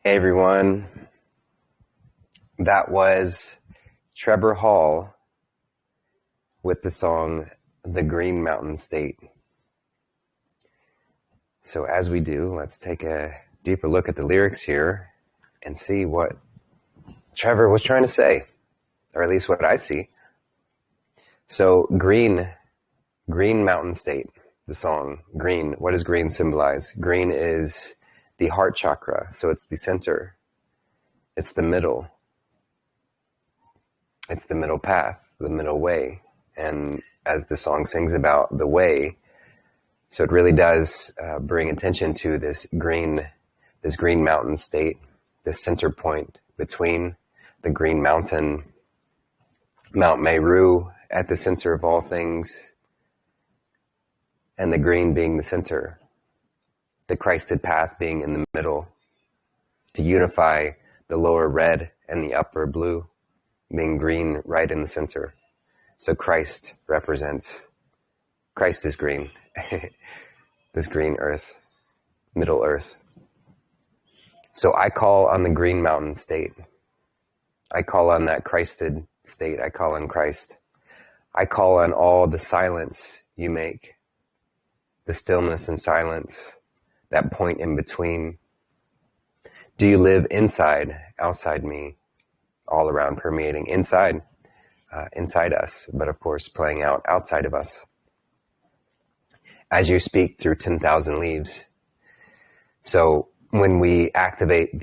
Hey everyone, that was Trevor Hall with the song The Green Mountain State. So as we do, let's take a deeper look at the lyrics here and see what Trevor was trying to say, or at least what I see. So Green Mountain State, the song. Green, what does green symbolize? Green is the heart chakra, so it's the center. It's the middle. It's the middle path, the middle way. And as the song sings about the way, so it really does bring attention to this green mountain state, this center point between the green mountain, Mount Meru at the center of all things, and the green being the center, the Christed path being in the middle, to unify the lower red and the upper blue, being green right in the center. So Christ is green, this green earth, middle earth. So I call on the green mountain state. I call on that Christed state. I call on Christ. I call on all the silence you make, the stillness and silence, that point in between. Do you live inside, outside me, all around, permeating inside us, but of course playing out outside of us? As you speak through 10,000 leaves. So when we activate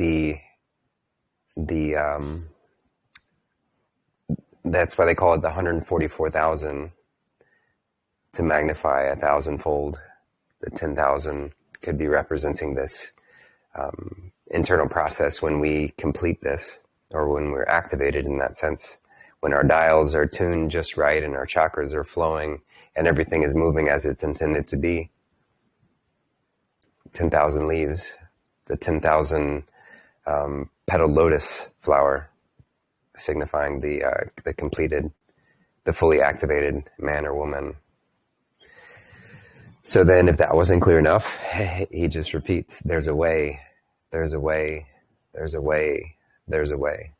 that's why they call it the 144,000, to magnify 1,000-fold. The 10,000 could be representing this internal process when we complete this, or when we're activated in that sense, when our dials are tuned just right and our chakras are flowing and everything is moving as it's intended to be. 10,000 leaves, the 10,000 petal lotus flower, signifying the completed, the fully activated man or woman. So then, if that wasn't clear enough, he just repeats, there's a way, there's a way, there's a way, there's a way.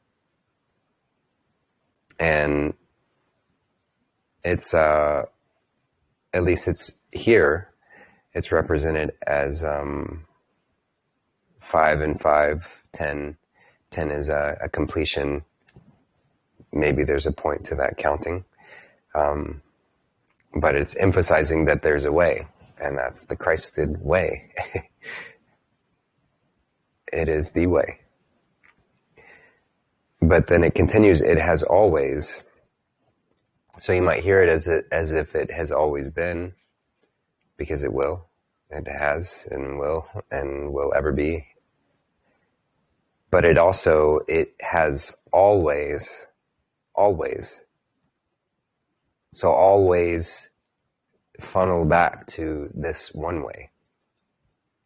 And it's, at least it's here, it's represented as 5 and 5, 10. 10 is a completion. Maybe there's a point to that counting. But it's emphasizing that there's a way, and that's the Christed way. It is the way. But then it continues, it has always. So you might hear it as if it has always been, because it will. It has and will ever be. But it has always. So always funnel back to this one way.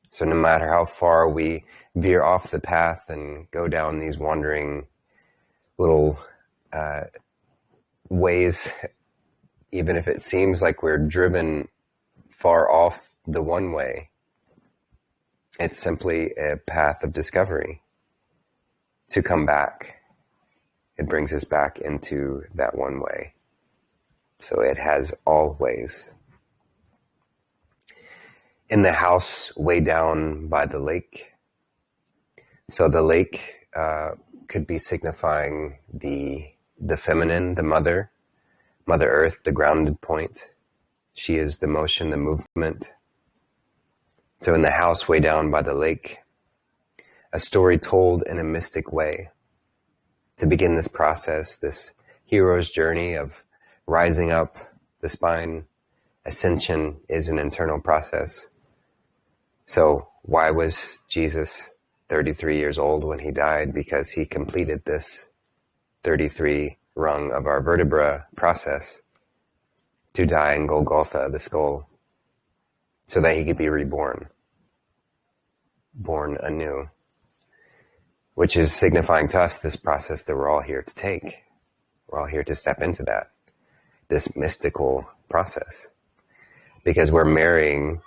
So no matter how far we veer off the path and go down these wandering little ways, even if it seems like we're driven far off the one way, it's simply a path of discovery to come back. It brings us back into that one way. So it has always. In the house way down by the lake. So the lake could be signifying the feminine, the Mother Earth, the grounded point. She is the motion, the movement. So in the house way down by the lake, a story told in a mystic way. To begin this process, this hero's journey of rising up the spine, ascension is an internal process. So why was Jesus 33 years old when he died? Because he completed this 33 rung of our vertebra process to die in Golgotha, the skull, so that he could be reborn, born anew, which is signifying to us this process that we're all here to take. We're all here to step into that, this mystical process, because we're merging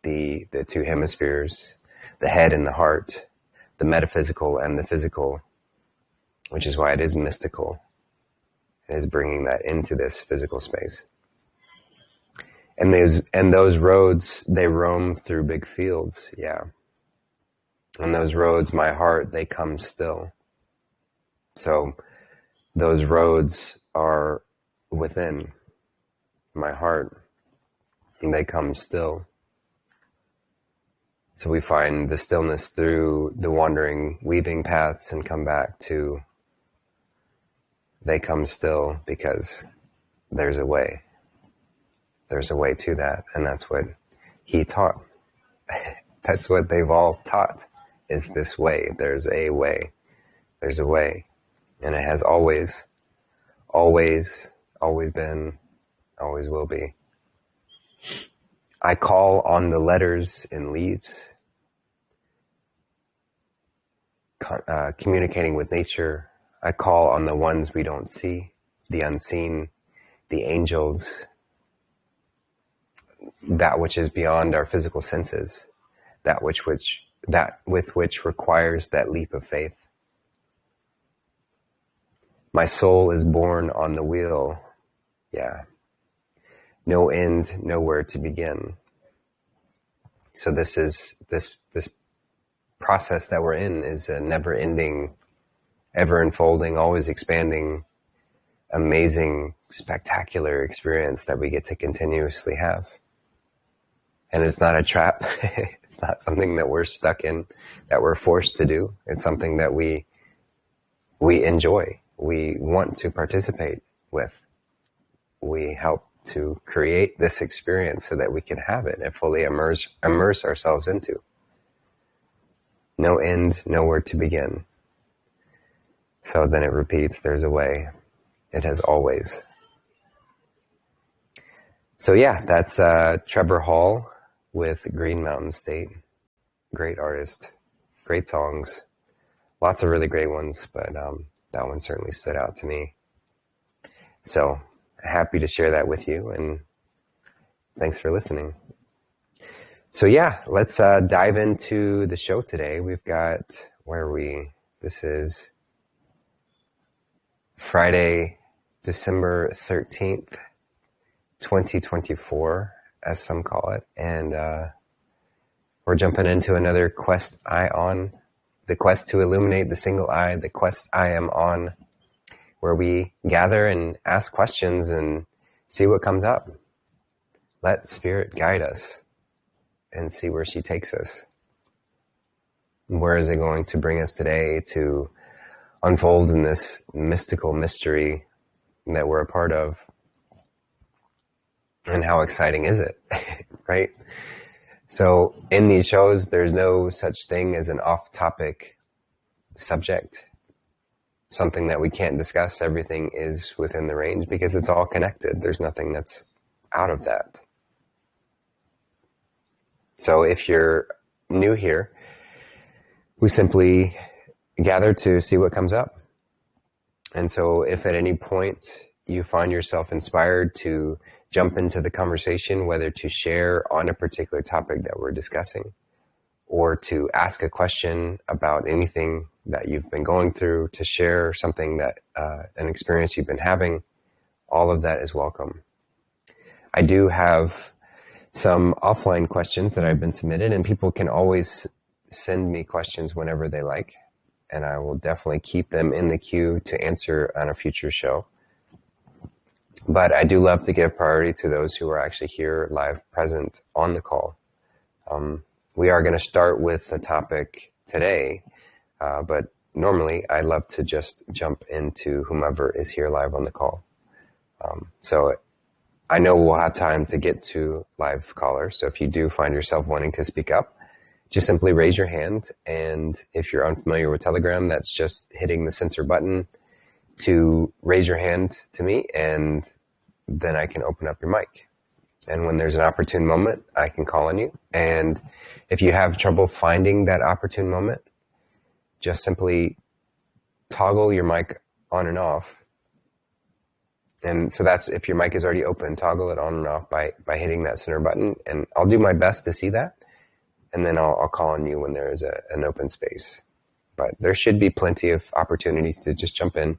the two hemispheres, the head and the heart, the metaphysical and the physical, which is why it is mystical. It is bringing that into this physical space. And those roads, they roam through big fields, yeah. And those roads, my heart, they come still. So those roads are within my heart, and they come still. So we find the stillness through the wandering, weaving paths and come back to they come still because there's a way. There's a way to that, and that's what he taught. That's what they've all taught, is this way. There's a way. There's a way. And it has always been, always will be. I call on the letters in leaves, communicating with nature. I call on the ones we don't see, the unseen, the angels, that which is beyond our physical senses, that with which requires that leap of faith. My soul is born on the wheel. Yeah. No end, nowhere to begin. So this process that we're in is a never-ending, ever unfolding, always expanding, amazing, spectacular experience that we get to continuously have. And it's not a trap. It's not something that we're stuck in, that we're forced to do. It's something that we enjoy. We want to participate with. We help to create this experience so that we can have it and fully immerse ourselves into. No end, nowhere to begin. So then it repeats, there's a way. It has always. So yeah, that's Trevor Hall with Green Mountain State. Great artist, great songs, lots of really great ones, but that one certainly stood out to me. So happy to share that with you, and thanks for listening. So yeah, let's dive into the show today. We've got, where are we? This is Friday, December 13th, 2024, as some call it. And we're jumping into another Quest-i-on, the quest to illuminate the single eye, the quest I am on, where we gather and ask questions and see what comes up. Let Spirit guide us and see where she takes us. Where is it going to bring us today to unfold in this mystical mystery that we're a part of? And how exciting is it, right? So in these shows, there's no such thing as an off-topic subject, something that we can't discuss. Everything is within the range because it's all connected. There's nothing that's out of that. So if you're new here, we simply gather to see what comes up. And so if at any point you find yourself inspired to jump into the conversation, whether to share on a particular topic that we're discussing, or to ask a question about anything that you've been going through, to share something that, an experience you've been having, all of that is welcome. I do have some offline questions that I've been submitted, and people can always send me questions whenever they like, and I will definitely keep them in the queue to answer on a future show. But I do love to give priority to those who are actually here live present on the call. We are going to start with a topic today, but normally I love to just jump into whomever is here live on the call. So I know we'll have time to get to live callers. So if you do find yourself wanting to speak up, just simply raise your hand. And if you're unfamiliar with Telegram, that's just hitting the censor button to raise your hand to me, and then I can open up your mic. And when there's an opportune moment, I can call on you. And if you have trouble finding that opportune moment, just simply toggle your mic on and off. And so that's, if your mic is already open, toggle it on and off by hitting that center button. And I'll do my best to see that. And then I'll call on you when there is an open space. but there should be plenty of opportunity to just jump in.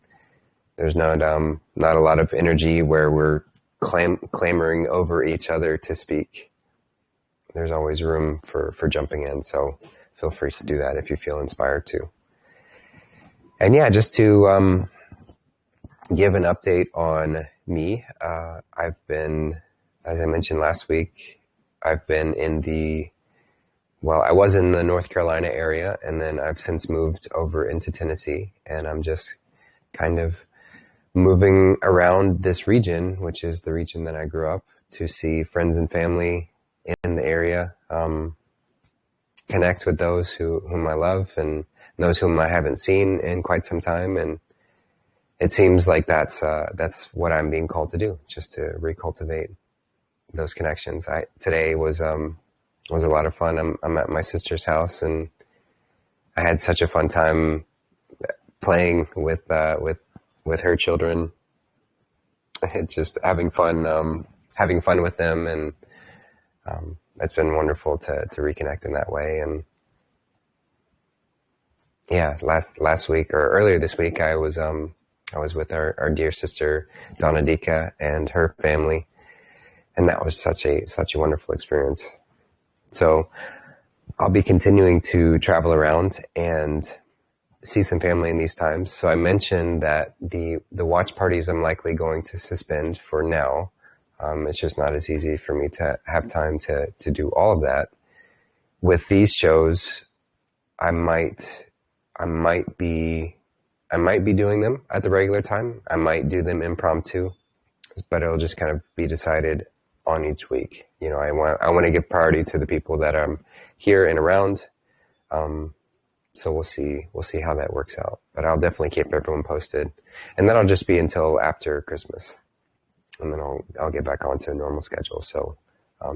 There's not a lot of energy where we're clamoring over each other to speak. There's always room for jumping in, so feel free to do that if you feel inspired to. And yeah, just to give an update on me, I've been, as I mentioned last week, I've been I was in the North Carolina area, and then I've since moved over into Tennessee, and I'm just kind of moving around this region, which is the region that I grew up, to see friends and family in the area, connect with those whom I love and those whom I haven't seen in quite some time. And it seems like that's what I'm being called to do, just to recultivate those connections. Today was a lot of fun. I'm at my sister's house, and I had such a fun time playing with her children, just having fun with them, and it's been wonderful to reconnect in that way. And yeah, last week or earlier this week, I was with our dear sister Donna Dika and her family, and that was such a wonderful experience. So I'll be continuing to travel around and see some family in these times. So I mentioned that the watch parties I'm likely going to suspend for now. It's just not as easy for me to have time to do all of that. With these shows, I might be doing them at the regular time. I might do them impromptu, but it'll just kind of be decided on each week. You know, I want to give priority to the people that are here and around. So we'll see how that works out. But I'll definitely keep everyone posted, and that'll just be until after Christmas, and then I'll get back onto a normal schedule. So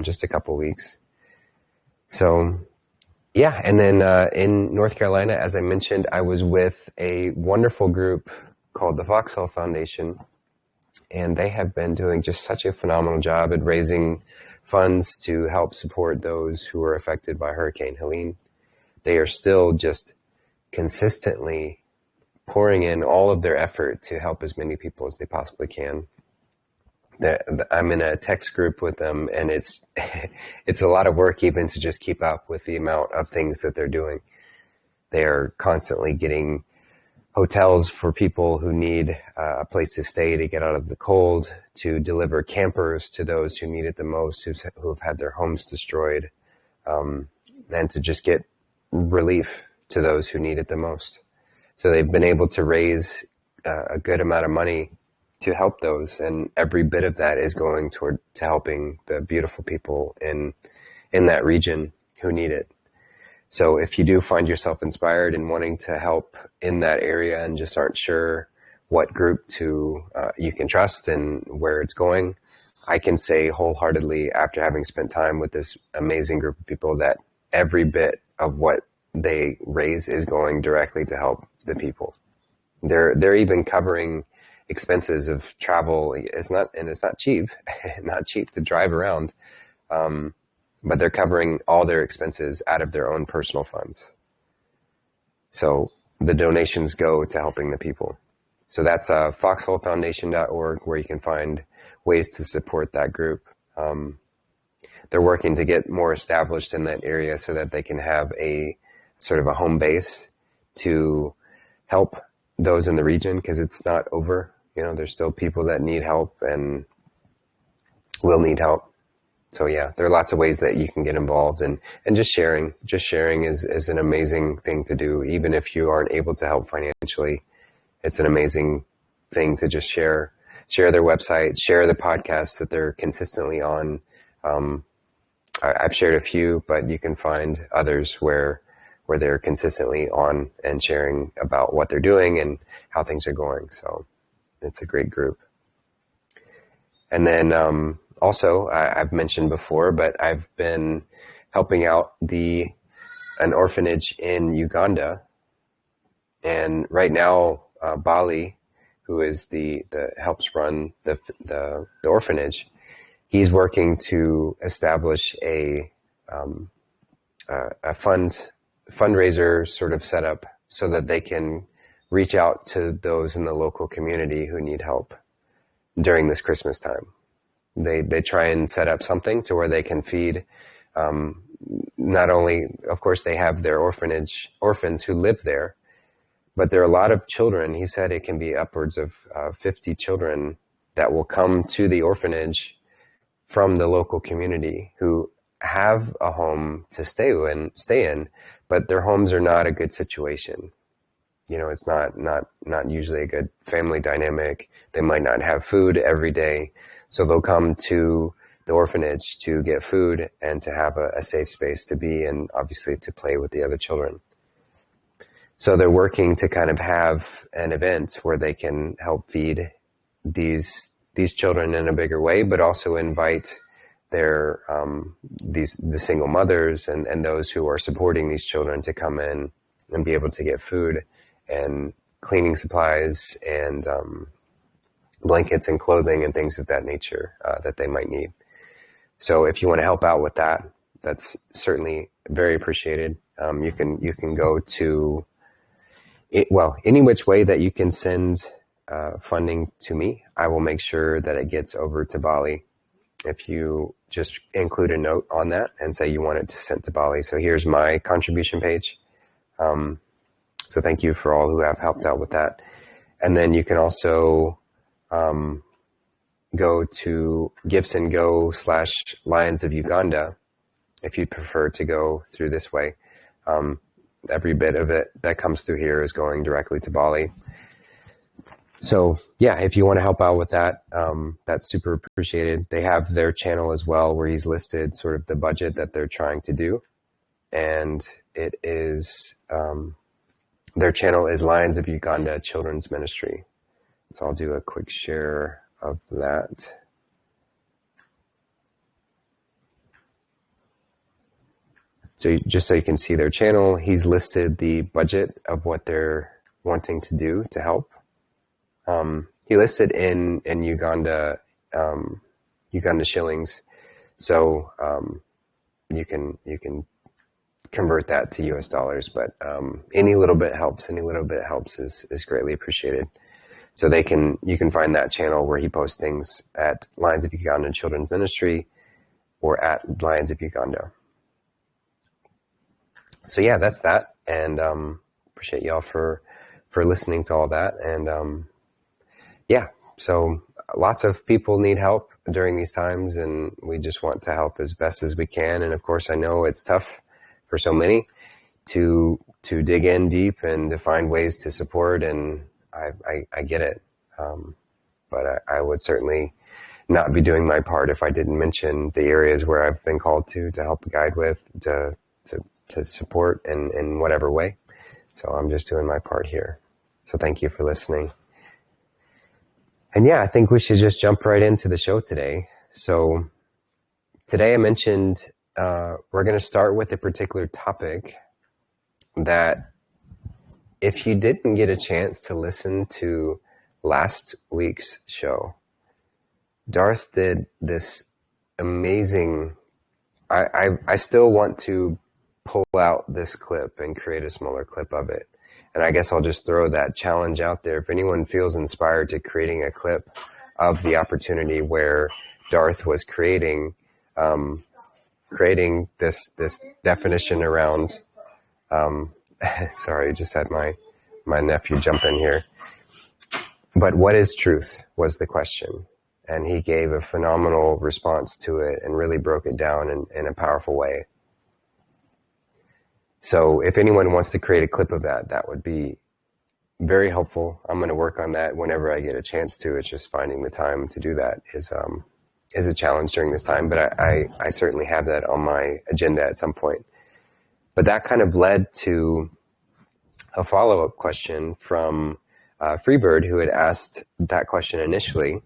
just a couple weeks. So yeah, and then in North Carolina, as I mentioned, I was with a wonderful group called the Foxhole Foundation, and they have been doing just such a phenomenal job at raising funds to help support those who were affected by Hurricane Helene. They are still just consistently pouring in all of their effort to help as many people as they possibly can. I'm in a text group with them, and it's a lot of work even to just keep up with the amount of things that they're doing. They are constantly getting hotels for people who need a place to stay to get out of the cold, to deliver campers to those who need it the most, who have had their homes destroyed, and to just get relief to those who need it the most. So they've been able to raise a good amount of money to help those, and every bit of that is going to helping the beautiful people in that region who need it. So if you do find yourself inspired and wanting to help in that area and just aren't sure what group you can trust and where it's going, I can say wholeheartedly, after having spent time with this amazing group of people, that every bit of what they raise is going directly to help the people. They're even covering expenses of travel. It's not cheap, not cheap to drive around. But they're covering all their expenses out of their own personal funds. So the donations go to helping the people. So that's foxholefoundation.org, where you can find ways to support that group. They're working to get more established in that area so that they can have a sort of a home base to help those in the region, because it's not over. You know, there's still people that need help and will need help. So yeah, there are lots of ways that you can get involved, and just sharing is an amazing thing to do. Even if you aren't able to help financially, it's an amazing thing to just share their website, share the podcasts that they're consistently on. I've shared a few, but you can find others where they're consistently on and sharing about what they're doing and how things are going. So it's a great group. And then also, I've mentioned before, but I've been helping out an orphanage in Uganda. And right now, Bali, who is the helps run the orphanage, he's working to establish a fundraiser sort of setup so that they can reach out to those in the local community who need help during this Christmas time. They try and set up something to where they can feed. Not only, of course, they have their orphans who live there, but there are a lot of children. He said it can be upwards of 50 children that will come to the orphanage from the local community who have a home to stay in, but their homes are not a good situation. You know, it's not usually a good family dynamic. They might not have food every day. So they'll come to the orphanage to get food and to have a safe space to be, and obviously to play with the other children. So they're working to kind of have an event where they can help feed these children in a bigger way, but also invite their the single mothers and those who are supporting these children to come in and be able to get food and cleaning supplies and blankets and clothing and things of that nature that they might need. So if you want to help out with that, that's certainly very appreciated. You can go to it, well, any which way that you can send funding to me, I will make sure that it gets over to Bali. If you just include a note on that and say you want it to send to Bali. So here's my contribution page. So thank you for all who have helped out with that. And then you can also go to Gifts and Go /Lions of Uganda if you'd prefer to go through this way. Every bit of it that comes through here is going directly to Bali. So yeah, if you want to help out with that, that's super appreciated. They have their channel as well where he's listed sort of the budget that they're trying to do. And it is, their channel is Lions of Uganda Children's Ministry. So I'll do a quick share of that. So just so you can see their channel, he's listed the budget of what they're wanting to do to help. He listed in Uganda, Uganda shillings. So you can convert that to US dollars, but any little bit helps. Any little bit helps is greatly appreciated. So you can find that channel where he posts things at Lions of Uganda Children's Ministry or at Lions of Uganda. So yeah, that's that. And appreciate y'all for listening to all that. And yeah, so lots of people need help during these times, and we just want to help as best as we can. And of course, I know it's tough for so many to dig in deep and to find ways to support, and I get it. But I would certainly not be doing my part if I didn't mention the areas where I've been called to help guide with, to support in whatever way. So I'm just doing my part here. So thank you for listening. And yeah, I think we should just jump right into the show today. So today I mentioned we're going to start with a particular topic that if you didn't get a chance to listen to last week's show, Darth did this amazing, I still want to pull out this clip and create a smaller clip of it. And I guess I'll just throw that challenge out there. If anyone feels inspired to creating a clip of the opportunity where Darth was creating this definition around, sorry, just had my nephew jump in here. But what is truth was the question. And he gave a phenomenal response to it and really broke it down in a powerful way. So if anyone wants to create a clip of that, that would be very helpful. I'm going to work on that whenever I get a chance to. It's just finding the time to do that is a challenge during this time, but I certainly have that on my agenda at some point. But that kind of led to a follow-up question from Freebird, who had asked that question initially,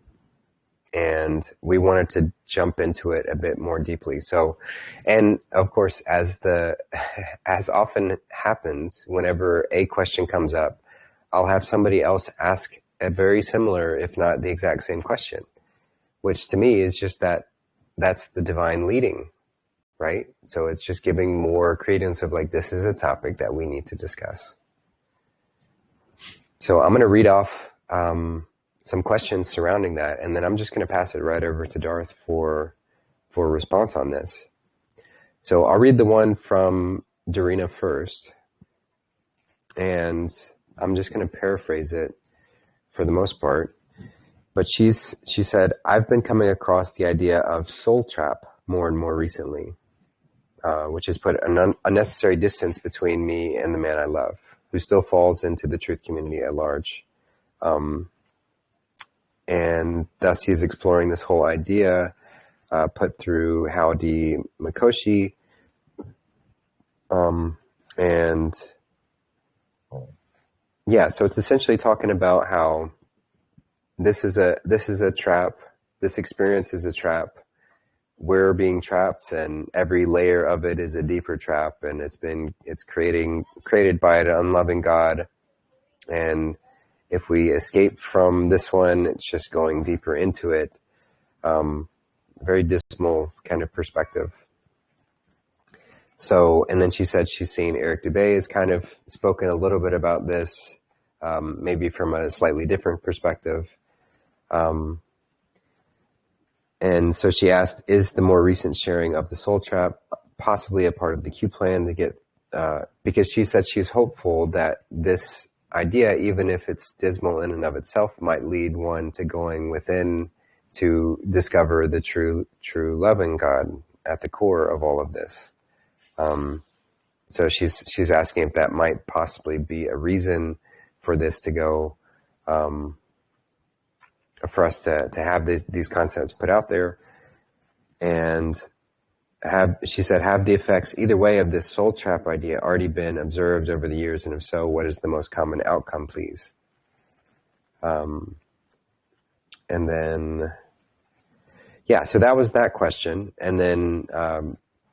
and we wanted to jump into it a bit more deeply. So, and of course, as often happens, whenever a question comes up, I'll have somebody else ask a very similar, if not the exact same question, which to me is just that's the divine leading, right? So it's just giving more credence of like, this is a topic that we need to discuss. So I'm going to read off some questions surrounding that, and then I'm just going to pass it right over to Darth for a response on this. So I'll read the one from Dorina first, and I'm just going to paraphrase it for the most part. But she said, I've been coming across the idea of soul trap more and more recently, which has put an unnecessary distance between me and the man I love, who still falls into the truth community at large. And thus he's exploring this whole idea put through Howdy Mikoshi. And yeah, so it's essentially talking about how this is a trap. This experience is a trap. We're being trapped, and every layer of it is a deeper trap, and it's created by an unloving God. And if we escape from this one, it's just going deeper into it. Very dismal kind of perspective. So, and then she said she's seen Eric Dubay has kind of spoken a little bit about this, maybe from a slightly different perspective. And so she asked, is the more recent sharing of the soul trap possibly a part of the Q plan to get, because she said she's hopeful that this idea, even if it's dismal in and of itself, might lead one to going within to discover the true loving God at the core of all of this. So she's asking if that might possibly be a reason for this to go, for us to have these concepts put out there, and she said, have the effects either way of this soul trap idea already been observed over the years? And if so, what is the most common outcome, please? And then, yeah, so that was that question. And then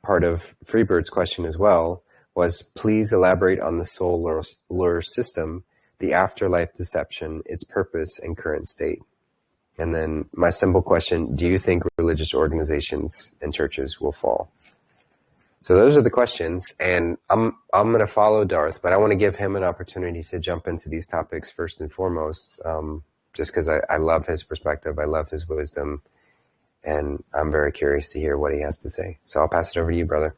part of Freebird's question as well was, please elaborate on the soul lure system, the afterlife deception, its purpose and current state. And then my simple question, do you think religious organizations and churches will fall? So those are the questions, and I'm going to follow Darth, but I want to give him an opportunity to jump into these topics first and foremost, just because I love his perspective, I love his wisdom, and I'm very curious to hear what he has to say. So I'll pass it over to you, brother.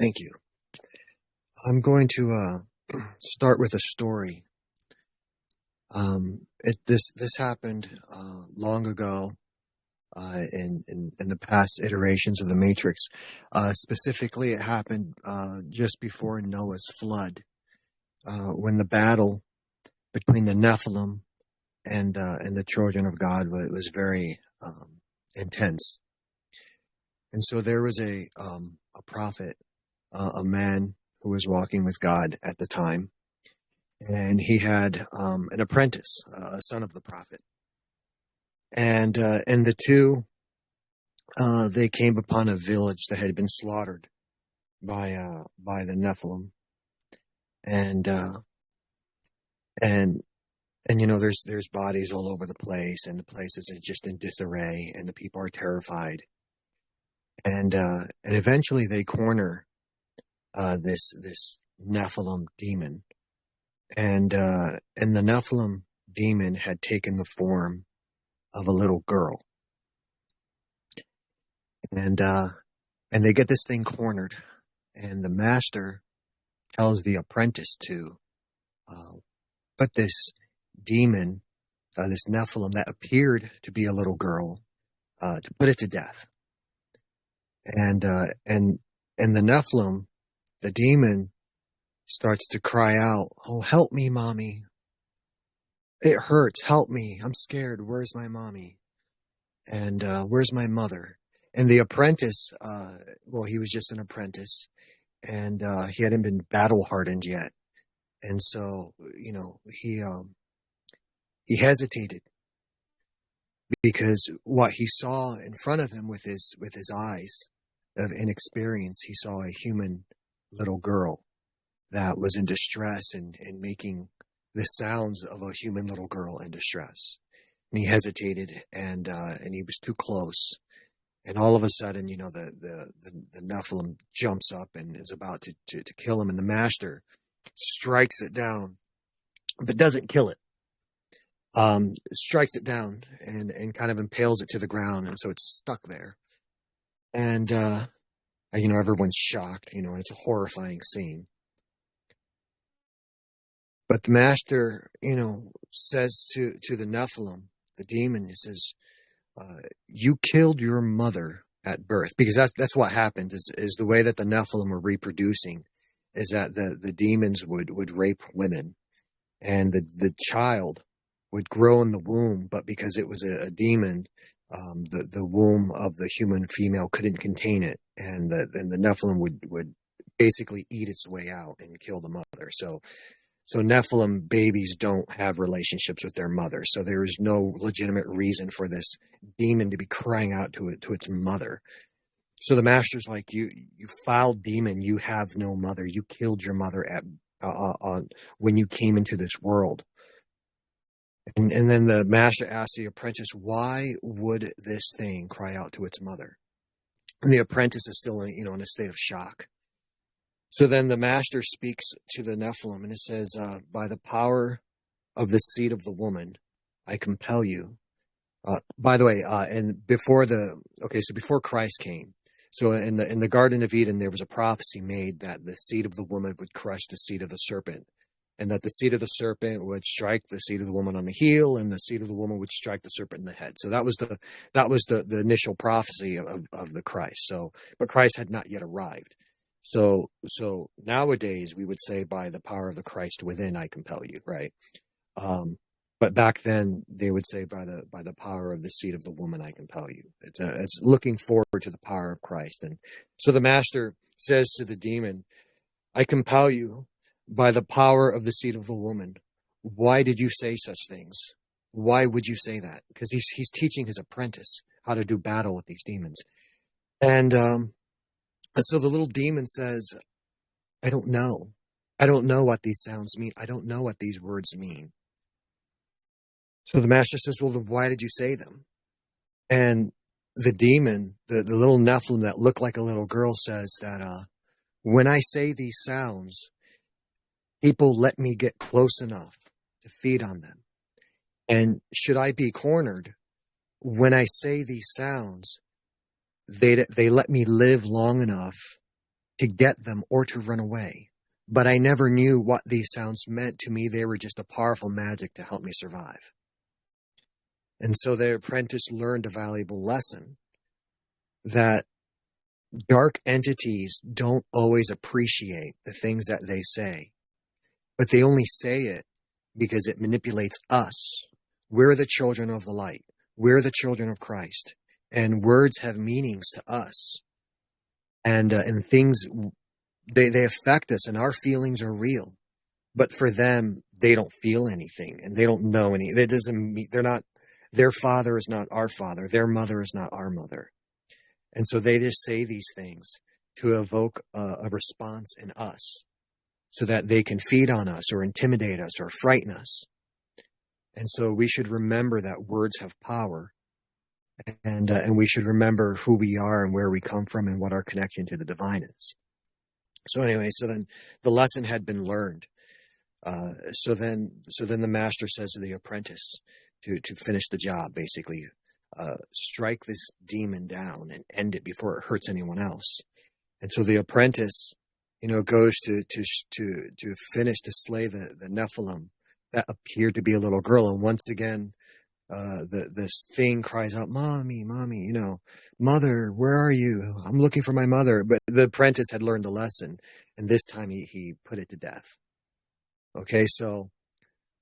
Thank you. I'm going to start with a story. This happened long ago in the past iterations of the Matrix. Specifically, it happened just before Noah's flood, when the battle between the Nephilim and the children of God was very intense. And so there was a prophet, a man who was walking with God at the time. And he had an apprentice, a son of the prophet. And the two, they came upon a village that had been slaughtered by the Nephilim. And you know, there's bodies all over the place, and the place is just in disarray, and the people are terrified. And eventually they corner this Nephilim demon. And the Nephilim demon had taken the form of a little girl. And they get this thing cornered, and the master tells the apprentice to put this demon, this Nephilim that appeared to be a little girl, to put it to death. And the Nephilim, the demon, starts to cry out, "Oh, help me, mommy. It hurts. Help me. I'm scared. Where's my mommy? And where's my mother?" And the apprentice, well, he was just an apprentice, and he hadn't been battle hardened yet. And so, you know, he hesitated, because what he saw in front of him with his eyes of inexperience, he saw a human little girl that was in distress and making the sounds of a human little girl in distress. And he hesitated, and he was too close. And all of a sudden, you know, the Nephilim jumps up and is about to kill him, and the master strikes it down but doesn't kill it. Strikes it down and kind of impales it to the ground, and so it's stuck there. And everyone's shocked, and it's a horrifying scene. But the master, says to the Nephilim, the demon, he says, "You killed your mother at birth," because that's what happened. Is the way that the Nephilim were reproducing, is that the demons would rape women, and the child would grow in the womb, but because it was a demon, the womb of the human female couldn't contain it, and the Nephilim would basically eat its way out and kill the mother. So Nephilim babies don't have relationships with their mother, so there is no legitimate reason for this demon to be crying out to its mother. So the master's like, you foul demon, you have no mother. You killed your mother when you came into this world. And then the master asks the apprentice, why would this thing cry out to its mother? And the apprentice is still in a state of shock. So then the master speaks to the Nephilim, and it says, by the power of the seed of the woman, I compel you. By the way, so before Christ came, so in the Garden of Eden, there was a prophecy made that the seed of the woman would crush the seed of the serpent, and that the seed of the serpent would strike the seed of the woman on the heel, and the seed of the woman would strike the serpent in the head. So that was the initial prophecy of the Christ. So, but Christ had not yet arrived. So nowadays we would say, by the power of the Christ within, I compel you, right? But back then they would say, by the power of the seed of the woman, I compel you. It's looking forward to the power of Christ. And so the master says to the demon, I compel you by the power of the seed of the woman. Why did you say such things? Why would you say that? Because he's teaching his apprentice how to do battle with these demons. And so the little demon says, I don't know. I don't know what these sounds mean. I don't know what these words mean. So the master says, well, then why did you say them? And the demon, the little Nephilim that looked like a little girl, says that when I say these sounds, people let me get close enough to feed on them. And should I be cornered, when I say these sounds, they let me live long enough to get them or to run away. But I never knew what these sounds meant to me. They were just a powerful magic to help me survive. And so the apprentice learned a valuable lesson, that dark entities don't always appreciate the things that they say, but they only say it because it manipulates us. We're the children of the light. We're the children of Christ. And words have meanings to us. And things, they affect us, and our feelings are real. But for them, they don't feel anything, and they don't know any. That doesn't mean their father is not our father. Their mother is not our mother. And so they just say these things to evoke a response in us, so that they can feed on us or intimidate us or frighten us. And so we should remember that words have power, and we should remember who we are and where we come from and what our connection to the divine is. So anyway, so then the lesson had been learned. So then the master says to the apprentice, to finish the job, basically, strike this demon down and end it before it hurts anyone else. And so the apprentice, goes to finish, to slay the Nephilim that appeared to be a little girl. And once again, this thing cries out, "Mommy, mommy, mother, where are you? I'm looking for my mother." But the apprentice had learned the lesson, and this time he put it to death. Okay, so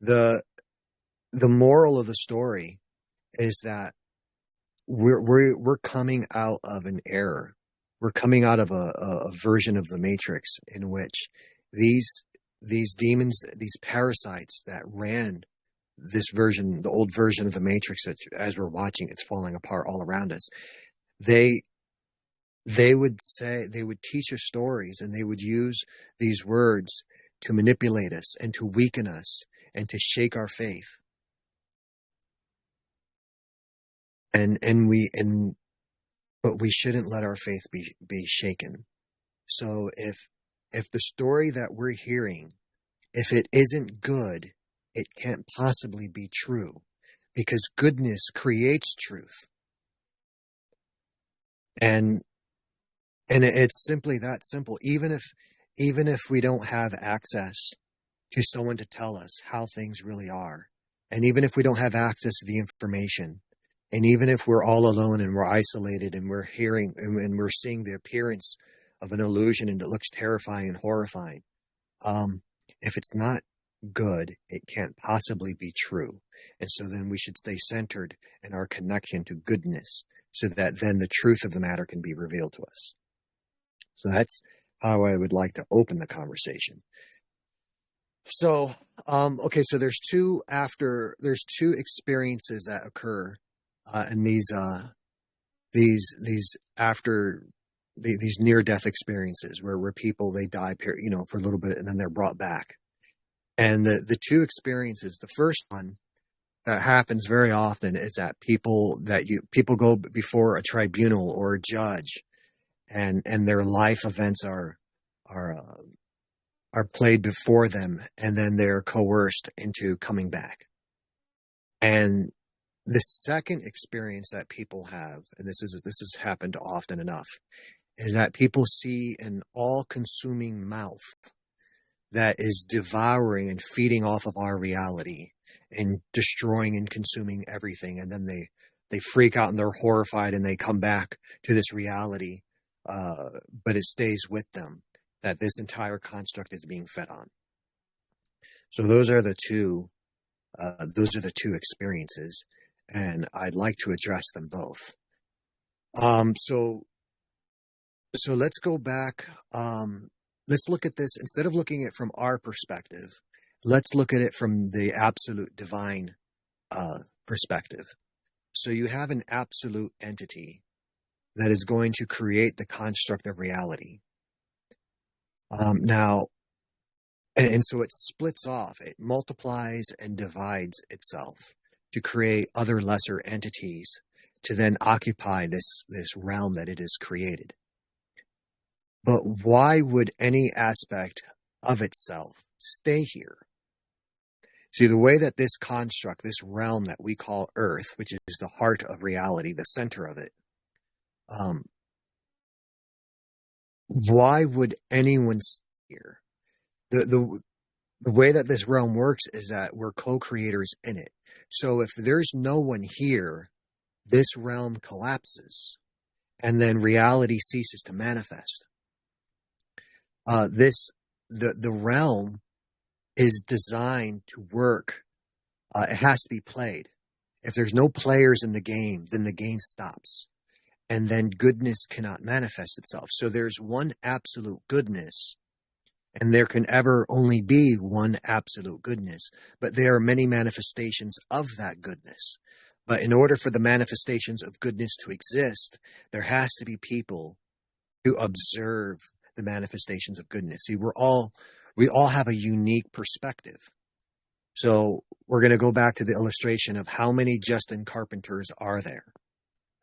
the moral of the story is that we're coming out of an error. We're coming out of a version of the Matrix in which these demons, these parasites that ran this version, the old version of the Matrix, that as we're watching, it's falling apart all around us. They would teach us stories, and they would use these words to manipulate us and to weaken us and to shake our faith. But we shouldn't let our faith be shaken. So if the story that we're hearing, if it isn't good, it can't possibly be true, because goodness creates truth. And it's simply that simple. Even if we don't have access to someone to tell us how things really are, and even if we don't have access to the information, and even if we're all alone and we're isolated and we're hearing and we're seeing the appearance of an illusion and it looks terrifying and horrifying, if it's not good, it can't possibly be true. And so then we should stay centered in our connection to goodness, so that then the truth of the matter can be revealed to us. So that's how I would like to open the conversation. So, okay, so there's two experiences that occur in these near-death experiences where people, they die, for a little bit, and then they're brought back. And the two experiences, the first one that happens very often is that people go before a tribunal or a judge, and their life events are played before them, and then they're coerced into coming back. And the second experience that people have, and this has happened often enough, is that people see an all-consuming mouth that is devouring and feeding off of our reality and destroying and consuming everything. And then they freak out and they're horrified and they come back to this reality, but it stays with them, that this entire construct is being fed on. So those are the two experiences, and I'd like to address them both. So let's go back. Let's look at this, instead of looking at it from our perspective, let's look at it from the absolute divine perspective. So you have an absolute entity that is going to create the construct of reality. Now, and so it splits off, it multiplies and divides itself to create other lesser entities to then occupy this realm that it has created. But why would any aspect of itself stay here? See, the way that this construct, this realm that we call Earth, which is the heart of reality, the center of it, why would anyone stay here? The way that this realm works is that we're co-creators in it. So if there's no one here, this realm collapses, and then reality ceases to manifest. The realm is designed to work. It has to be played. If there's no players in the game, then the game stops, and then goodness cannot manifest itself. So there's one absolute goodness, and there can ever only be one absolute goodness, but there are many manifestations of that goodness. But in order for the manifestations of goodness to exist, there has to be people to observe the manifestations of goodness. See, we all have a unique perspective. So we're going to go back to the illustration of how many Justin Carpenters are there.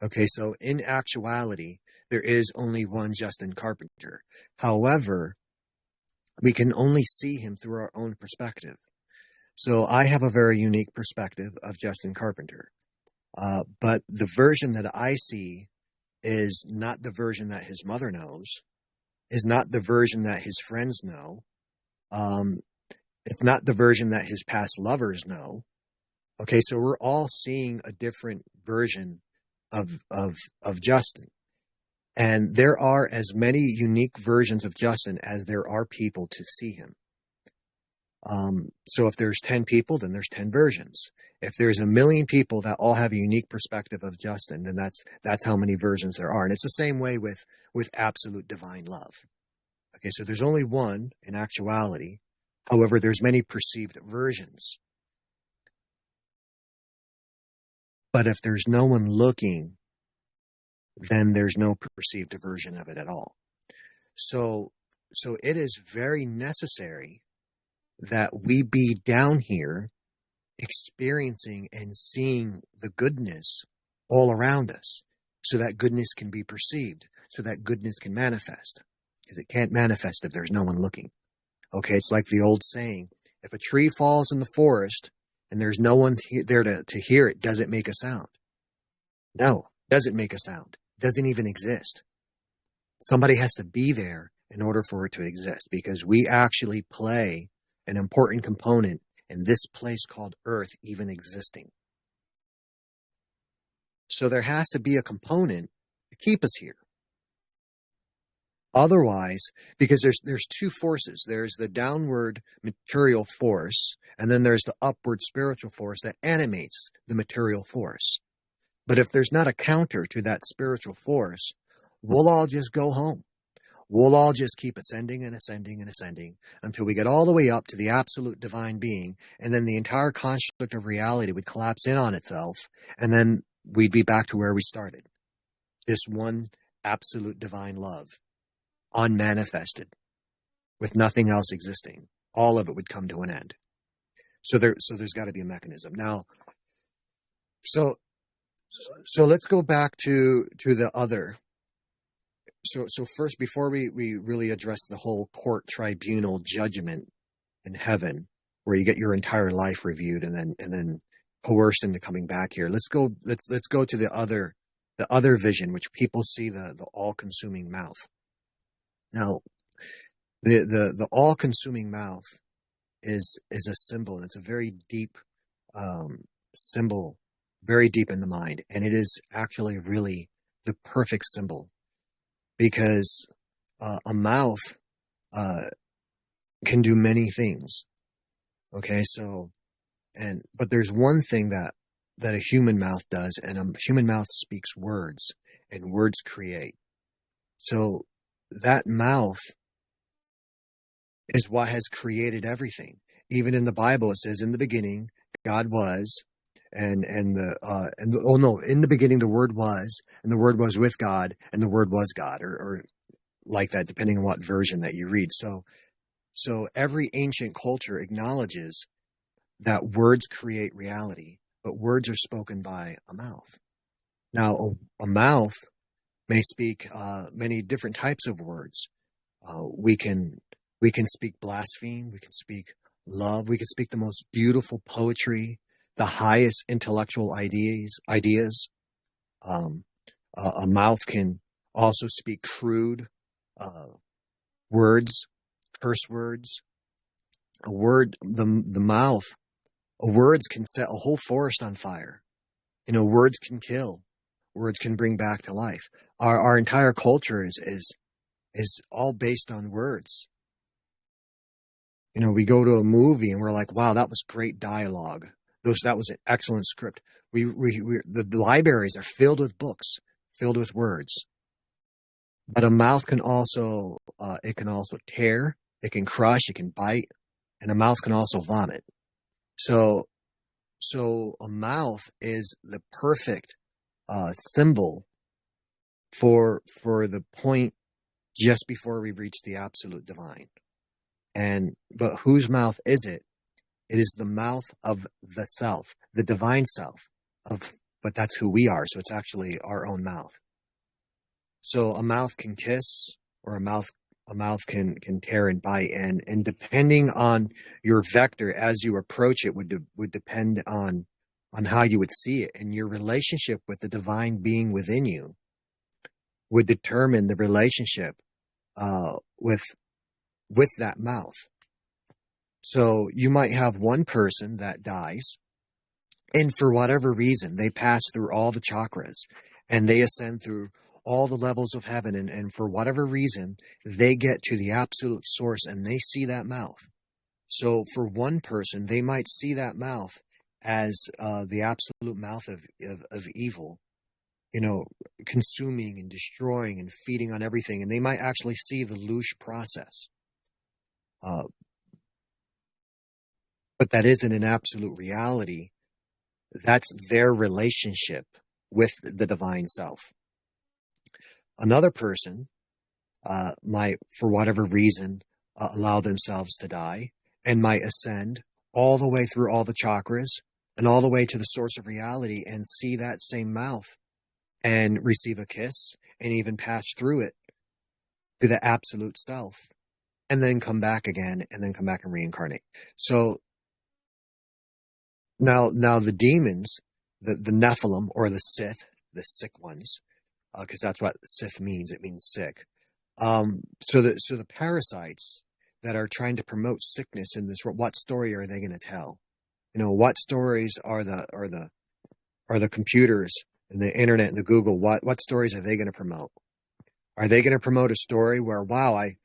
Okay, so in actuality, there is only one Justin Carpenter. However, we can only see him through our own perspective. So I have a very unique perspective of Justin Carpenter. But the version that I see is not the version that his mother knows, is not the version that his friends know. It's not the version that his past lovers know. Okay, so we're all seeing a different version of Justin. And there are as many unique versions of Justin as there are people to see him. So if there's 10 people, then there's 10 versions. If there's 1 million people that all have a unique perspective of Justin, then that's how many versions there are. And it's the same way with absolute divine love. Okay, so there's only one in actuality. However, there's many perceived versions. But if there's no one looking, then there's no perceived version of it at all. So it is very necessary that we be down here experiencing and seeing the goodness all around us, so that goodness can be perceived, so that goodness can manifest, because it can't manifest if there's no one looking. Okay, it's like the old saying, If a tree falls in the forest and there's no one there to hear it, does it make a sound? No, doesn't make a sound. Doesn't even exist. Somebody has to be there in order for it to exist, because we actually play an important component in this place called Earth even existing. So there has to be a component to keep us here. Otherwise, because there's two forces. There's the downward material force, and then there's the upward spiritual force that animates the material force. But if there's not a counter to that spiritual force, we'll all just go home. We'll all just keep ascending and ascending and ascending until we get all the way up to the absolute divine being, and then the entire construct of reality would collapse in on itself, and then we'd be back to where we started. This one absolute divine love, unmanifested, with nothing else existing. All of it would come to an end. So there's got to be a mechanism. Now, so let's go back to the other. So first, before we really address the whole court tribunal judgment in heaven, where you get your entire life reviewed and then coerced into coming back here, let's go to the other vision, which people see, the all-consuming mouth. Now, the all-consuming mouth is a symbol, and it's a very deep symbol, very deep in the mind, and it is actually really the perfect symbol. Because a mouth can do many things. Okay, but there's one thing that a human mouth does, and a human mouth speaks words, and words create. So that mouth is what has created everything. Even in the Bible, it says, "In the beginning, God was." In the beginning the Word was, and the Word was with God, and the Word was God, or like that, depending on what version that you read. So every ancient culture acknowledges that words create reality, but words are spoken by a mouth. Now, a mouth may speak many different types of words. We can speak blaspheme, we can speak love, we can speak the most beautiful poetry, the highest intellectual ideas. A mouth can also speak crude words, curse words. The mouth, words can set a whole forest on fire. Words can kill. Words can bring back to life. Our entire culture is all based on words. We go to a movie and we're like, wow, that was great dialogue. That was an excellent script. The libraries are filled with books, filled with words. But a mouth can also, it can also tear, it can crush, it can bite, and a mouth can also vomit. So a mouth is the perfect symbol for the point just before we reach the absolute divine. But whose mouth is it? It is the mouth of the self, the divine self, but that's who we are. So it's actually our own mouth. So a mouth can kiss, or a mouth can tear and bite, and depending on your vector as you approach it would depend on how you would see it, and your relationship with the divine being within you would determine the relationship with that mouth. So you might have one person that dies, and for whatever reason, they pass through all the chakras and they ascend through all the levels of heaven. And for whatever reason, they get to the absolute source and they see that mouth. So for one person, they might see that mouth as the absolute mouth of evil, consuming and destroying and feeding on everything. And they might actually see the louche process. But that isn't an absolute reality. That's their relationship with the divine self. Another person might, for whatever reason, allow themselves to die and might ascend all the way through all the chakras and all the way to the source of reality and see that same mouth and receive a kiss and even pass through it to the absolute self. and then come back again, and then come back and reincarnate. So now the demons, the Nephilim or the Sith, the sick ones, because that's what Sith means. It means sick. So the parasites that are trying to promote sickness in this world, what story are they going to tell? What stories are the computers and the internet and the Google? What stories are they going to promote? Are they going to promote a story where, wow, I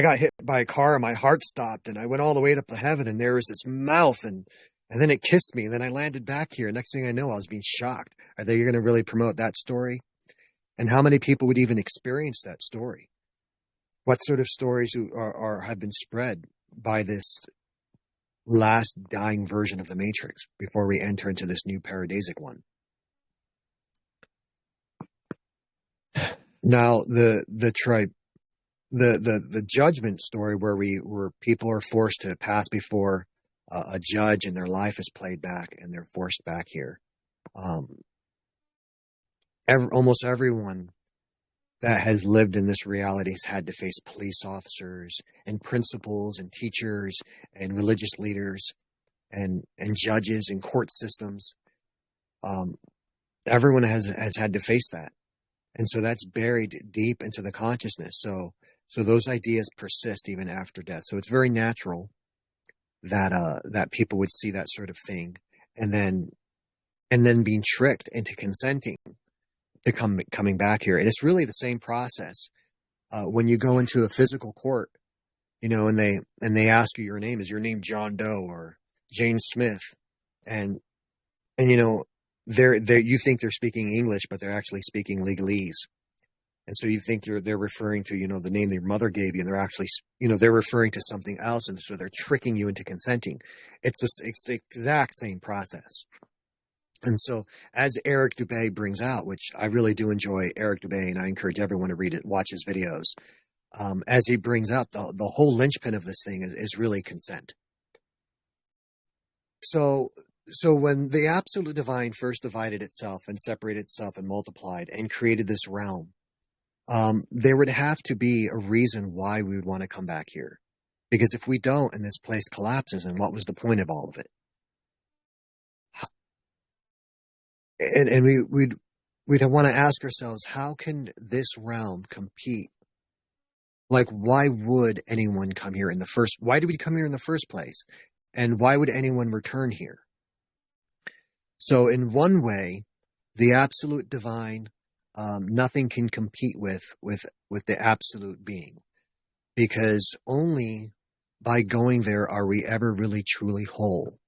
got hit by a car and my heart stopped and I went all the way up to heaven and there was this mouth and then it kissed me and then I landed back here. Next thing I know, I was being shocked. Are they going to really promote that story? And how many people would even experience that story? What sort of stories have been spread by this last dying version of the Matrix before we enter into this new paradisic one? Now, the judgment story where people are forced to pass before a judge and their life is played back and they're forced back here. Almost everyone that has lived in this reality has had to face police officers and principals and teachers and religious leaders and judges and court systems. Everyone has had to face that. And so that's buried deep into the consciousness. So those ideas persist even after death. So it's very natural that people would see that sort of thing and then being tricked into consenting to coming back here. And it's really the same process. When you go into a physical court, and they ask you your name, is your name John Doe or Jane Smith? And you think they're speaking English, but they're actually speaking legalese. And so you think they're referring to, the name that your mother gave you, and they're actually, they're referring to something else. And so they're tricking you into consenting. It's the exact same process. And so as Eric Dubay brings out, which I really do enjoy Eric Dubay, and I encourage everyone to read it, watch his videos. As he brings out the whole linchpin of this thing is really consent. So when the absolute divine first divided itself and separated itself and multiplied and created this realm, there would have to be a reason why we would want to come back here. Because if we don't and this place collapses, then what was the point of all of it? And we'd want to ask ourselves, how can this realm compete? Like, why would anyone come here why did we come here in the first place? And why would anyone return here? So in one way, the absolute divine, nothing can compete with the absolute being, because only by going there are we ever really truly whole.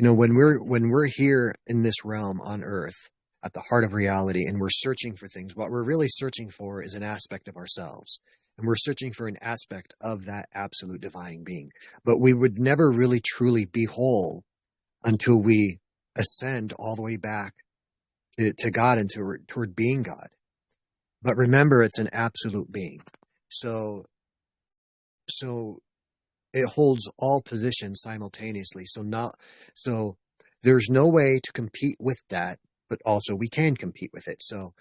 When we're here in this realm on earth at the heart of reality and we're searching for things, what we're really searching for is an aspect of ourselves. And we're searching for an aspect of that absolute divine being. But we would never really truly be whole until we ascend all the way back to God and toward being God. But remember, it's an absolute being. So it holds all positions simultaneously. So there's no way to compete with that, but also we can compete with it. So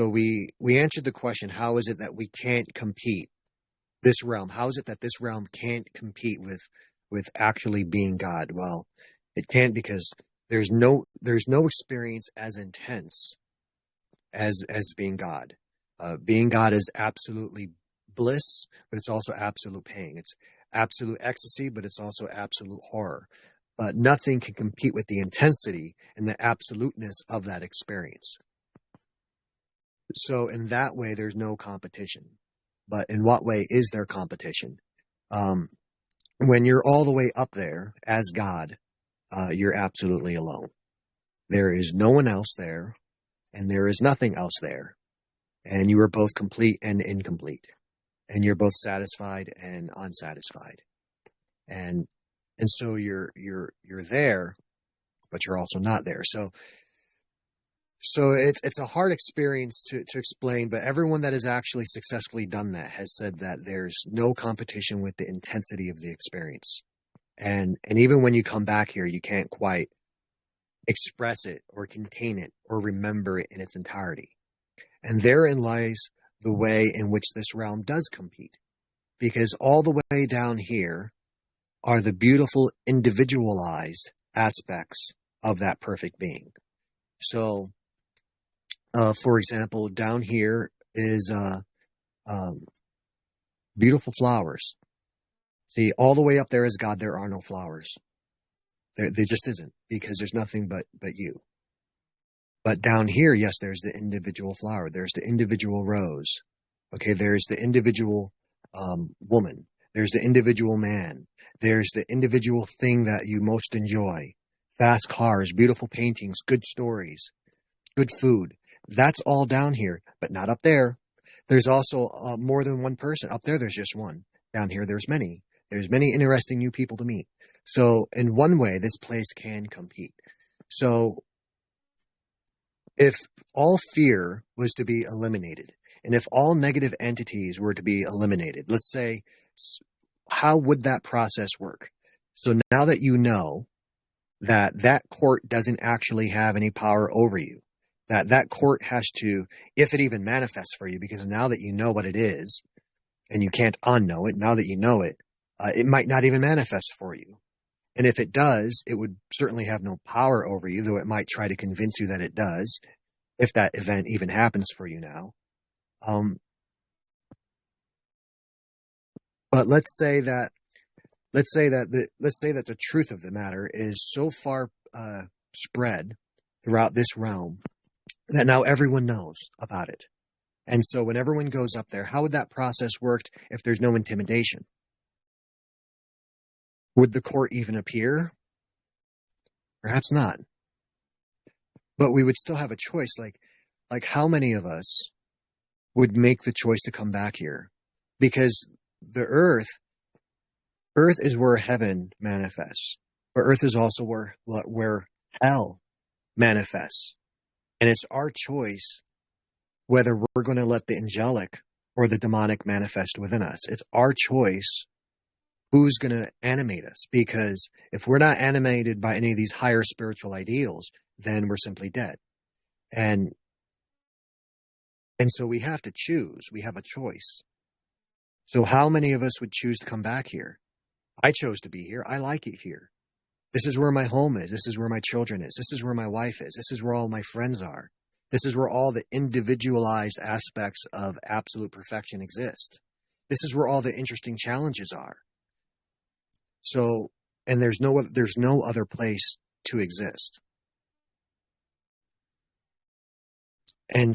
we answered the question, how is it that we can't compete this realm? How is it that this realm can't compete with actually being God? Well, it can't, because there's no experience as intense as being God. Being God is absolutely bliss, but it's also absolute pain. It's absolute ecstasy, but it's also absolute horror. But nothing can compete with the intensity and the absoluteness of that experience. So in that way, there's no competition. But in what way is there competition? When you're all the way up there as God, you're absolutely alone. There is no one else there, and there is nothing else there. And you are both complete and incomplete. And you're both satisfied and unsatisfied. And so you're there, but you're also not there. So it's a hard experience to explain, but everyone that has actually successfully done that has said that there's no competition with the intensity of the experience. And even when you come back here, you can't quite express it or contain it or remember it in its entirety. And therein lies the way in which this realm does compete. because all the way down here are the beautiful individualized aspects of that perfect being. So, for example, down here is beautiful flowers. See, all the way up there is God. There are no flowers. There just isn't, because there's nothing but you. But down here, yes, there's the individual flower. There's the individual rose. Okay, there's the individual woman. There's the individual man. There's the individual thing that you most enjoy. Fast cars, beautiful paintings, good stories, good food. That's all down here, but not up there. There's also more than one person. Up there, there's just one. Down here, there's many. There's many interesting new people to meet. So in one way, this place can compete. So if all fear was to be eliminated, and if all negative entities were to be eliminated, let's say, how would that process work? So now that you know that that court doesn't actually have any power over you, that that court has to, if it even manifests for you, because now that you know what it is, and you can't unknow it, now that you know it, it might not even manifest for you. And if it does, it would certainly have no power over you, though it might try to convince you that it does, if that event even happens for you now. But let's say that the truth of the matter is so far spread throughout this realm that now everyone knows about it. And so when everyone goes up there, how would that process work if there's no intimidation? Would the court even appear? Perhaps not. But we would still have a choice. Like how many of us would make the choice to come back here? Because the earth is where heaven manifests, but earth is also where hell manifests. And it's our choice whether we're going to let the angelic or the demonic manifest within us. It's our choice who's going to animate us, because if we're not animated by any of these higher spiritual ideals, then we're simply dead. And so we have to choose. We have a choice. So how many of us would choose to come back here? I chose to be here. I like it here. This is where my home is. This is where my children is. This is where my wife is. This is where all my friends are. This is where all the individualized aspects of absolute perfection exist. This is where all the interesting challenges are. So, and there's no other place to exist. And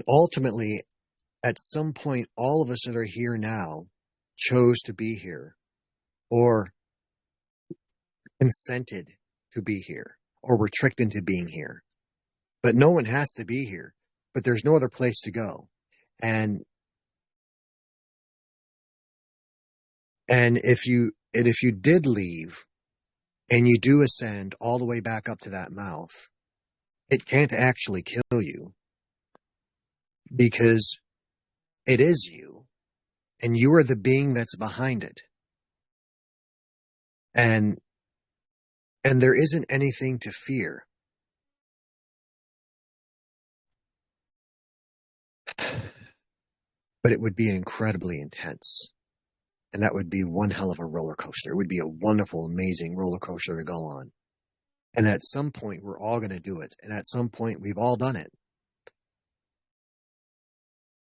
ultimately, at some point, all of us that are here now chose to be here, or consented to be here, or were tricked into being here. But no one has to be here, but there's no other place to go. And if you did leave and you do ascend all the way back up to that mouth, it can't actually kill you, because it is you, and you are the being that's behind it. And there isn't anything to fear. But it would be incredibly intense. And that would be one hell of a roller coaster. It would be a wonderful, amazing roller coaster to go on. And at some point, we're all going to do it. And at some point, we've all done it.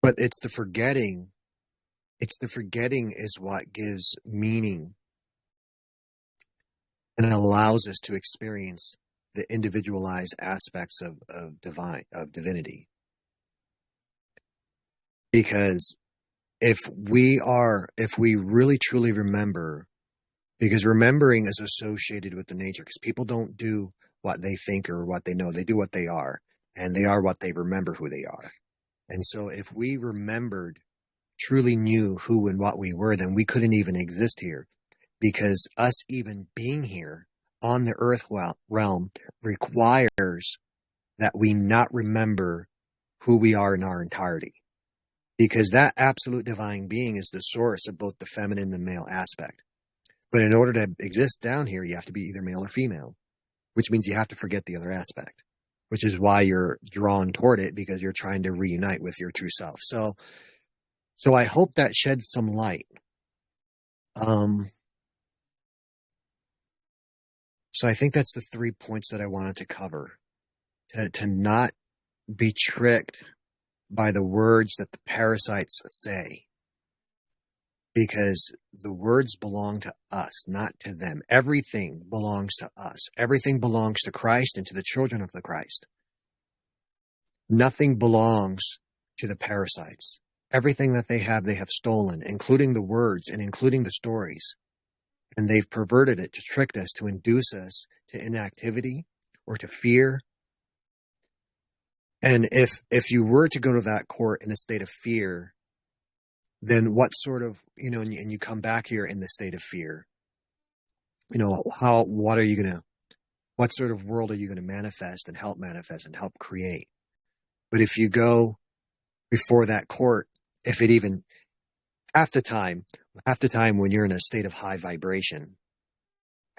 But it's the forgetting. It's the forgetting is what gives meaning and allows us to experience the individualized aspects of divinity. Because if we really truly remember, because remembering is associated with the nature, because people don't do what they think or what they know, they do what they are, and they are what they remember who they are. And so if we remembered, truly knew who and what we were, then we couldn't even exist here, because us even being here on the earth realm requires that we not remember who we are in our entirety. Because that absolute divine being is the source of both the feminine and male aspect. But in order to exist down here, you have to be either male or female, which means you have to forget the other aspect, which is why you're drawn toward it, because you're trying to reunite with your true self. So So I hope that sheds some light. Um, so I think that's the 3 points that I wanted to cover. To not be tricked by the words that the parasites say, because the words belong to us, not to them. Everything belongs to us. Everything belongs to Christ and to the children of the Christ. Nothing belongs to the parasites. Everything that they have stolen, including the words and including the stories. And they've perverted it to trick us, to induce us to inactivity or to fear. And if you were to go to that court in a state of fear, then what sort of, and you come back here in the state of fear, what sort of world are you going to manifest and help create? But if you go before that court, if it even, half the time when you're in a state of high vibration,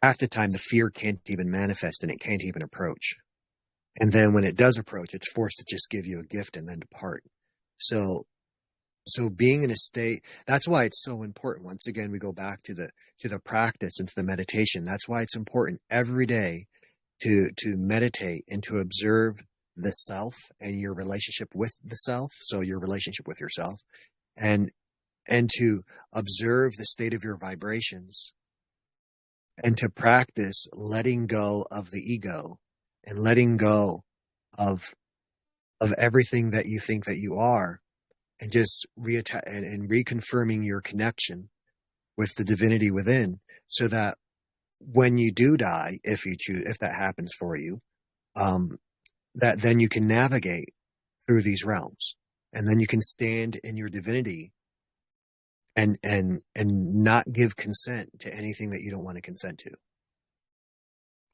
half the time the fear can't even manifest and it can't even approach. And then when it does approach, it's forced to just give you a gift and then depart. So being in a state, that's why it's so important. Once again, we go back to the practice and to the meditation. That's why it's important every day to meditate and to observe the self and your relationship with the self. So your relationship with yourself, and to observe the state of your vibrations, and to practice letting go of the ego and letting go of everything that you think that you are, and just and reconfirming your connection with the divinity within, so that when you do die, if you choose, if that happens for you, that then you can navigate through these realms, and then you can stand in your divinity and not give consent to anything that you don't want to consent to.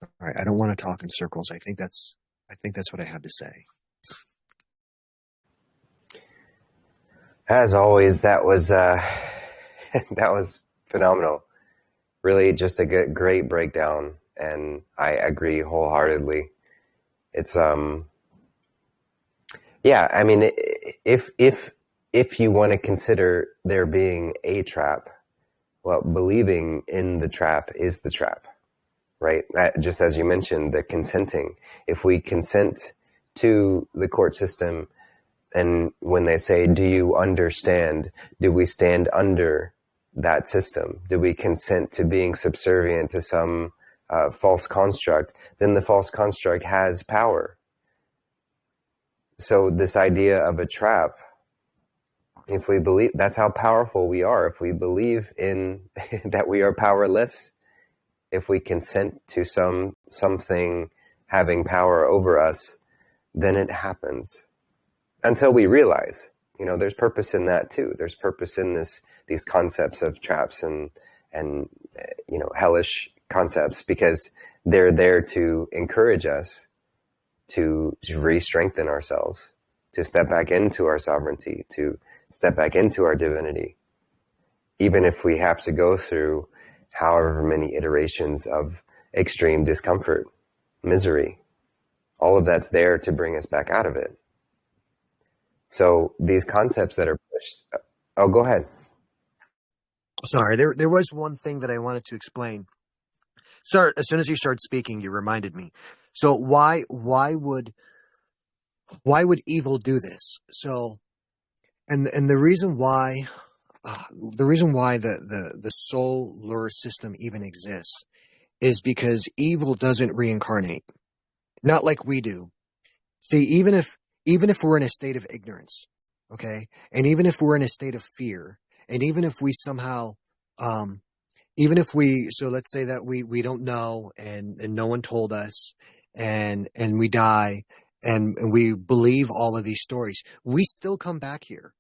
All right, I don't want to talk in circles. I think that's what I have to say. As always, that was that was phenomenal. Really, just a great breakdown, and I agree wholeheartedly. It's yeah. I mean, if you want to consider there being a trap, well, believing in the trap is the trap, right? Just as you mentioned, the consenting. If we consent to the court system, and when they say, do you understand? Do we stand under that system? Do we consent to being subservient to some false construct? Then the false construct has power. So this idea of a trap, if we believe, that's how powerful we are. If we believe in that we are powerless, if we consent to something having power over us, then it happens. Until we realize, there's purpose in that too. There's purpose in these concepts of traps and hellish concepts, because they're there to encourage us to re-strengthen ourselves, to step back into our sovereignty, to step back into our divinity, even if we have to go through however many iterations of extreme discomfort, misery. All of that's there to bring us back out of it. So these concepts that are pushed. Oh, go ahead. Sorry, there was one thing that I wanted to explain. Sir, as soon as you started speaking, you reminded me. So why would evil do this? So, and the reason why the solar system even exists is because evil doesn't reincarnate, not like we do. See, even if we're in a state of ignorance, okay, and even if we're in a state of fear, and even if we somehow, so let's say that we don't know, and no one told us, and we die, and we believe all of these stories, we still come back here,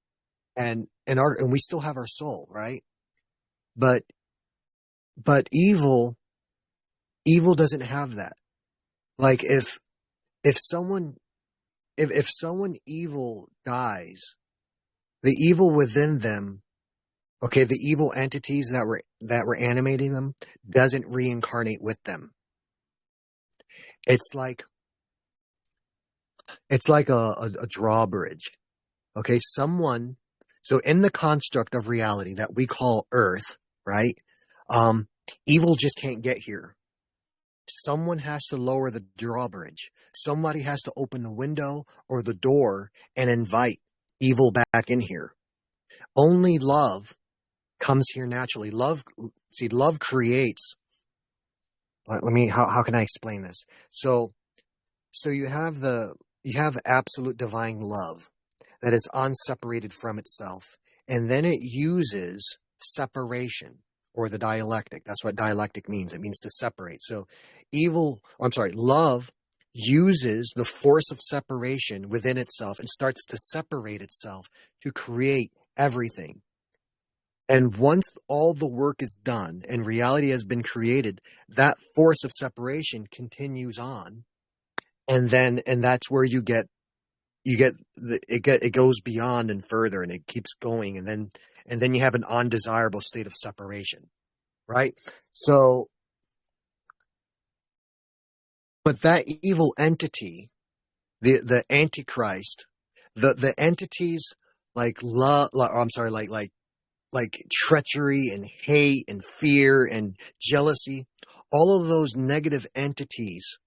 and we still have our soul, right? But evil doesn't have that. Like if someone evil dies, the evil within them, okay, the evil entities that were animating them doesn't reincarnate with them. It's like a drawbridge. Okay, someone So in the construct of reality that we call Earth, right? Evil just can't get here. Someone has to lower the drawbridge. Somebody has to open the window or the door and invite evil back in here. Only love comes here naturally. Love creates. How can I explain this? So you have absolute divine love that is unseparated from itself. And then it uses separation or the dialectic. That's what dialectic means. It means to separate. So love uses the force of separation within itself and starts to separate itself to create everything. And once all the work is done and reality has been created, that force of separation continues on. And that's where it goes beyond and further, and it keeps going, and then you have an undesirable state of separation, right? So, but that evil entity, the Antichrist, the entities like like treachery and hate and fear and jealousy, all of those negative entities,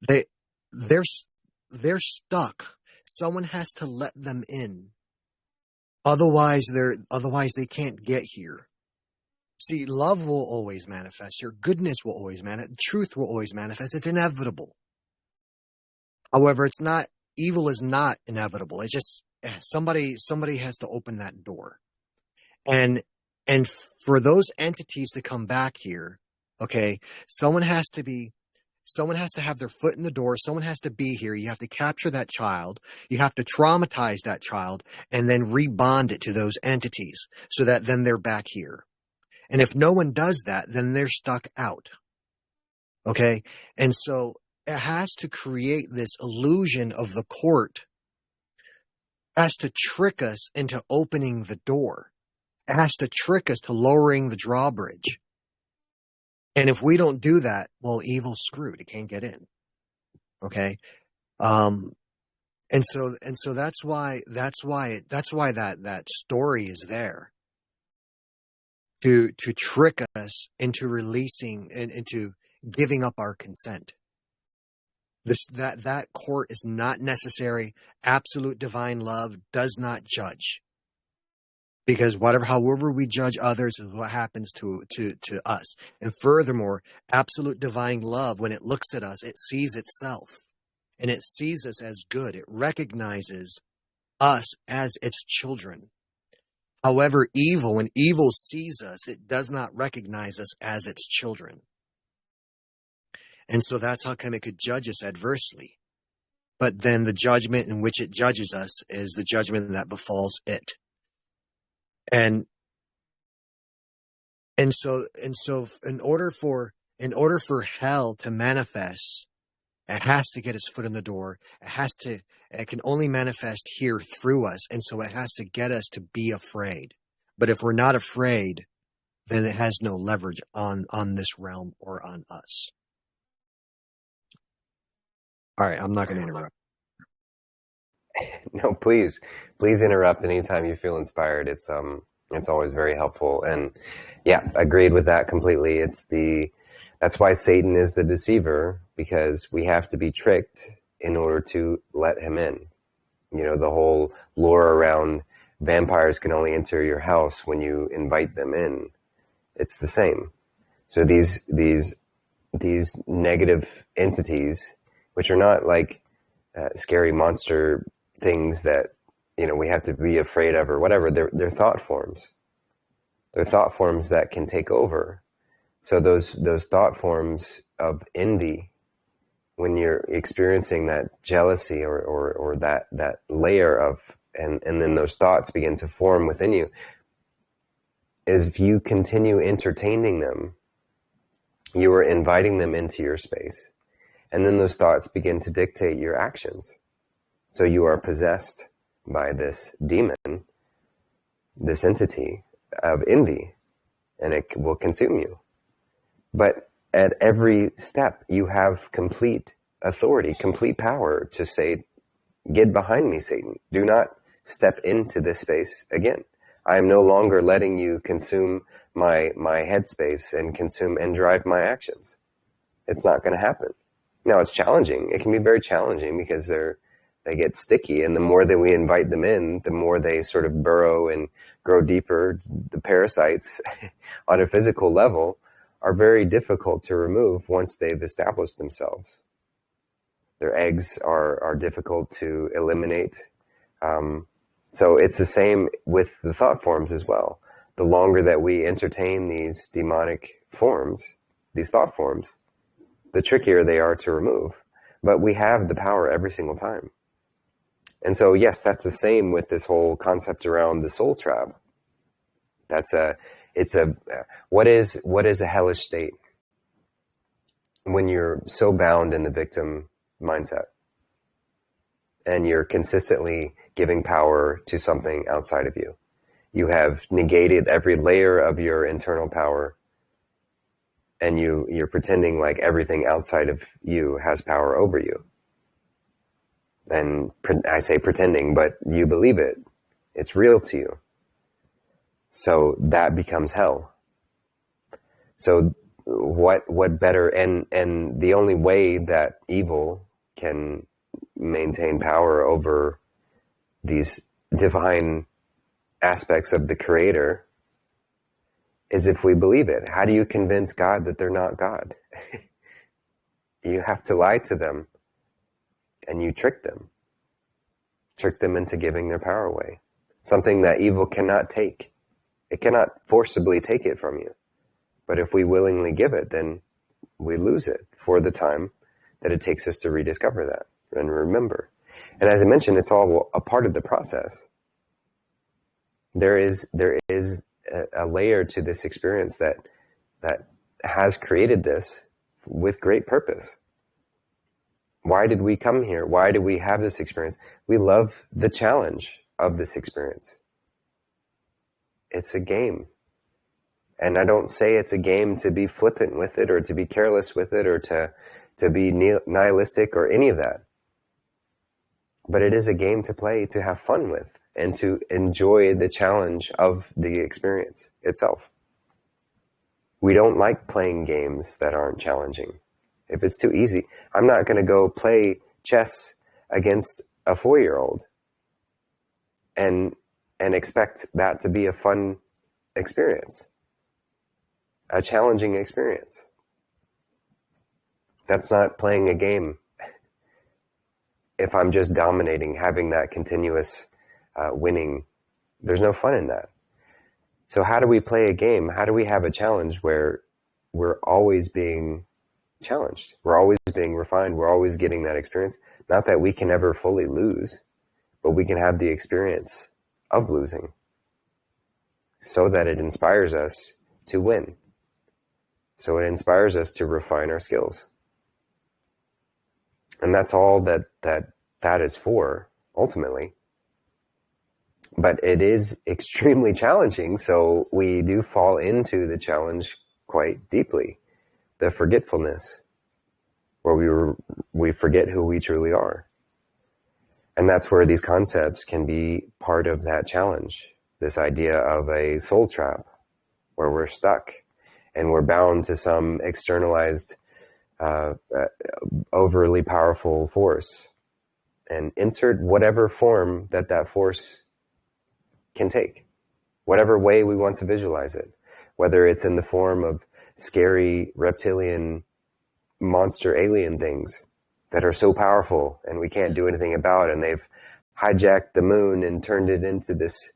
they're stuck. Someone has to let them in. Otherwise they can't get here. See, love will always manifest. Your goodness will always manifest. Truth will always manifest. It's inevitable. However, evil is not inevitable. It's just somebody has to open that door. And for those entities to come back here, okay, someone has to have their foot in the door. Someone has to be here. You have to capture that child. You have to traumatize that child and then rebond it to those entities so that then they're back here. And if no one does that, then they're stuck out. Okay. And so it has to create this illusion of the court, has to trick us into opening the door. It has to trick us to lowering the drawbridge. And if we don't do that, well, evil's screwed. It can't get in. Okay. And so that's why that story is there to trick us into releasing and into giving up our consent. That court is not necessary. Absolute divine love does not judge. Because however we judge others is what happens to us. And furthermore, absolute divine love, when it looks at us, it sees itself. And it sees us as good. It recognizes us as its children. However, when evil sees us, it does not recognize us as its children. And so that's how come it could judge us adversely. But then the judgment in which it judges us is the judgment that befalls it. And so in order for hell to manifest, it has to get its foot in the door. It can only manifest here through us. And so it has to get us to be afraid. But if we're not afraid, then it has no leverage on this realm or on us. All right, I'm not going to interrupt. No, please interrupt anytime you feel inspired. It's always very helpful. And yeah, agreed with that completely. That's why Satan is the deceiver, because we have to be tricked in order to let him in. You know, the whole lore around vampires can only enter your house when you invite them in. It's the same. So these negative entities, which are not like scary monster things that, you know, we have to be afraid of or whatever, they're thought forms. They're thought forms that can take over. So those thought forms of envy, when you're experiencing that jealousy or that layer of, and then those thoughts begin to form within you, is if you continue entertaining them, you are inviting them into your space. And then those thoughts begin to dictate your actions. So you are possessed by this demon, this entity of envy, and it will consume you. But at every step, you have complete authority, complete power to say, "Get behind me, Satan. Do not step into this space again. I am no longer letting you consume my headspace and consume and drive my actions. It's not going to happen. Now, it's challenging. It can be very challenging because they get sticky, and the more that we invite them in, the more they sort of burrow and grow deeper. The parasites on a physical level are very difficult to remove once they've established themselves. Their eggs are difficult to eliminate. So it's the same with the thought forms as well. The longer that we entertain these demonic forms, these thought forms, the trickier they are to remove. But we have the power every single time. And so, yes, that's the same with this whole concept around the soul trap. What is a hellish state? When you're so bound in the victim mindset and you're consistently giving power to something outside of you. You have negated every layer of your internal power, and you're pretending like everything outside of you has power over you. And I say pretending, but you believe it. It's real to you. So that becomes hell. So what better, and the only way that evil can maintain power over these divine aspects of the Creator is if we believe it. How do you convince God that they're not God? You have to lie to them, and you trick them into giving their power away. Something that evil cannot take. It cannot forcibly take it from you. But if we willingly give it, then we lose it for the time that it takes us to rediscover that and remember. And as I mentioned, it's all a part of the process. There is a layer to this experience that has created this with great purpose. Why did we come here? Why do we have this experience? We love the challenge of this experience. It's a game. And I don't say it's a game to be flippant with it or to be careless with it or to be nihilistic or any of that. But it is a game to play, to have fun with, and to enjoy the challenge of the experience itself. We don't like playing games that aren't challenging. If it's too easy, I'm not going to go play chess against a 4-year-old and expect that to be a fun experience, a challenging experience. That's not playing a game. If I'm just dominating, having that continuous winning, there's no fun in that. So how do we play a game? How do we have a challenge where we're always being challenged? We're always being refined. We're always getting that experience. Not that we can ever fully lose, but we can have the experience of losing so that it inspires us to win. So it inspires us to refine our skills. And that's all that is for, ultimately. But it is extremely challenging, so we do fall into the challenge quite deeply. The forgetfulness, where we forget who we truly are. And that's where these concepts can be part of that challenge. This idea of a soul trap, where we're stuck and we're bound to some externalized overly powerful force, and insert whatever form that force can take, whatever way we want to visualize it, whether it's in the form of scary reptilian monster alien things that are so powerful and we can't do anything about, and they've hijacked the moon and turned it into this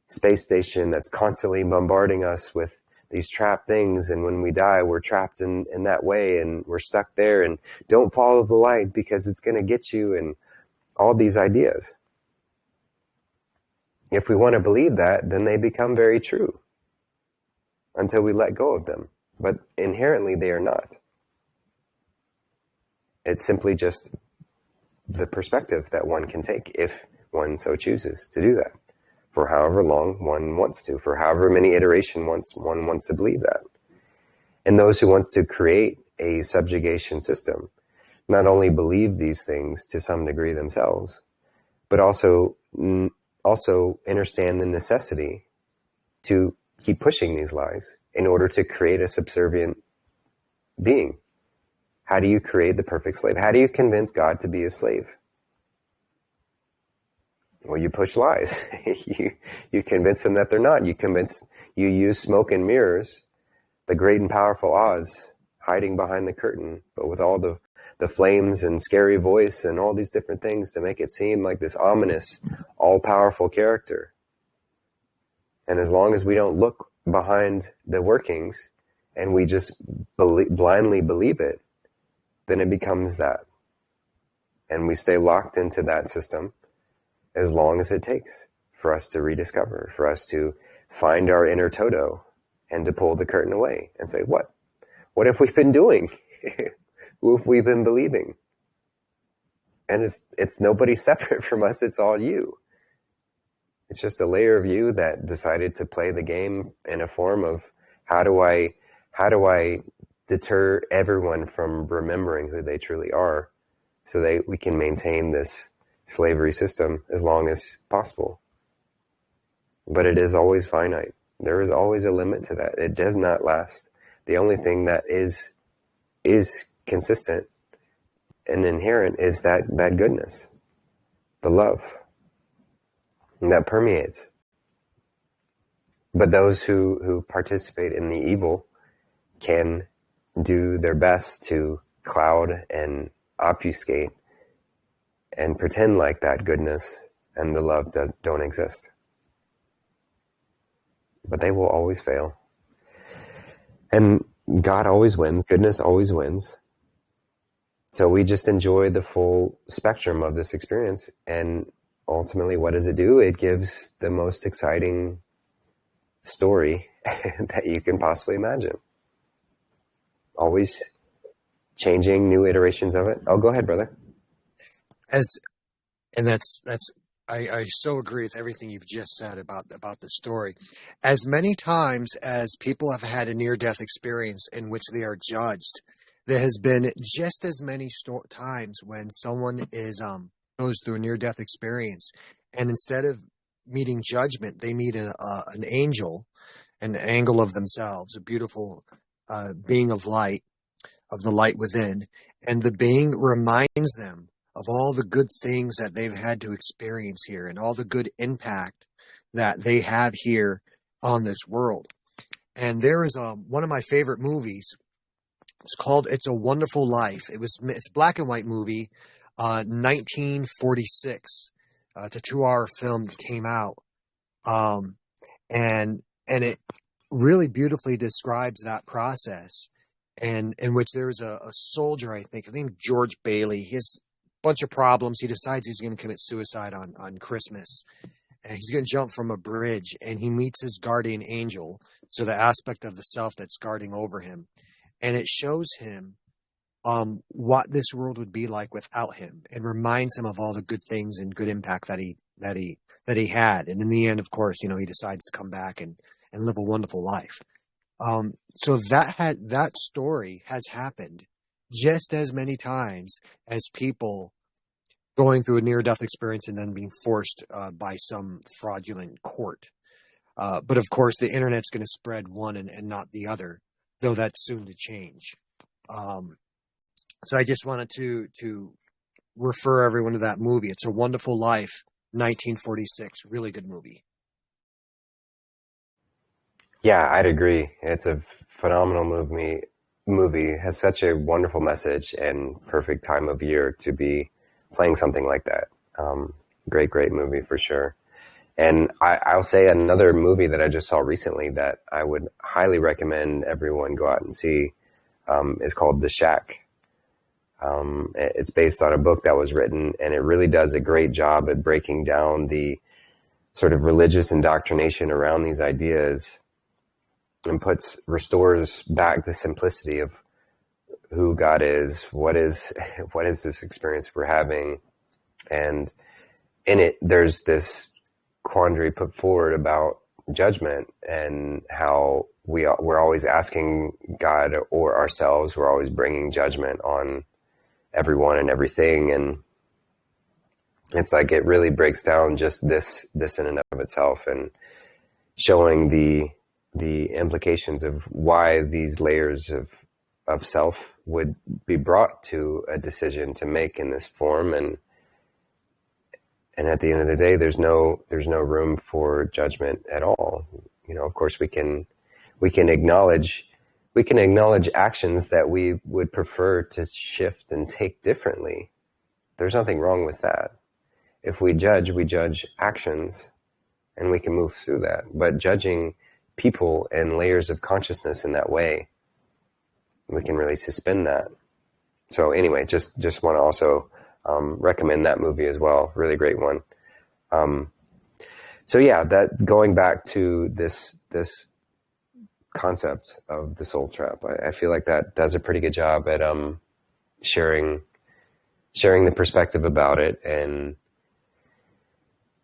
space station that's constantly bombarding us with these trapped things, and when we die, we're trapped in that way, and we're stuck there, and don't follow the light because it's going to get you, and all these ideas. If we want to believe that, then they become very true until we let go of them. But inherently, they are not. It's simply just the perspective that one can take if one so chooses to do that. For however long one wants to, for however many iterations one wants to believe that. And those who want to create a subjugation system not only believe these things to some degree themselves, but also also understand the necessity to keep pushing these lies in order to create a subservient being. How do you create the perfect slave? How do you convince God to be a slave? Well, you push lies. you convince them that they're not. You use smoke and mirrors, the great and powerful Oz, hiding behind the curtain, but with all the flames and scary voice and all these different things to make it seem like this ominous, all-powerful character. And as long as we don't look behind the workings and we just blindly believe it, then it becomes that. And we stay locked into that system as long as it takes for us to rediscover, for us to find our inner Toto and to pull the curtain away and say, what? What have we been doing? Who have we been believing? And it's nobody separate from us. It's all you. It's just a layer of you that decided to play the game in a form of how do I deter everyone from remembering who they truly are so we can maintain this slavery system as long as possible. But it is always finite. There is always a limit to that. It does not last. The only thing that is consistent and inherent is that goodness, the love, and that permeates. But those who participate in the evil can do their best to cloud and obfuscate and pretend like that goodness and the love don't exist. But they will always fail. And God always wins. Goodness always wins. So we just enjoy the full spectrum of this experience. And ultimately, what does it do? It gives the most exciting story that you can possibly imagine. Always changing, new iterations of it. Oh, go ahead, brother. I so agree with everything you've just said about the story. As many times as people have had a near-death experience in which they are judged, there has been just as many times when someone goes through a near-death experience, and instead of meeting judgment, they meet an angel, an angle of themselves, a beautiful being of light, of the light within, and the being reminds them of all the good things that they've had to experience here and all the good impact that they have here on this world. And there is one of my favorite movies. It's called It's a Wonderful Life. It's a black and white movie, 1946. It's a 2-hour film that came out. And it really beautifully describes that process, and in which there's a soldier, I think George Bailey. He has a bunch of problems. He decides he's going to commit suicide on Christmas, and he's going to jump from a bridge, and he meets his guardian angel, so the aspect of the self that's guarding over him, and it shows him what this world would be like without him, and reminds him of all the good things and good impact that he had. And in the end, of course, he decides to come back and live a wonderful life. So that story has happened just as many times as people going through a near-death experience and then being forced by some fraudulent court. But of course, the internet's going to spread one and not the other, though that's soon to change. So I just wanted to refer everyone to that movie. It's a Wonderful Life, 1946. Really good movie. Yeah, I'd agree. It's a phenomenal movie. It has such a wonderful message and perfect time of year to be playing something like that. Great movie for sure. And I'll say another movie that I just saw recently that I would highly recommend everyone go out and see is called The Shack. It's based on a book that was written, and it really does a great job at breaking down the sort of religious indoctrination around these ideas and restores back the simplicity of who God is, what is this experience we're having. And in it, there's this quandary put forward about judgment and how we're always asking God or ourselves, we're always bringing judgment on everyone and everything. And It's like it really breaks down just this in and of itself, and showing the implications of why these layers of self would be brought to a decision to make in this form. And at the end of the day, there's no room for judgment at all. Of course, we can acknowledge actions that we would prefer to shift and take differently. There's nothing wrong with that. If we judge actions, and we can move through that. But judging people and layers of consciousness in that way, we can really suspend that. So anyway, just want to also recommend that movie as well. Really great one. So yeah, that going back to this concept of the soul trap, I feel like that does a pretty good job at sharing the perspective about it.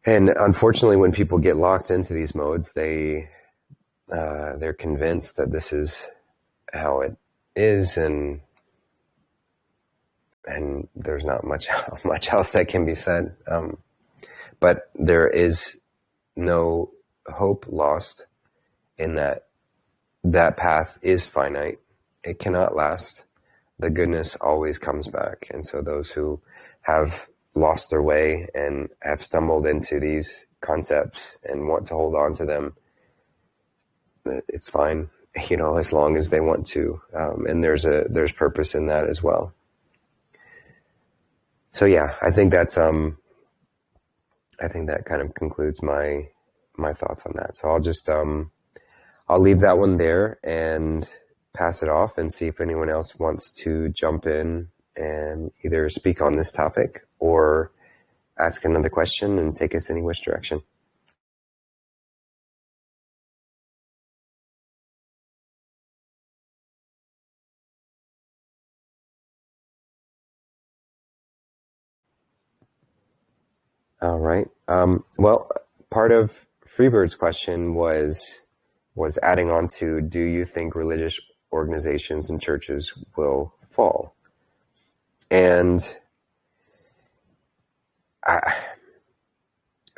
And unfortunately, when people get locked into these modes, they're convinced that this is how it is, and there's not much else that can be said. But there is no hope lost in that path is finite. It cannot last. The goodness always comes back. And so those who have lost their way and have stumbled into these concepts and want to hold on to them, it's fine, as long as they want to. And there's purpose in that as well. So yeah, I think that kind of concludes my thoughts on that. So I'll just I'll leave that one there and pass it off and see if anyone else wants to jump in and either speak on this topic or ask another question and take us any which direction. All right. Well, part of Freebird's question was adding on to, do you think religious organizations and churches will fall? And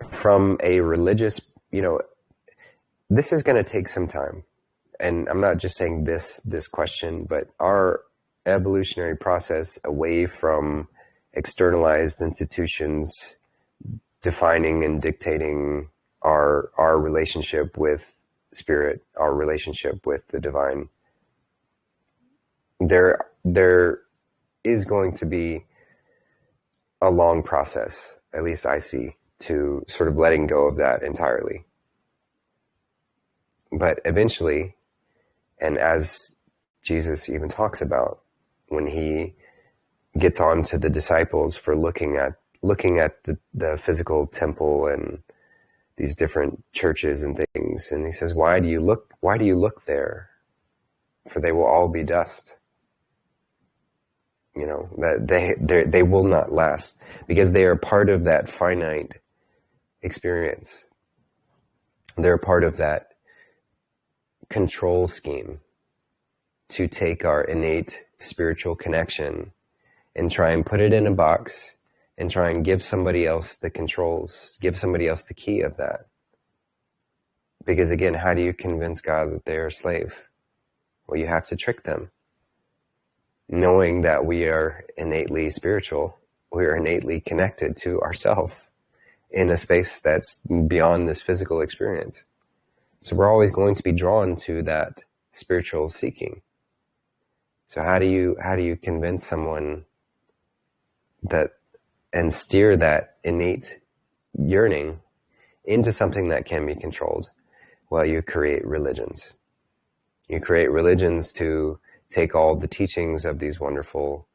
from a religious, this is going to take some time. And I'm not just saying this question, but our evolutionary process away from externalized institutions defining and dictating our relationship with spirit, our relationship with the divine. There is going to be a long process, at least I see, to sort of letting go of that entirely. But eventually, and as Jesus even talks about when he gets on to the disciples for looking at the physical temple and these different churches and things, and he says, why do you look there? For they will all be dust. That they will not last, because they are part of that finite experience. They're part of that control scheme to take our innate spiritual connection and try and put it in a box and try and give somebody else the controls, give somebody else the key of that. Because again, how do you convince God that they're a slave? Well, you have to trick them. Knowing that we are innately spiritual, we are innately connected to ourselves in a space that's beyond this physical experience. So we're always going to be drawn to that spiritual seeking. So how do you convince someone that and steer that innate yearning into something that can be controlled? Well, you create religions. You create religions to take all the teachings of these wonderful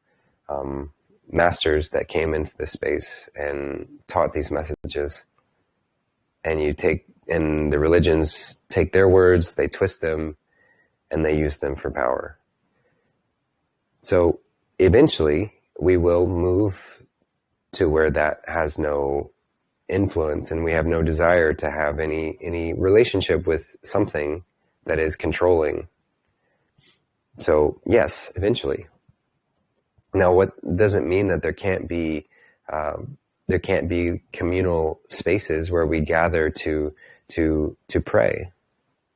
masters that came into this space and taught these messages. And the religions take their words, they twist them, and they use them for power. So eventually we will move to where that has no influence, and we have no desire to have any relationship with something that is controlling. So yes, eventually. Now, what doesn't mean that there can't be there can't be communal spaces where we gather to pray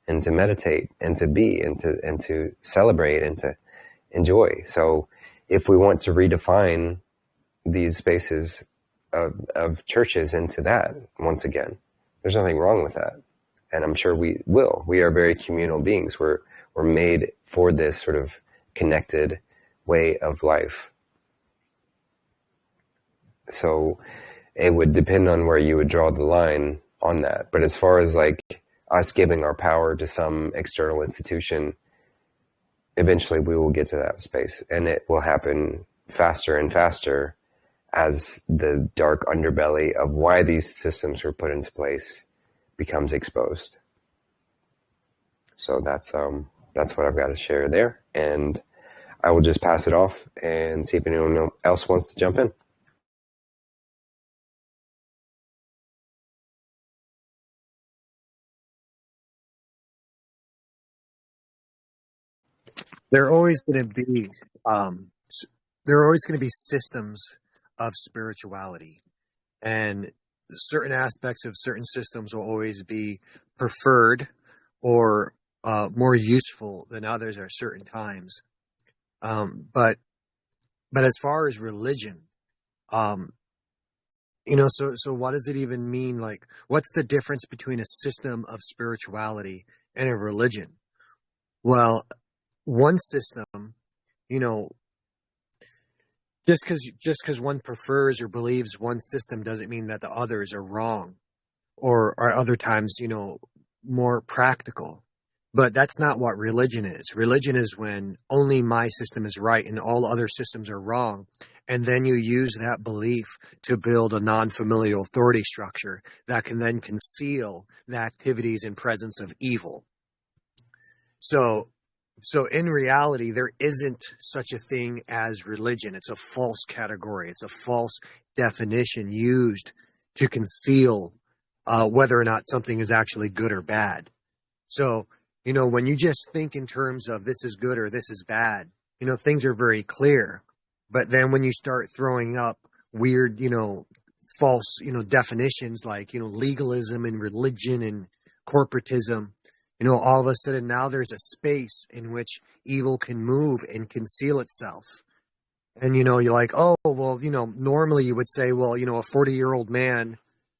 and to meditate and to be and to celebrate and to enjoy. So if we want to redefine these spaces of churches into that, once again, there's nothing wrong with that. And I'm sure we will. We are very communal beings. We're made for this sort of connected way of life. So it would depend on where you would draw the line on that. But as far as like us giving our power to some external institution, eventually we will get to that space, and it will happen faster and faster as the dark underbelly of why these systems were put into place becomes exposed. So that's what I've got to share there, and I will just pass it off and see if anyone else wants to jump in. There are always going to be there are always going to be systems of spirituality, and certain aspects of certain systems will always be preferred or more useful than others at certain times. But as far as religion, um, so what does it even mean? Like, what's the difference between a system of spirituality and a religion? Well, one system, you know, just because one prefers or believes one system doesn't mean that the others are wrong or are other times, more practical. But that's not what religion is. Religion is when only my system is right and all other systems are wrong. And then you use that belief to build a non-familial authority structure that can then conceal the activities and presence of evil. So, so in reality, there isn't such a thing as religion. It's a false category. It's a false definition used to conceal whether or not something is actually good or bad. So, when you just think in terms of this is good or this is bad, things are very clear. But then when you start throwing up weird, false, definitions like, legalism and religion and corporatism, all of a sudden now there's a space in which evil can move and conceal itself. And, you're like, oh, well, normally you would say, well, a 40-year-old man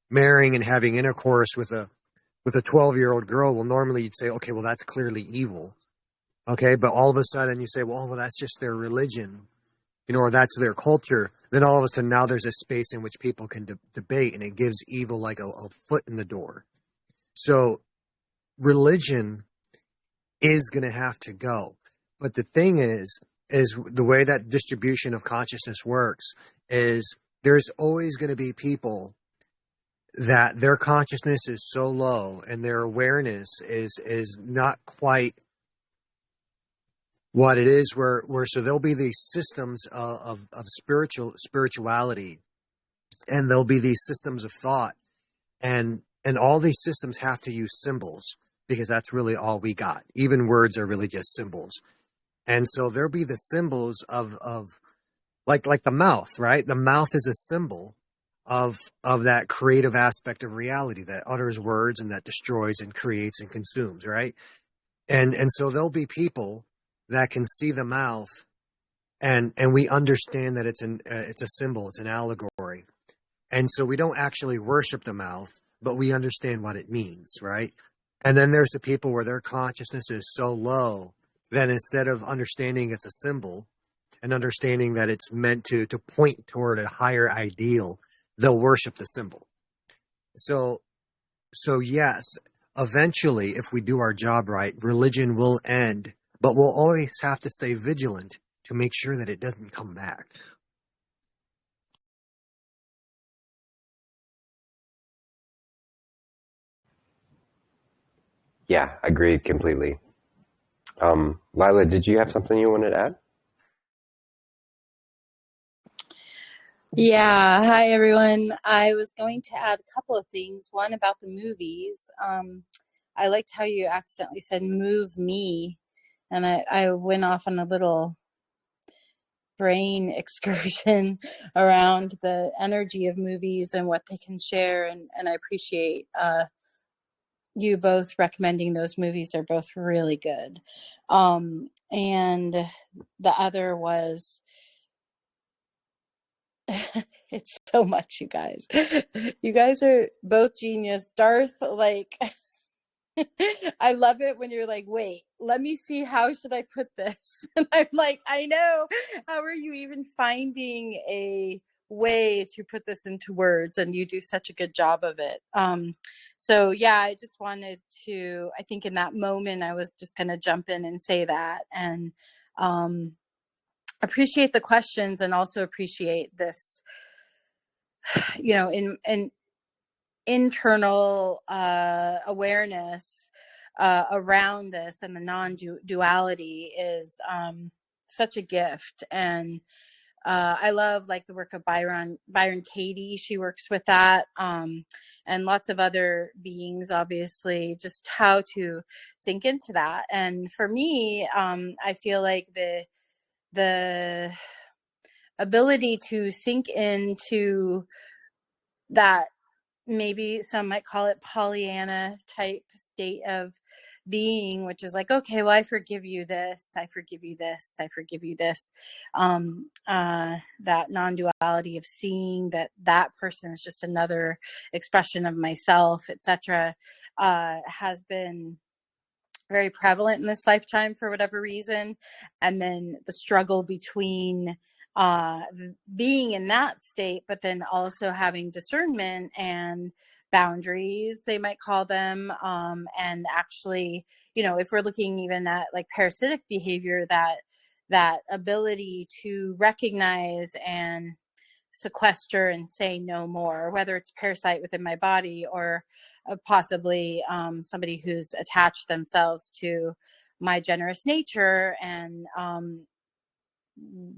marrying and having intercourse with a 12-year-old girl, well, normally you'd say, okay, well, that's clearly evil. Okay. But all of a sudden you say, well, that's just their religion, or that's their culture. Then all of a sudden now there's a space in which people can debate, and it gives evil like a foot in the door. So religion is going to have to go. But the thing is the way that distribution of consciousness works is there's always going to be people that their consciousness is so low and their awareness is not quite what it is, where so there'll be these systems of spirituality, and there'll be these systems of thought, and all these systems have to use symbols because that's really all we got. Even words are really just symbols. And so there'll be the symbols of like the mouth, right? The mouth is a symbol of that creative aspect of reality that utters words and that destroys and creates and consumes, right? And so there'll be people that can see the mouth, and we understand that it's a symbol, it's an allegory. And so we don't actually worship the mouth, but we understand what it means, right? And then there's the people where their consciousness is so low that instead of understanding it's a symbol and understanding that it's meant to point toward a higher ideal, they'll worship the symbol. So yes, eventually, if we do our job right, religion will end, but we'll always have to stay vigilant to make sure that it doesn't come back. Yeah, agreed completely. Lila, did you have something you wanted to add? Yeah, hi everyone. I was going to add a couple of things. One about the movies. I liked how you accidentally said "move me," and I went off on a little brain excursion around the energy of movies and what they can share. And I appreciate you both recommending those movies. They're both really good. And the other was, it's so much, you guys. You guys are both genius. Darth, like, I love it when you're like, wait, let me see, how should I put this? And I'm like, I know. How are you even finding a way to put this into words? And you do such a good job of it. So yeah, I just wanted to, I think in that moment, I was just going to jump in and say that. And appreciate the questions, and also appreciate this, you know, in internal awareness around this, and the non-duality is such a gift. And I love, like, the work of Byron Katie. She works with that, and lots of other beings, obviously, just how to sink into that. And for me, I feel like the ability to sink into that, maybe some might call it Pollyanna type state of being, which is like, okay, well, I forgive you this, I forgive you this, I forgive you this. That non-duality of seeing that that person is just another expression of myself, etc., has been very prevalent in this lifetime for whatever reason. And then the struggle between being in that state, but then also having discernment and boundaries, they might call them. And actually, you know, if we're looking even at like parasitic behavior, that ability to recognize and sequester and say no more, whether it's a parasite within my body or possibly somebody who's attached themselves to my generous nature and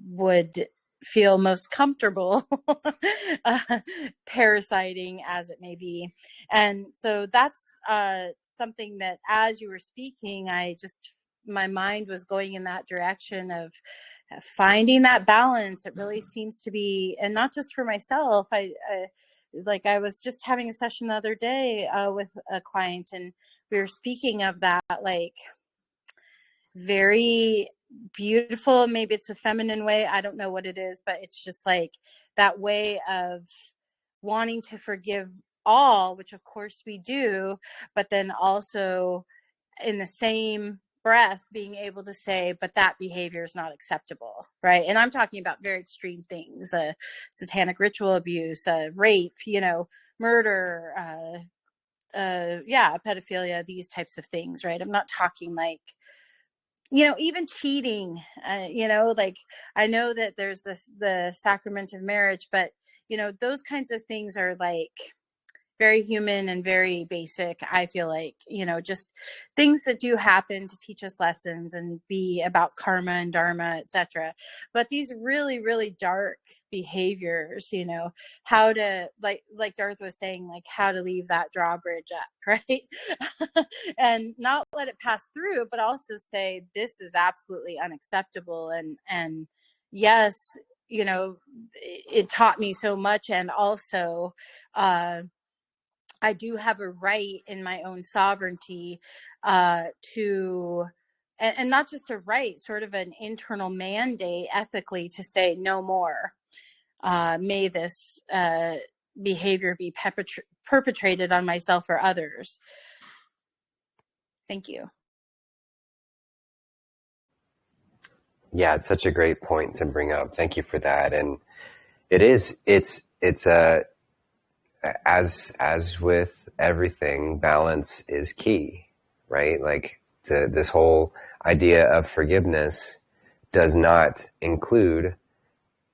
would feel most comfortable parasiting, as it may be. And so that's something that, as you were speaking, my mind was going in that direction of finding that balance. It really seems to be, and not just for myself. I was just having a session the other day with a client, and we were speaking of that, like, very beautiful, maybe it's a feminine way, I don't know what it is, but it's just like that way of wanting to forgive all, which of course we do, but then also in the same breath being able to say, but that behavior is not acceptable, right? And I'm talking about very extreme things, satanic ritual abuse, rape, murder, pedophilia, these types of things, right? I'm not talking like, even cheating, like, I know that there's the sacrament of marriage, but those kinds of things are like very human and very basic. I feel like, just things that do happen to teach us lessons and be about karma and dharma, etc. But these really, really dark behaviors, how to, like Darth was saying, like how to leave that drawbridge up, right? And not let it pass through, but also say, this is absolutely unacceptable. And yes, it taught me so much. And also, I do have a right in my own sovereignty to, and not just a right, sort of an internal mandate ethically to say no more. May this behavior be perpetrated on myself or others. Thank you. Yeah, it's such a great point to bring up. Thank you for that. And it's as with everything, balance is key, right? Like, this whole idea of forgiveness does not include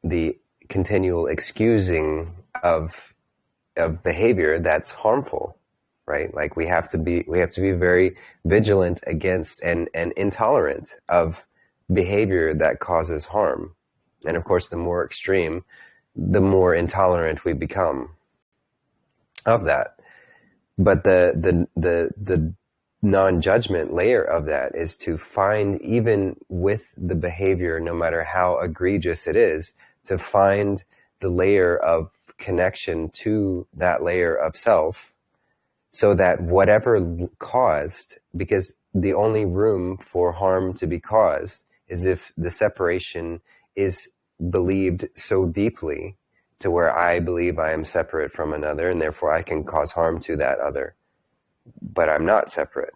the continual excusing of behavior that's harmful, right? Like, we have to be very vigilant against and intolerant of behavior that causes harm. And of course, the more extreme, the more intolerant we become of that. But the non-judgment layer of that is to find, even with the behavior, no matter how egregious it is, to find the layer of connection to that layer of self, so that whatever caused, because the only room for harm to be caused is if the separation is believed so deeply to where I believe I am separate from another, and therefore I can cause harm to that other. But I'm not separate.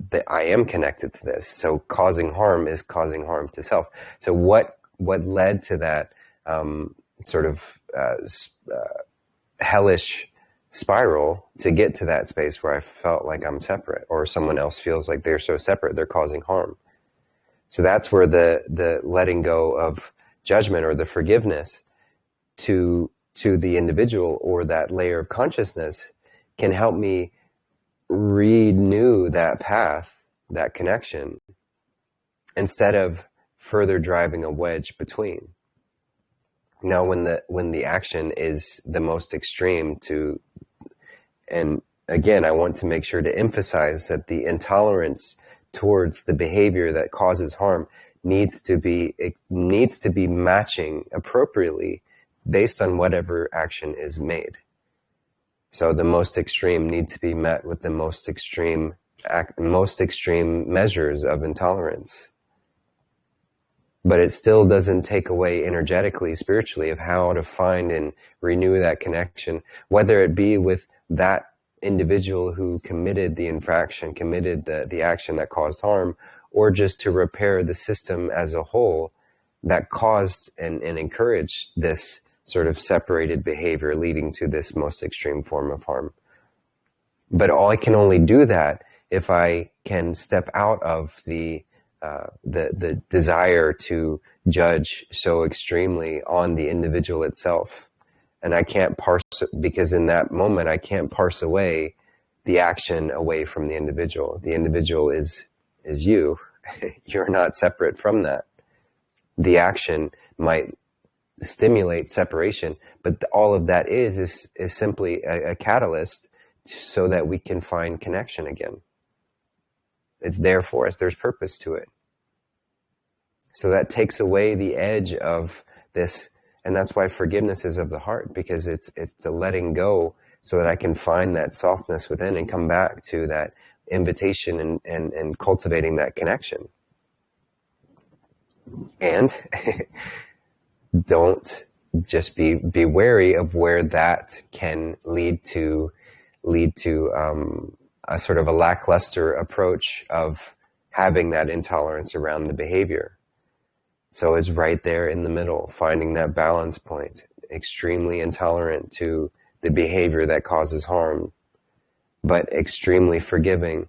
That I am connected to this. So causing harm is causing harm to self. So what led to that sort of hellish spiral to get to that space where I felt like I'm separate, or someone else feels like they're so separate they're causing harm? So that's where the letting go of judgment, or the forgiveness to the individual, or that layer of consciousness, can help me renew that path, that connection, instead of further driving a wedge between. Now, when the action is the most extreme, and again, I want to make sure to emphasize that the intolerance towards the behavior that causes harm needs to be matching appropriately based on whatever action is made. So the most extreme need to be met with the most extreme measures of intolerance. But it still doesn't take away energetically, spiritually, of how to find and renew that connection, whether it be with that individual who committed the infraction, committed the action that caused harm, or just to repair the system as a whole that caused and encouraged this sort of separated behavior, leading to this most extreme form of harm. But I can only do that if I can step out of the desire to judge so extremely on the individual itself. And I can't parse it, because in that moment I can't parse away the action away from the individual. The individual is you. You're not separate from that. The action might stimulate separation, but all of that is simply a catalyst so that we can find connection again. It's there for us. There's purpose to it. So that takes away the edge of this, and that's why forgiveness is of the heart, because it's the letting go, so that I can find that softness within and come back to that invitation and cultivating that connection. And don't just be wary of where that can lead to a sort of a lackluster approach of having that intolerance around the behavior. So it's right there in the middle, finding that balance point, extremely intolerant to the behavior that causes harm, but extremely forgiving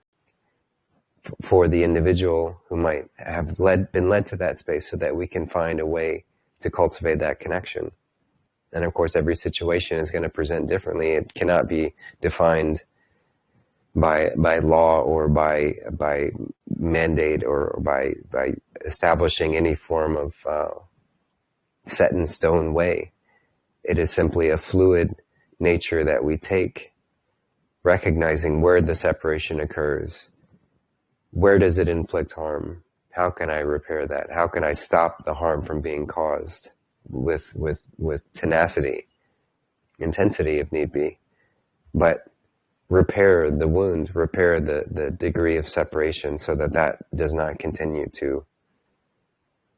for the individual who might have been led to that space, so that we can find a way to cultivate that connection. And of course, every situation is going to present differently. It cannot be defined by law, or by mandate, or by establishing any form of set in stone way. It is simply a fluid nature that we take, recognizing where the separation occurs. Where does it inflict harm? How can I repair that? How can I stop the harm from being caused with tenacity, intensity if need be, but repair the wound, repair the degree of separation, so that does not continue to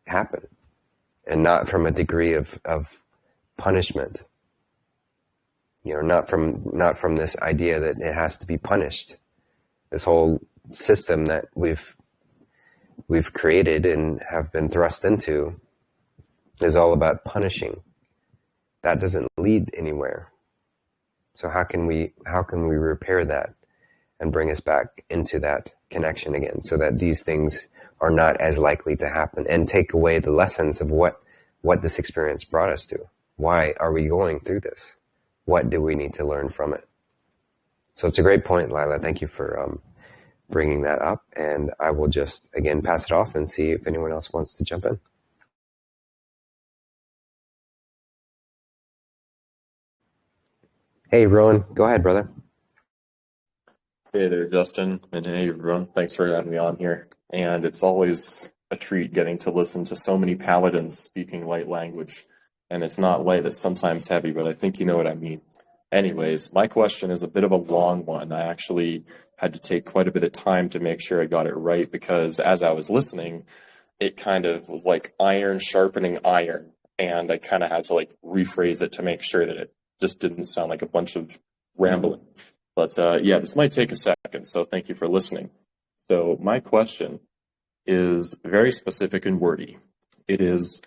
happen, and not from a degree of punishment. Not from this idea that it has to be punished. This whole system that we've created and have been thrust into is all about punishing. That doesn't lead anywhere. So how can we repair that and bring us back into that connection again, so that these things are not as likely to happen, and take away the lessons of what this experience brought us to? Why are we going through this? What do we need to learn from it? So it's a great point, Lila. Thank you for bringing that up. And I will just, again, pass it off and see if anyone else wants to jump in. Hey, Rowan, go ahead, brother. Hey there, Justin, and hey everyone. Thanks for having me on here. And it's always a treat getting to listen to so many paladins speaking light language. And it's not light, it's sometimes heavy, but I think you know what I mean. Anyways, my question is a bit of a long one. I actually had to take quite a bit of time to make sure I got it right because as I was listening, it kind of was like iron sharpening iron. And I kind of had to like rephrase it to make sure that it just didn't sound like a bunch of rambling. But yeah, this might take a second, so thank you for listening. So my question is very specific and wordy. It is,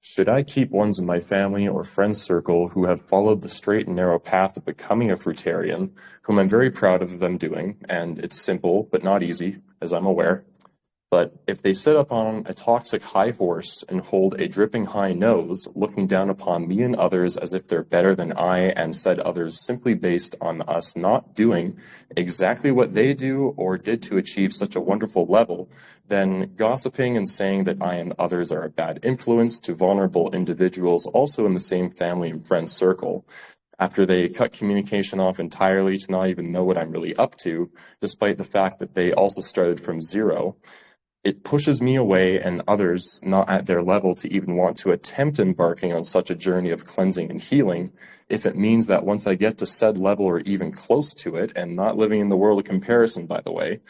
should I keep ones in my family or friend circle who have followed the straight and narrow path of becoming a fruitarian, whom I'm very proud of them doing, and it's simple but not easy, as I'm aware. But if they sit up on a toxic high horse and hold a dripping high nose, looking down upon me and others as if they're better than I and said others simply based on us not doing exactly what they do or did to achieve such a wonderful level, then gossiping and saying that I and others are a bad influence to vulnerable individuals also in the same family and friend circle, after they cut communication off entirely to not even know what I'm really up to, despite the fact that they also started from zero, it pushes me away and others not at their level to even want to attempt embarking on such a journey of cleansing and healing, if it means that once I get to said level or even close to it, and not living in the world of comparison, by the way,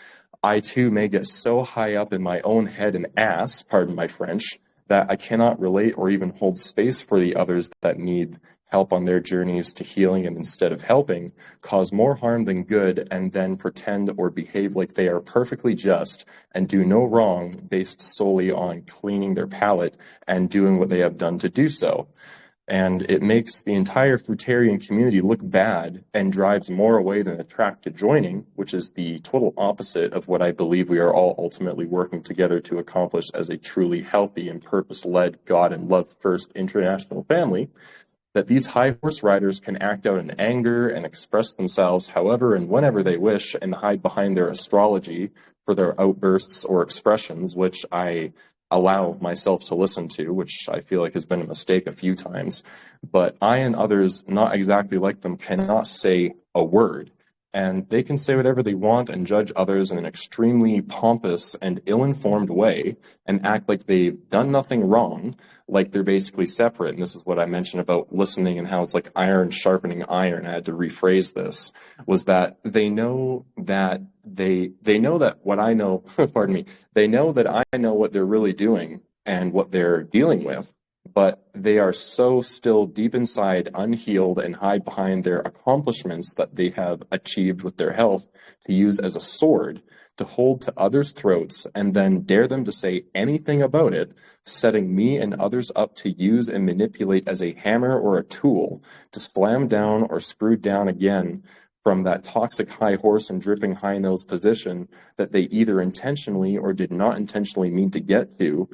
I too may get so high up in my own head and ass, pardon my French, that I cannot relate or even hold space for the others that need help on their journeys to healing, and instead of helping, cause more harm than good, and then pretend or behave like they are perfectly just and do no wrong based solely on cleaning their palate and doing what they have done to do so. And it makes the entire fruitarian community look bad and drives more away than attract to joining, which is the total opposite of what I believe we are all ultimately working together to accomplish as a truly healthy and purpose-led, God and love-first international family. That these high horse riders can act out in anger and express themselves however and whenever they wish and hide behind their astrology for their outbursts or expressions, which I allow myself to listen to, which I feel like has been a mistake a few times. But I and others not exactly like them cannot say a word. And they can say whatever they want and judge others in an extremely pompous and ill-informed way and act like they've done nothing wrong, like they're basically separate. And this is what I mentioned about listening and how it's like iron sharpening iron. I had to rephrase this, was that they know that they know that what I know, pardon me, they know that I know what they're really doing and what they're dealing with, but they are so still deep inside unhealed and hide behind their accomplishments that they have achieved with their health to use as a sword to hold to others' throats and then dare them to say anything about it, setting me and others up to use and manipulate as a hammer or a tool to slam down or screw down again from that toxic high horse and dripping high nose position that they either intentionally or did not intentionally mean to get to.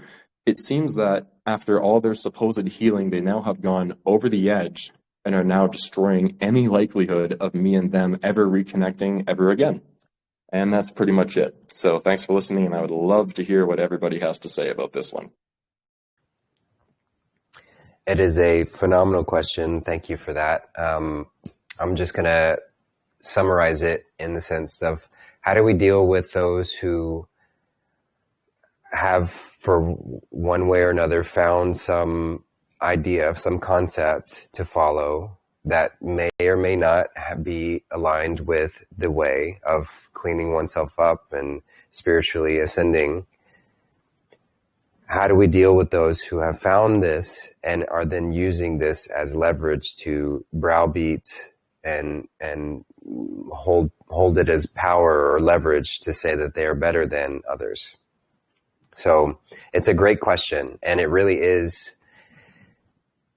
It seems that after all their supposed healing, they now have gone over the edge and are now destroying any likelihood of me and them ever reconnecting ever again. And that's pretty much it. So thanks for listening, and I would love to hear what everybody has to say about this one. It is a phenomenal question. Thank you for that. I'm just going to summarize it in the sense of how do we deal with those who have, for one way or another, found some idea of some concept to follow that may or may not be aligned with the way of cleaning oneself up and spiritually ascending. How do we deal with those who have found this and are then using this as leverage to browbeat and hold it as power or leverage to say that they are better than others? So it's a great question, and it really is.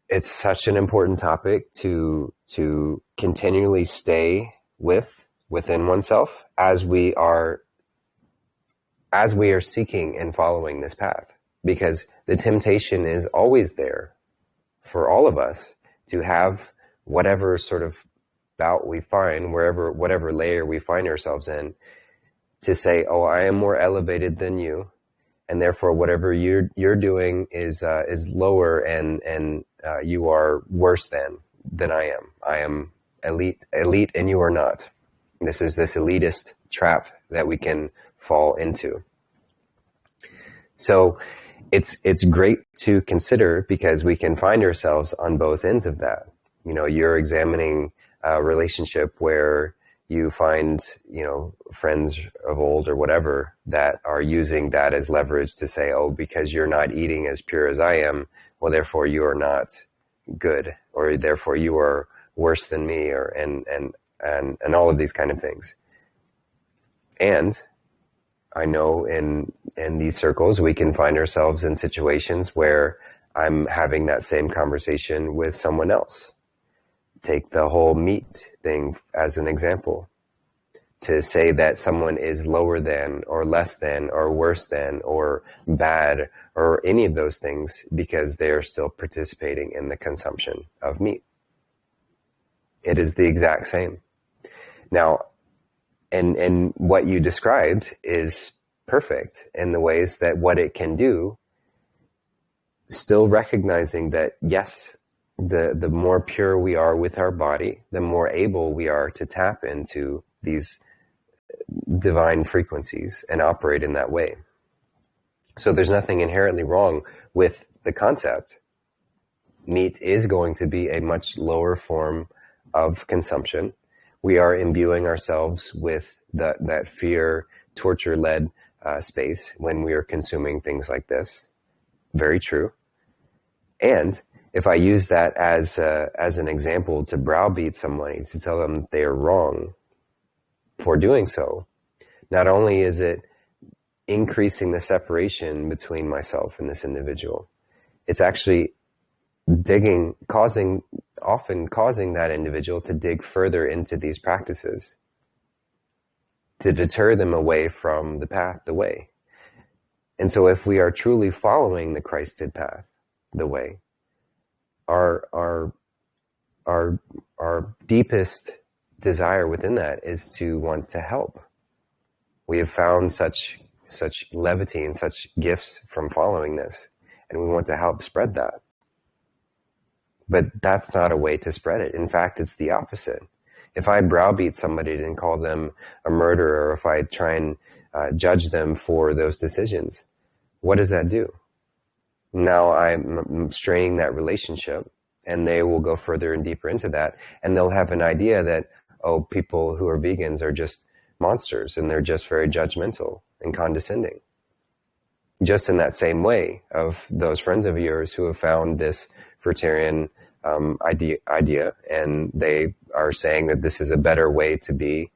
It's such an important topic to continually stay within oneself as we are seeking and following this path, because the temptation is always there for all of us to have whatever sort of bout we find, whatever layer we find ourselves in, to say, oh, I am more elevated than you, and therefore whatever you're doing is lower, and you are worse than I am. I am elite, and you are not. This is this elitist trap that we can fall into. So it's great to consider, because we can find ourselves on both ends of that. You know, you're examining a relationship where you find, you know, friends of old or whatever that are using that as leverage to say, oh, because you're not eating as pure as I am, well, therefore you are not good, or therefore you are worse than me, or and all of these kind of things. And I know in these circles, we can find ourselves in situations where I'm having that same conversation with someone else. Take the whole meat thing as an example. To say that someone is lower than, or less than, or worse than, or bad, or any of those things, because they are still participating in the consumption of meat. It is the exact same. Now, and what you described is perfect in the ways that what it can do, still recognizing that, yes, the more pure we are with our body, the more able we are to tap into these divine frequencies and operate in that way. So there's nothing inherently wrong with the concept. Meat is going to be a much lower form of consumption. We are imbuing ourselves with that fear, torture-led space when we are consuming things like this. Very true. And if I use that as an example to browbeat somebody, to tell them they are wrong for doing so, not only is it increasing the separation between myself and this individual, it's actually often causing that individual to dig further into these practices, to deter them away from the path, the way. And so if we are truly following the Christed path, the way, our deepest desire within that is to want to help. We have found such levity and such gifts from following this, and we want to help spread that. But that's not a way to spread it. In fact, it's the opposite. If I browbeat somebody and call them a murderer, or if I try and judge them for those decisions, what does that do? Now I'm straining that relationship, and they will go further and deeper into that, and they'll have an idea that, oh, people who are vegans are just monsters, and they're just very judgmental and condescending. Just in that same way of those friends of yours who have found this fruitarian idea, and they are saying that this is a better way to be,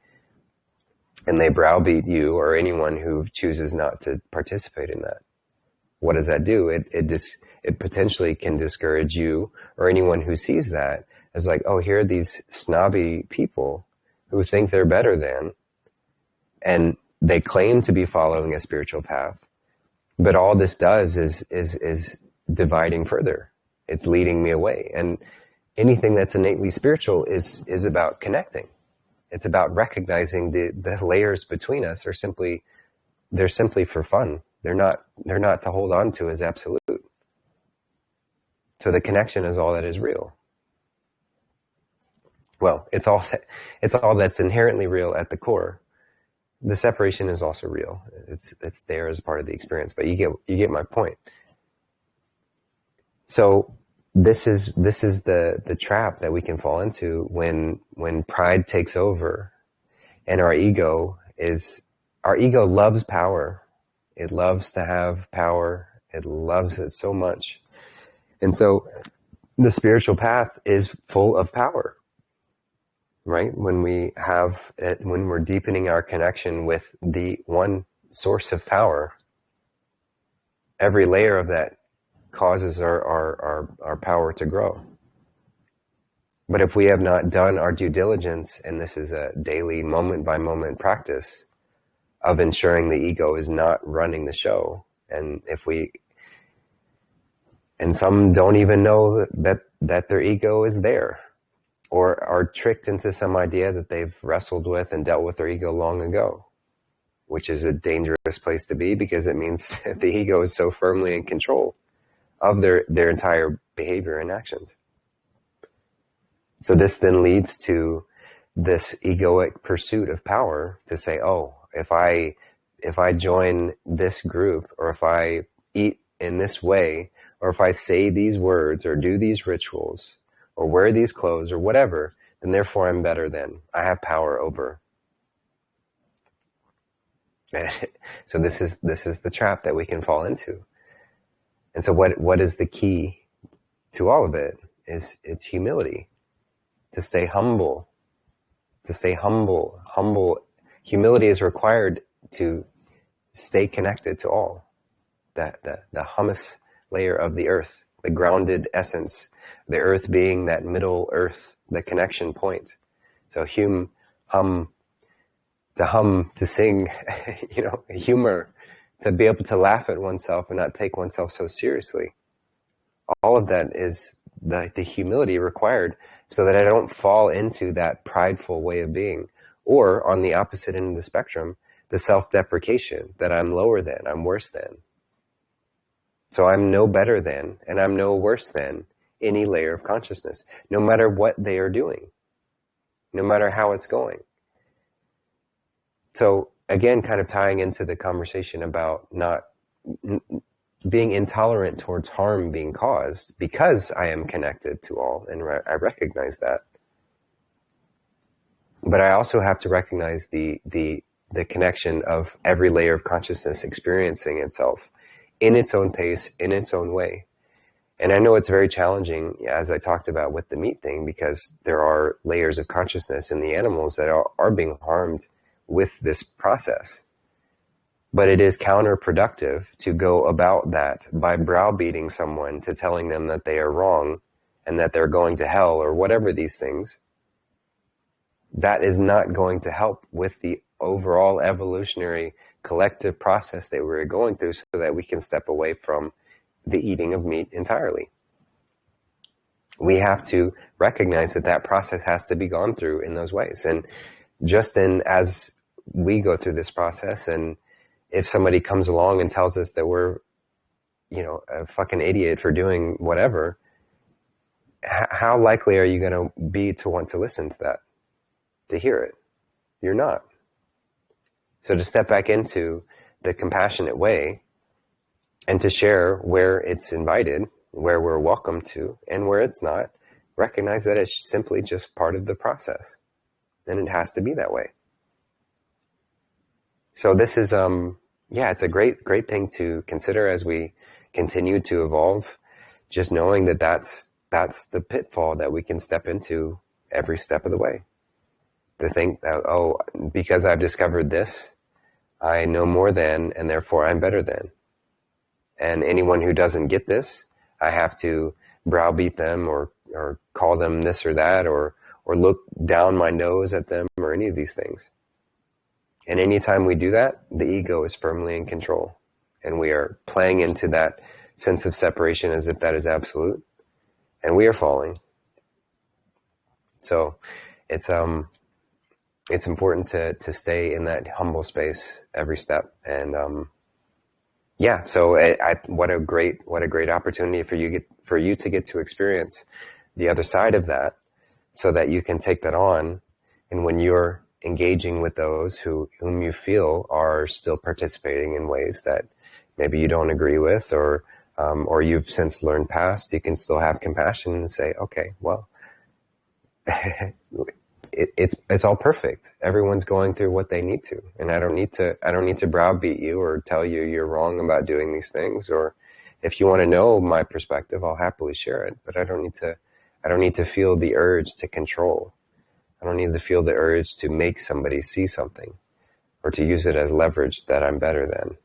and they browbeat you or anyone who chooses not to participate in that. What does that do? It potentially can discourage you or anyone who sees that as like, oh, here are these snobby people who think they're better than, and they claim to be following a spiritual path, but all this does is dividing further. It's leading me away. And anything that's innately spiritual is about connecting. It's about recognizing the layers between us they're simply for fun. They're not to hold on to as absolute. So the connection is all that is real. Well, it's all that's inherently real at the core. The separation is also real. It's there as part of the experience, but you get my point. So this is the trap that we can fall into when pride takes over, and our ego loves power. It loves to have power. It loves it so much. And so the spiritual path is full of power. Right? When we're deepening our connection with the one source of power, every layer of that causes our power to grow. But if we have not done our due diligence, and this is a daily moment by moment practice of ensuring the ego is not running the show, and some don't even know that their ego is there, or are tricked into some idea that they've wrestled with and dealt with their ego long ago, which is a dangerous place to be, because it means that the ego is so firmly in control of their entire behavior and actions. So this then leads to this egoic pursuit of power to say, oh, if I join this group, or if I eat in this way, or if I say these words or do these rituals or wear these clothes or whatever, then therefore I'm better than. I have power over. So this is the trap that we can fall into. And so what is the key to all of it? It's humility. To stay humble. To stay humble. Humility is required to stay connected to all. The humus layer of the earth, the grounded essence, the earth being that middle earth, the connection point. So to sing, humor, to be able to laugh at oneself and not take oneself so seriously. All of that is the humility required so that I don't fall into that prideful way of being. Or on the opposite end of the spectrum, the self-deprecation, that I'm lower than, I'm worse than. So I'm no better than, and I'm no worse than any layer of consciousness, no matter what they are doing, no matter how it's going. So again, kind of tying into the conversation about not being intolerant towards harm being caused, because I am connected to all, and I recognize that. But I also have to recognize the connection of every layer of consciousness experiencing itself in its own pace, in its own way. And I know it's very challenging, as I talked about with the meat thing, because there are layers of consciousness in the animals that are being harmed with this process. But it is counterproductive to go about that by browbeating someone to telling them that they are wrong and that they're going to hell or whatever these things. That is not going to help with the overall evolutionary collective process that we're going through, so that we can step away from the eating of meat entirely. We have to recognize that process has to be gone through in those ways. And just as we go through this process, and if somebody comes along and tells us that we're, a fucking idiot for doing whatever, how likely are you going to be to want to listen to that, to hear it? You're not. So to step back into the compassionate way and to share where it's invited, where we're welcome to, and where it's not, recognize that it's simply just part of the process. And it has to be that way. So this is, it's a great thing to consider as we continue to evolve, just knowing that that's the pitfall that we can step into every step of the way. To think that, because I've discovered this, I know more than, and therefore I'm better than. And anyone who doesn't get this, I have to browbeat them or call them this or that, or look down my nose at them, or any of these things. And anytime we do that, the ego is firmly in control. And we are playing into that sense of separation as if that is absolute. And we are falling. So it's important to stay in that humble space every step. And so what a great opportunity for you to get to experience the other side of that, so that you can take that on. And when you're engaging with those whom you feel are still participating in ways that maybe you don't agree with, or you've since learned past, you can still have compassion and say, okay, well, it's all perfect. Everyone's going through what they need to, and I don't need to browbeat you or tell you you're wrong about doing these things. Or if you want to know my perspective, I'll happily share it. But I don't need to feel the urge to control. I don't need to feel the urge to make somebody see something, or to use it as leverage that I'm better than.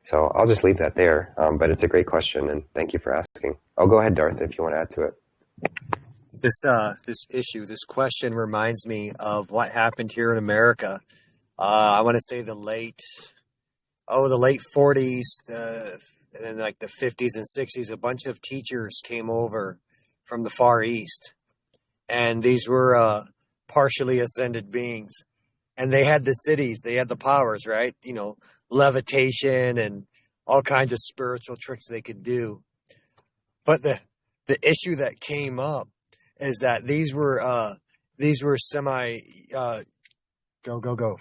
So I'll just leave that there. But it's a great question, and thank you for asking. Oh, go ahead, Darth, if you want to add to it. This question reminds me of what happened here in America. I want to say the late 40s, and then like the 50s and 60s. A bunch of teachers came over from the Far East, and these were partially ascended beings, and they had the cities, they had the powers, right? Levitation and all kinds of spiritual tricks they could do. But the issue that came up is that these were these were semi go.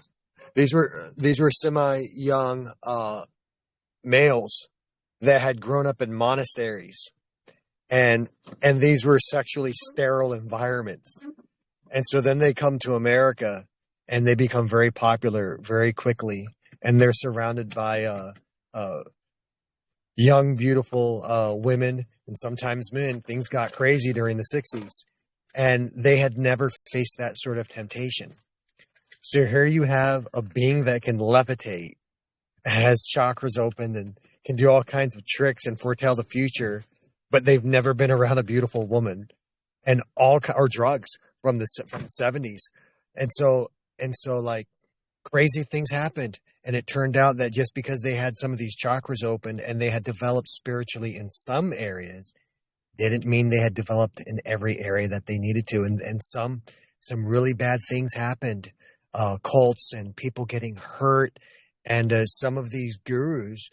These were semi young males that had grown up in monasteries, and these were sexually sterile environments. And so then they come to America and they become very popular very quickly, and they're surrounded by young, beautiful women and sometimes men. Things got crazy during the 60s, and they had never faced that sort of temptation. So here you have a being that can levitate, has chakras open, and can do all kinds of tricks and foretell the future, but they've never been around a beautiful woman, and or drugs from the 70s. And so like crazy things happened. And it turned out that just because they had some of these chakras open and they had developed spiritually in some areas, didn't mean they had developed in every area that they needed to. And some really bad things happened, cults and people getting hurt. And some of these gurus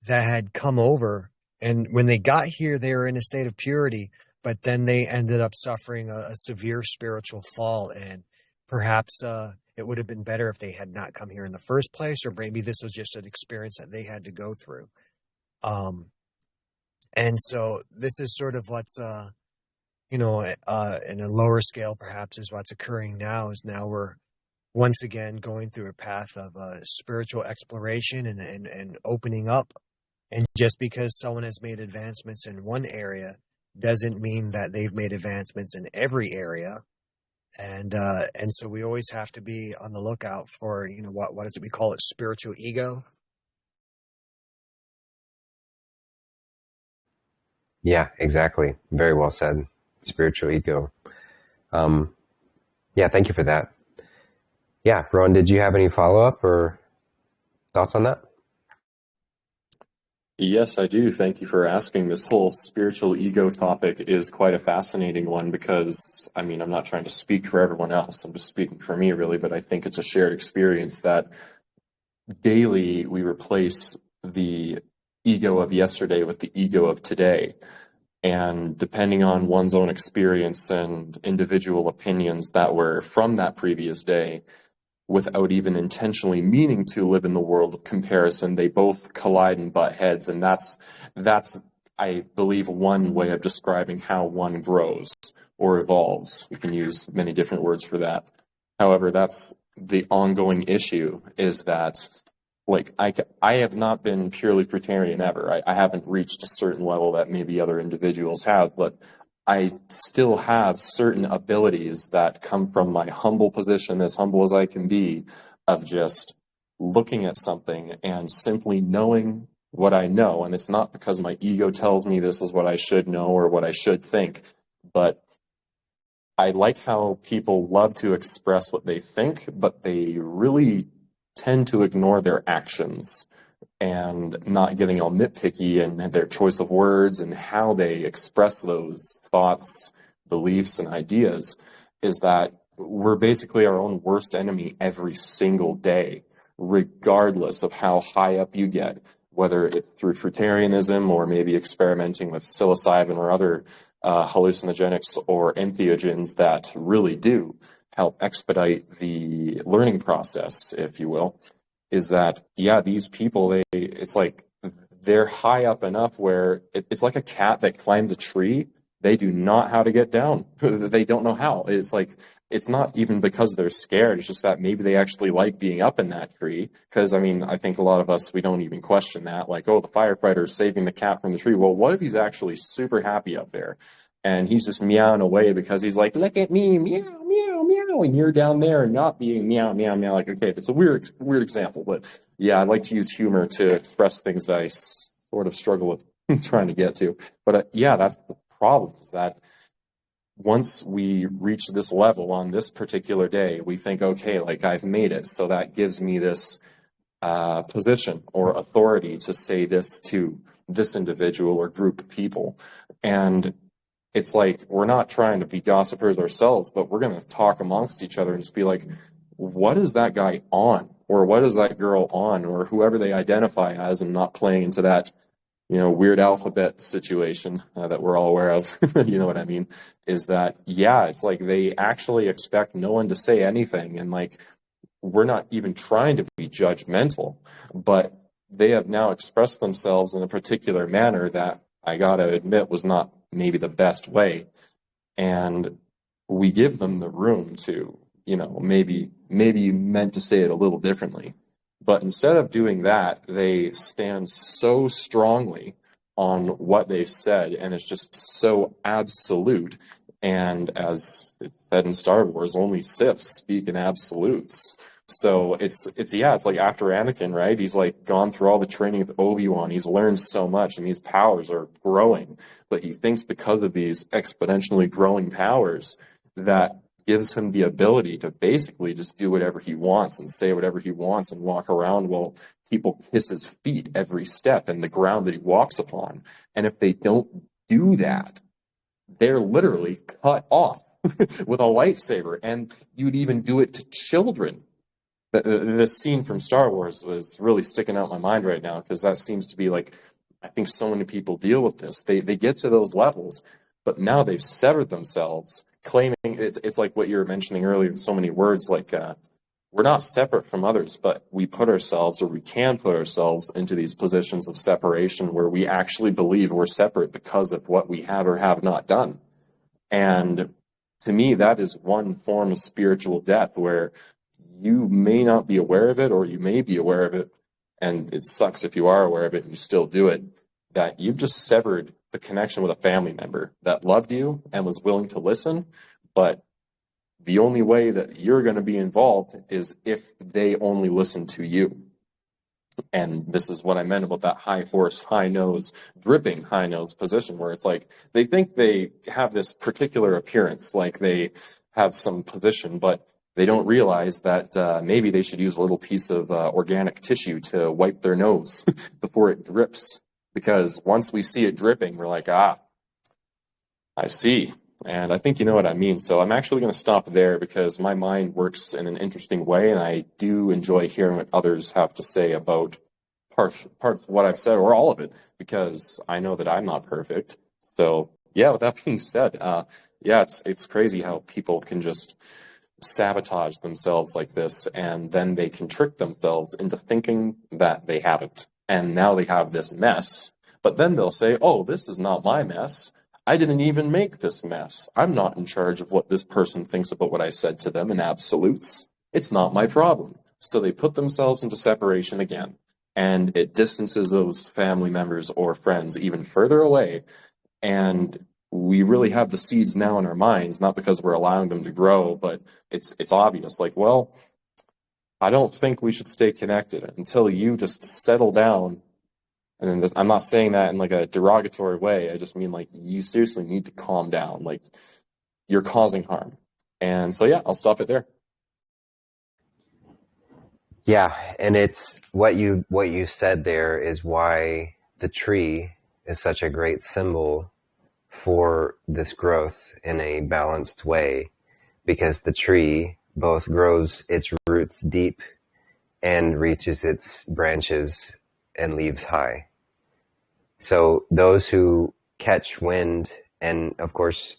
that had come over, and when they got here, they were in a state of purity, but then they ended up suffering a severe spiritual fall. And perhaps it would have been better if they had not come here in the first place, or maybe this was just an experience that they had to go through. And so this is sort of what's, in a lower scale, perhaps, is what's occurring now. Is now we're once again going through a path of spiritual exploration and opening up. And just because someone has made advancements in one area doesn't mean that they've made advancements in every area. And so we always have to be on the lookout for, what is it? We call it spiritual ego. Yeah, exactly. Very well said. Spiritual ego. Yeah, thank you for that. Yeah, Rowan, did you have any follow-up or thoughts on that? Yes, I do. Thank you for asking. This whole spiritual ego topic is quite a fascinating one because, I'm not trying to speak for everyone else. I'm just speaking for me, really, but I think it's a shared experience that daily we replace the ego of yesterday with the ego of today. And depending on one's own experience and individual opinions that were from that previous day, without even intentionally meaning to live in the world of comparison, they both collide and butt heads. And that's, I believe, one way of describing how one grows or evolves. We can use many different words for that. However, that's the ongoing issue, is that, like, I have not been purely fruitarian ever. I haven't reached a certain level that maybe other individuals have, but I still have certain abilities that come from my humble position, as humble as I can be, of just looking at something and simply knowing what I know. And it's not because my ego tells me this is what I should know or what I should think, but I like how people love to express what they think, but they really tend to ignore their actions and not getting all nitpicky in their choice of words and how they express those thoughts, beliefs, and ideas. Is that we're basically our own worst enemy every single day, regardless of how high up you get, whether it's through fruitarianism or maybe experimenting with psilocybin or other hallucinogenics or entheogens that really do help expedite the learning process, if you will. Is that, yeah, these people, it's like they're high up enough where it's like a cat that climbed a tree. They do not how to get down. They don't know how. It's like, it's not even because they're scared. It's just that maybe they actually like being up in that tree. Because, I think a lot of us, we don't even question that. Like, oh, the firefighter is saving the cat from the tree. Well, what if he's actually super happy up there? And he's just meowing away because he's like, look at me, meow, meow, meow. And you're down there and not being meow, meow, meow. Like, okay, it's a weird example. But yeah, I like to use humor to express things that I sort of struggle with trying to get to. But yeah, that's the problem, is that once we reach this level on this particular day, we think, okay, like, I've made it. So that gives me this position or authority to say this to this individual or group of people. And it's like, we're not trying to be gossipers ourselves, but we're going to talk amongst each other and just be like, what is that guy on? Or what is that girl on? Or whoever they identify as, and not playing into that weird alphabet situation that we're all aware of, you know what I mean, is that, yeah, it's like they actually expect no one to say anything. And like, we're not even trying to be judgmental, but they have now expressed themselves in a particular manner that I gotta admit was not maybe the best way. And we give them the room to, maybe you meant to say it a little differently. But instead of doing that, they stand so strongly on what they've said, and it's just so absolute. And as it's said in Star Wars, only Siths speak in absolutes. So it's like after Anakin, right? He's like gone through all the training with Obi-Wan. He's learned so much, and these powers are growing. But he thinks because of these exponentially growing powers, that gives him the ability to basically just do whatever he wants and say whatever he wants and walk around while people kiss his feet every step and the ground that he walks upon. And if they don't do that, they're literally cut off with a lightsaber. And you'd even do it to children. This scene from Star Wars is really sticking out in my mind right now, because that seems to be like, I think so many people deal with this. They get to those levels, but now they've severed themselves, claiming it's like what you were mentioning earlier in so many words, like we're not separate from others, but we put ourselves, or we can put ourselves, into these positions of separation where we actually believe we're separate because of what we have or have not done. And to me, that is one form of spiritual death, where you may not be aware of it, or you may be aware of it, and it sucks if you are aware of it and you still do it, that you've just severed the connection with a family member that loved you and was willing to listen. But the only way that you're going to be involved is if they only listen to you. And this is what I meant about that high horse, high nose, dripping high nose position, where it's like they think they have this particular appearance, like they have some position, but they don't realize that maybe they should use a little piece of organic tissue to wipe their nose before it drips. Because once we see it dripping, we're like, I see. And I think you know what I mean. So I'm actually going to stop there, because my mind works in an interesting way, and I do enjoy hearing what others have to say about part of what I've said, or all of it, because I know that I'm not perfect. So yeah, with that being said, it's crazy how people can just sabotage themselves like this, and then they can trick themselves into thinking that they haven't. And now they have this mess, but then they'll say, oh, this is not my mess. I didn't even make this mess. I'm not in charge of what this person thinks about what I said to them in absolutes. It's not my problem. So they put themselves into separation again, and it distances those family members or friends even further away. And we really have the seeds now in our minds, not because we're allowing them to grow, but it's obvious. Like, well, I don't think we should stay connected until you just settle down. And I'm not saying that in like a derogatory way. I just mean like you seriously need to calm down. Like, you're causing harm. And so, yeah, I'll stop it there. Yeah, and it's what you said there is why the tree is such a great symbol for this growth in a balanced way, because the tree both grows its roots deep and reaches its branches and leaves high. So those who catch wind, and of course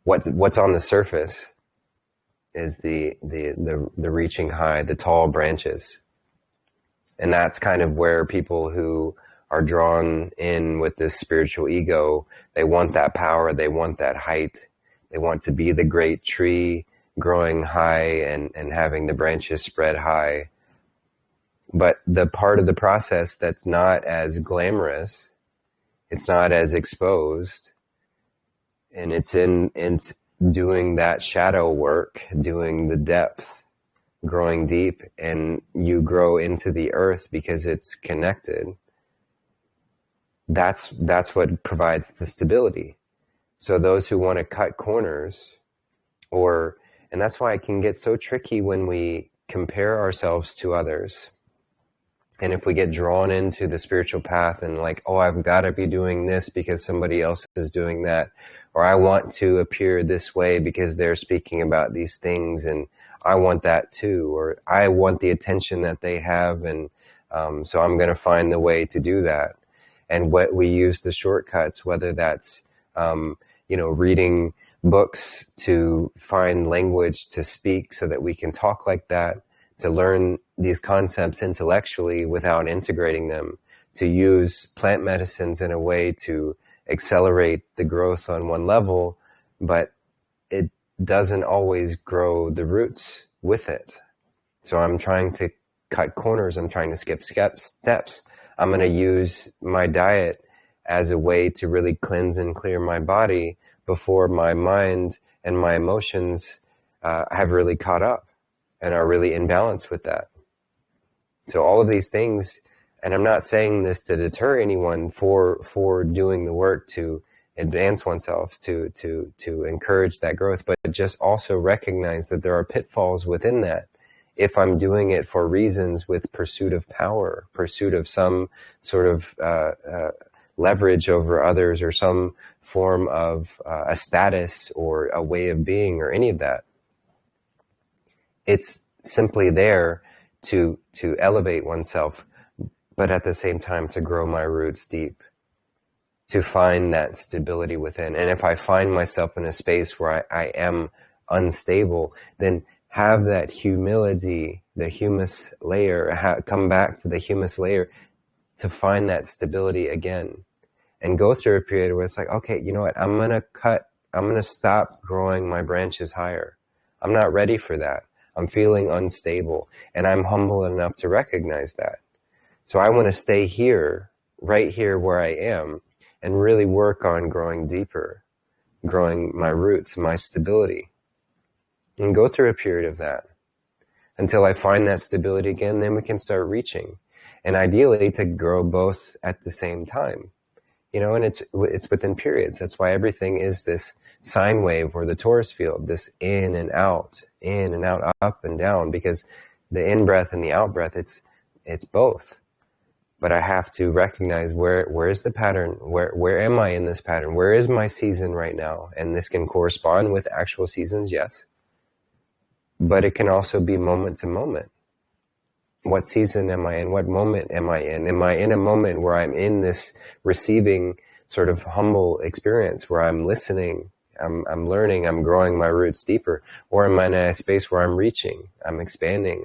what's on the surface is the reaching high, the tall branches. And that's kind of where people who are drawn in with this spiritual ego, they want that power, they want that height, they want to be the great tree growing high and having the branches spread high. But the part of the process that's not as glamorous, it's not as exposed, and it's in doing that shadow work, doing the depth, growing deep, and you grow into the earth because it's connected. That's what provides the stability. So those who want to cut corners, and that's why it can get so tricky when we compare ourselves to others. And if we get drawn into the spiritual path and like, oh, I've got to be doing this because somebody else is doing that, or I want to appear this way because they're speaking about these things and I want that too, or I want the attention that they have, and so I'm going to find the way to do that. and what we use the shortcuts, whether that's reading books to find language to speak so that we can talk like that, to learn these concepts intellectually without integrating them, to use plant medicines in a way to accelerate the growth on one level, but it doesn't always grow the roots with it. So I'm trying to cut corners. I'm trying to skip steps. I'm going to use my diet as a way to really cleanse and clear my body before my mind and my emotions have really caught up and are really in balance with that. So all of these things, and I'm not saying this to deter anyone for doing the work to advance oneself, to encourage that growth, but just also recognize that there are pitfalls within that. If I'm doing it for reasons with pursuit of power, pursuit of some sort of leverage over others, or some form of a status or a way of being or any of that, it's simply there to elevate oneself, but at the same time to grow my roots deep, to find that stability within. And if I find myself in a space where I am unstable, then have that humility, the humus layer, come back to the humus layer to find that stability again, and go through a period where it's like, okay, you know what, I'm going to stop growing my branches higher. I'm not ready for that. I'm feeling unstable, and I'm humble enough to recognize that. So I want to stay here, right here where I am, and really work on growing deeper, growing my roots, my stability, and go through a period of that until I find that stability again. Then we can start reaching, and ideally to grow both at the same time, and it's within periods. That's why everything is this sine wave or the torus field, this in and out, up and down, because the in breath and the out breath, it's both. But I have to recognize where is the pattern, where am I in this pattern, where is my season right now? And this can correspond with actual seasons, yes, but it can also be moment to moment. What season am I in? What moment am I in? Am I in a moment where I'm in this receiving sort of humble experience where I'm listening, I'm learning, I'm growing my roots deeper, or am I in a space where I'm reaching, I'm expanding,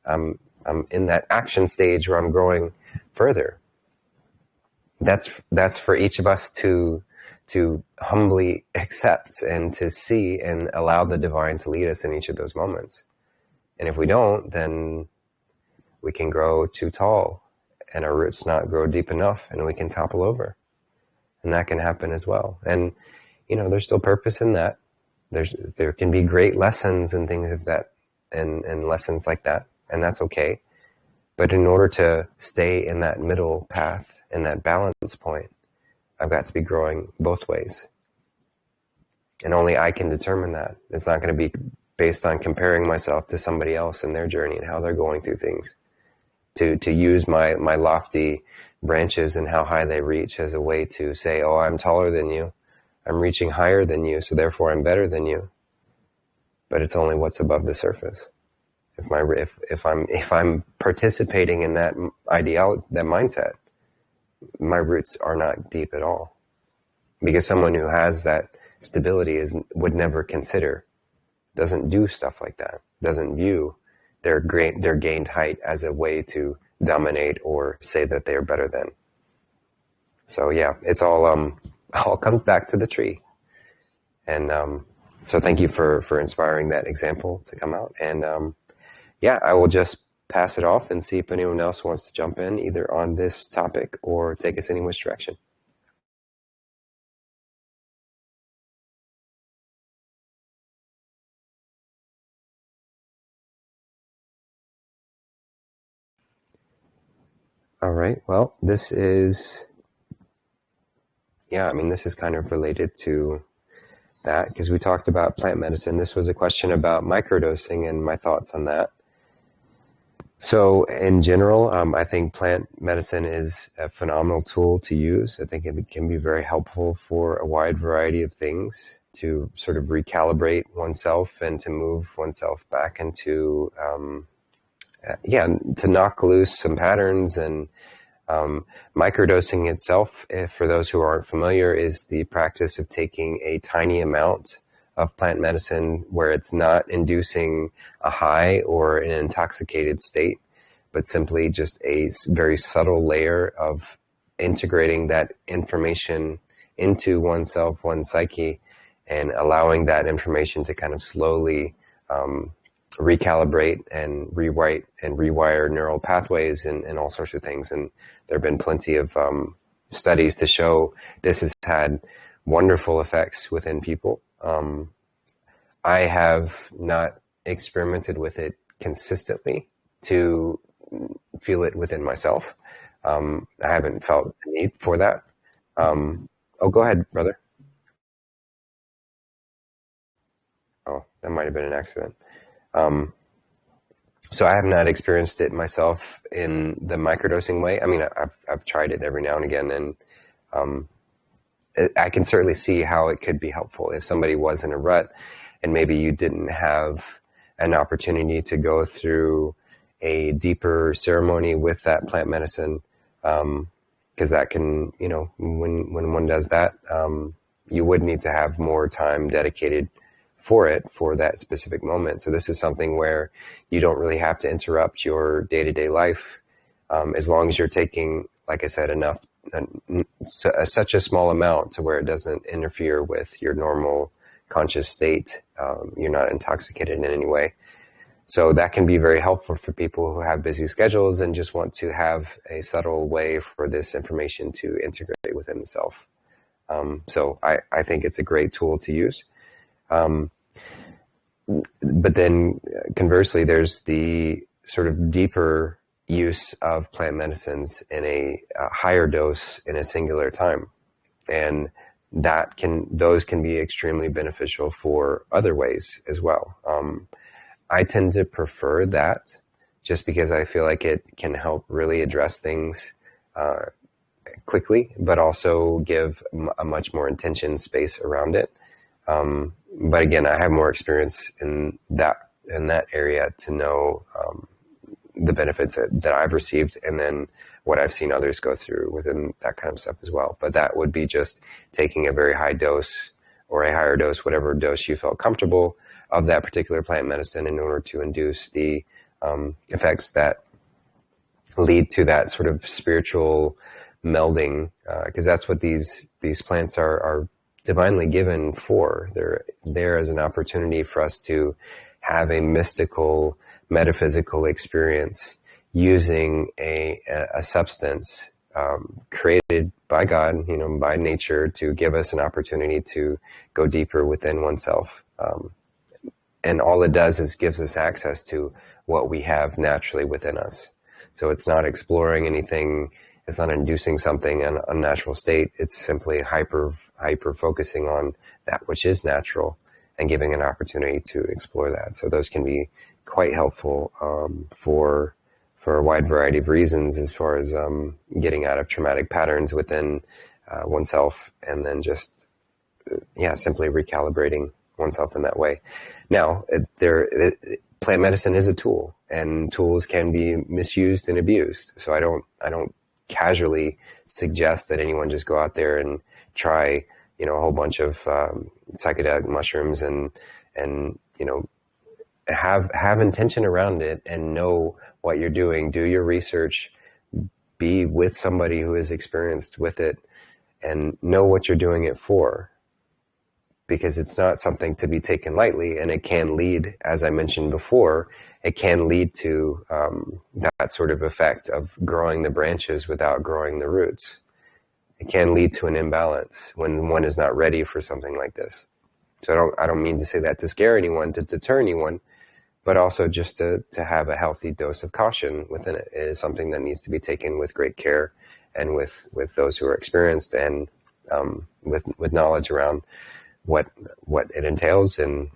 I'm in that action stage where I'm growing further? That's for each of us to humbly accept and to see and allow the divine to lead us in each of those moments. And if we don't, then we can grow too tall and our roots not grow deep enough, and we can topple over. And that can happen as well. And, there's still purpose in that. There can be great lessons and things of that, and lessons like that, and that's okay. But in order to stay in that middle path, in that balance point, I've got to be growing both ways. And only I can determine that. It's not going to be based on comparing myself to somebody else and their journey and how they're going through things. To use my lofty branches and how high they reach as a way to say, oh, I'm taller than you, I'm reaching higher than you, so therefore I'm better than you. But it's only what's above the surface. If I'm participating in that ideology, that mindset, my roots are not deep at all. Because someone who has that stability would never consider, doesn't do stuff like that, doesn't view their gained height as a way to dominate or say that they are better than. So yeah, it's all comes back to the tree. And so thank you for inspiring that example to come out. And I will just pass it off and see if anyone else wants to jump in either on this topic or take us in which direction. All right. Well, this is kind of related to that, because we talked about plant medicine. This was a question about microdosing and my thoughts on that. So in general, I think plant medicine is a phenomenal tool to use. I think it can be very helpful for a wide variety of things, to sort of recalibrate oneself and to move oneself back into, to knock loose some patterns and Microdosing itself, for those who aren't familiar, is the practice of taking a tiny amount of plant medicine where it's not inducing a high or an intoxicated state, but simply just a very subtle layer of integrating that information into oneself, one's psyche, and allowing that information to kind of slowly recalibrate and rewrite and rewire neural pathways and all sorts of things. And there have been plenty of studies to show this has had wonderful effects within people. I have not experimented with it consistently to feel it within myself. I haven't felt the need for that. Oh, go ahead, brother. Oh, that might have been an accident. So I have not experienced it myself in the microdosing way. I mean, I've tried it every now and again, and I can certainly see how it could be helpful if somebody was in a rut and maybe you didn't have an opportunity to go through a deeper ceremony with that plant medicine, because that can, you know, when one does that, you would need to have more time dedicated for that specific moment. So this is something where you don't really have to interrupt your day-to-day life, as long as you're taking, like I said, enough, such a small amount to where it doesn't interfere with your normal conscious state. You're not intoxicated in any way. So that can be very helpful for people who have busy schedules and just want to have a subtle way for this information to integrate within the self. So I think it's a great tool to use. But then conversely, there's the sort of deeper use of plant medicines in a higher dose in a singular time. And those can be extremely beneficial for other ways as well. I tend to prefer that just because I feel like it can help really address things quickly, but also give a much more intention space around it. But again, I have more experience in that area to know the benefits that I've received, and then what I've seen others go through within that kind of stuff as well. But that would be just taking a very high dose or a higher dose, whatever dose you felt comfortable of that particular plant medicine, in order to induce the effects that lead to that sort of spiritual melding, because that's what these plants are divinely given for. They're there as an opportunity for us to have a mystical, metaphysical experience using a substance created by God, you know, by nature, to give us an opportunity to go deeper within oneself. And all it does is gives us access to what we have naturally within us. So it's not exploring anything. It's not inducing something in a natural state. It's simply hyper focusing on that which is natural and giving an opportunity to explore that. So those can be quite helpful for a wide variety of reasons, as far as getting out of traumatic patterns within oneself, and then just simply recalibrating oneself in that way. Now, plant medicine is a tool, and tools can be misused and abused. So I don't casually suggest that anyone just go out there and try, you know, a whole bunch of psychedelic mushrooms and you know, have intention around it and know what you're doing. Do your research, be with somebody who is experienced with it, and know what you're doing it for, because it's not something to be taken lightly, and it can lead, as I mentioned before, it can lead to that sort of effect of growing the branches without growing the roots. It can lead to an imbalance when one is not ready for something like this. So I don't mean to say that to scare anyone, to deter anyone, but also just to have a healthy dose of caution within it. It is something that needs to be taken with great care, and with those who are experienced, and with knowledge around what it entails and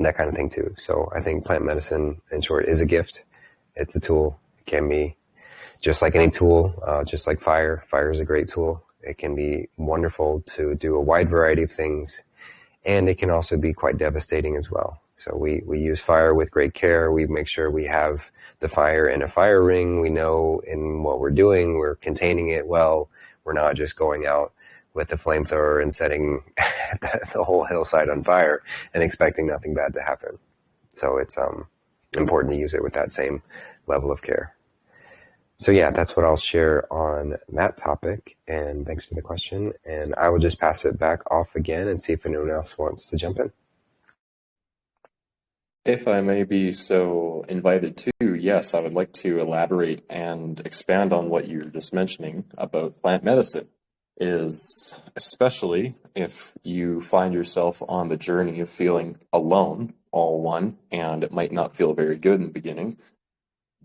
that kind of thing too. So I think plant medicine, in short, is a gift. It's a tool. It can be just like any tool, just like fire. Fire is a great tool. It can be wonderful to do a wide variety of things, and it can also be quite devastating as well. So we use fire with great care. We make sure we have the fire in a fire ring. We know in what we're doing, we're containing it well. We're not just going out with a flamethrower and setting the whole hillside on fire and expecting nothing bad to happen. So it's important to use it with that same level of care. So yeah, that's what I'll share on that topic. And thanks for the question. And I will just pass it back off again and see if anyone else wants to jump in. If I may be so invited to, yes, I would like to elaborate and expand on what you were just mentioning about plant medicine. Is especially if you find yourself on the journey of feeling alone, all one, and it might not feel very good in the beginning,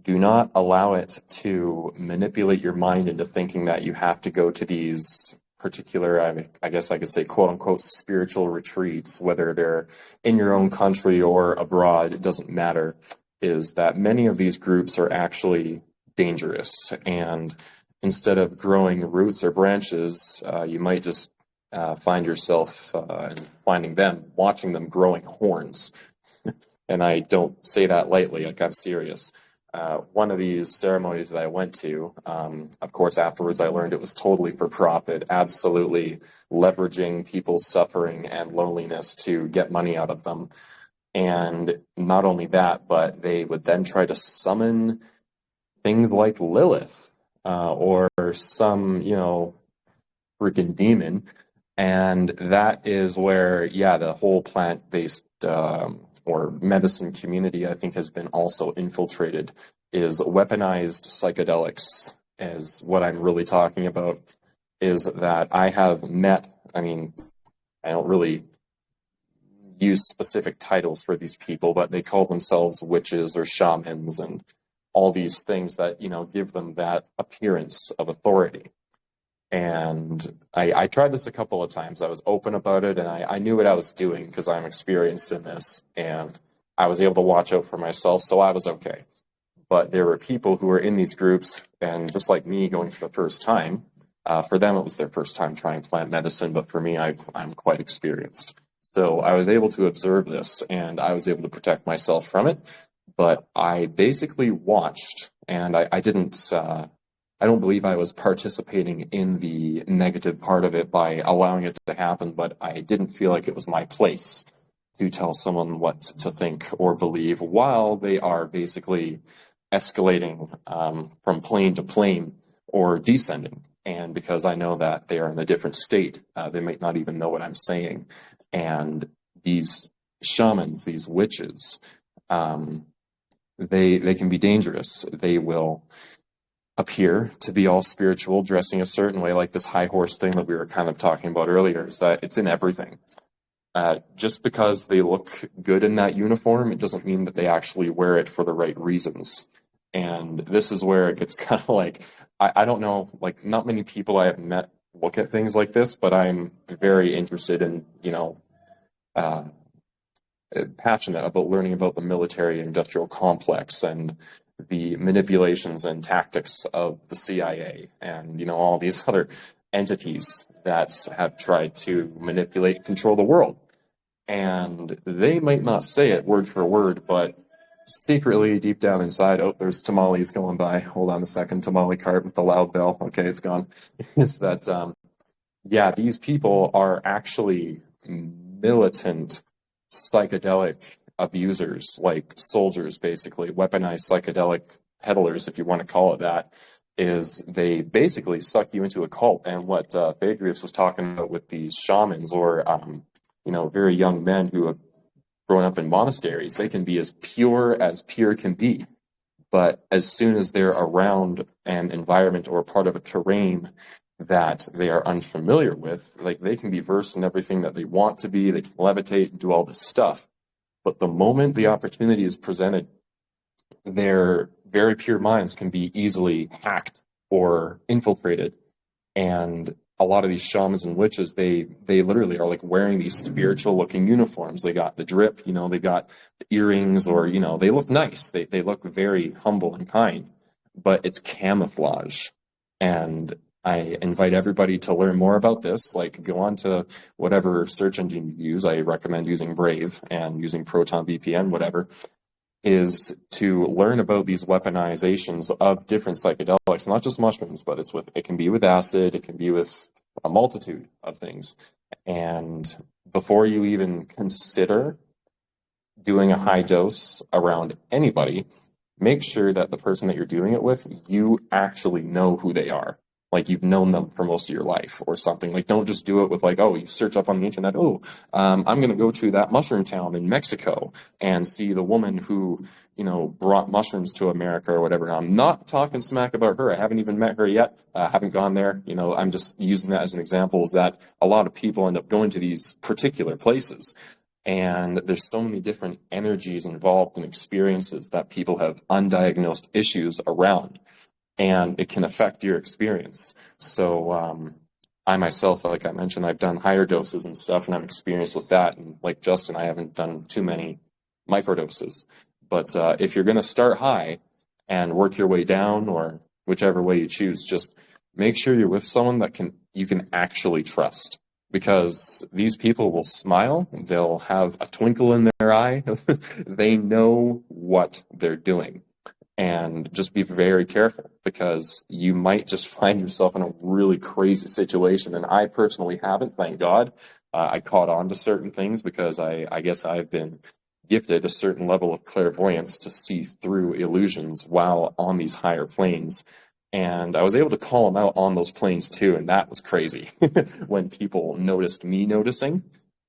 do not allow it to manipulate your mind into thinking that you have to go to these particular, I guess I could say, quote unquote, spiritual retreats, whether they're in your own country or abroad, it doesn't matter, is that many of these groups are actually dangerous. And instead of growing roots or branches, you might just find yourself finding them, watching them growing horns. And I don't say that lightly, like I'm serious. One of these ceremonies that I went to, of course, afterwards I learned it was totally for profit, absolutely leveraging people's suffering and loneliness to get money out of them. And not only that, but they would then try to summon things like Lilith or some, freaking demon. And that is where, the whole plant-based or medicine community, I think, has been also infiltrated, is weaponized psychedelics, is what I'm really talking about, is that I have met, I don't really use specific titles for these people, but they call themselves witches or shamans and all these things that, give them that appearance of authority. And I tried this a couple of times. I was open about it, and I knew what I was doing because I'm experienced in this, and I was able to watch out for myself, so I was okay. But there were people who were in these groups, and just like me going for the first time, for them it was their first time trying plant medicine, but for me, I'm quite experienced. So I was able to observe this, and I was able to protect myself from it, but I basically watched, and I don't believe I was participating in the negative part of it by allowing it to happen, but I didn't feel like it was my place to tell someone what to think or believe while they are basically escalating from plane to plane or descending. And because I know that they are in a different state, they might not even know what I'm saying. And these shamans, these witches, they can be dangerous. They will appear to be all spiritual, dressing a certain way, like this high horse thing that we were kind of talking about earlier, is that it's in everything. Just because they look good in that uniform, it doesn't mean that they actually wear it for the right reasons. And this is where it gets kind of like, I don't know, like not many people I have met look at things like this, but I'm very interested in, passionate about learning about the military industrial complex and the manipulations and tactics of the CIA and, all these other entities that have tried to manipulate and control the world. And they might not say it word for word, but secretly deep down inside, there's tamales going by. Hold on a second, tamale cart with the loud bell. Okay, it's gone. Is that, these people are actually militant psychedelic abusers, like soldiers, basically weaponized psychedelic peddlers, if you want to call it that. Is they basically suck you into a cult. And what Phaedrius was talking about with these shamans or very young men who have grown up in monasteries, they can be as pure can be, but as soon as they're around an environment or part of a terrain that they are unfamiliar with, like they can be versed in everything that they want to be, they can levitate and do all this stuff. But the moment the opportunity is presented, their very pure minds can be easily hacked or infiltrated. And a lot of these shamans and witches, they literally are like wearing these spiritual looking uniforms. They got the drip, they got the earrings, or, they look nice. They look very humble and kind, but it's camouflage. And I invite everybody to learn more about this. Like, go on to whatever search engine you use. I recommend using Brave and using Proton VPN, whatever. is to learn about these weaponizations of different psychedelics, not just mushrooms, but it can be with acid, it can be with a multitude of things. And before you even consider doing a high dose around anybody, make sure that the person that you're doing it with, you actually know who they are. Like you've known them for most of your life or something. Like don't just do it with like, oh, you search up on the internet, I'm going to go to that mushroom town in Mexico and see the woman who, brought mushrooms to America or whatever. I'm not talking smack about her. I haven't even met her yet. I haven't gone there. I'm just using that as an example, is that a lot of people end up going to these particular places. And there's so many different energies involved and experiences that people have undiagnosed issues around, and it can affect your experience. So I myself, like I mentioned, I've done higher doses and stuff, and I'm experienced with that. And like Justin, I haven't done too many microdoses. But if you're going to start high and work your way down, or whichever way you choose, just make sure you're with someone that you can actually trust. Because these people will smile, they'll have a twinkle in their eye, they know what they're doing. And just be very careful, because you might just find yourself in a really crazy situation. And I personally haven't, thank God. I caught on to certain things because I guess I've been gifted a certain level of clairvoyance to see through illusions while on these higher planes. And I was able to call them out on those planes too, and that was crazy. When people noticed me noticing,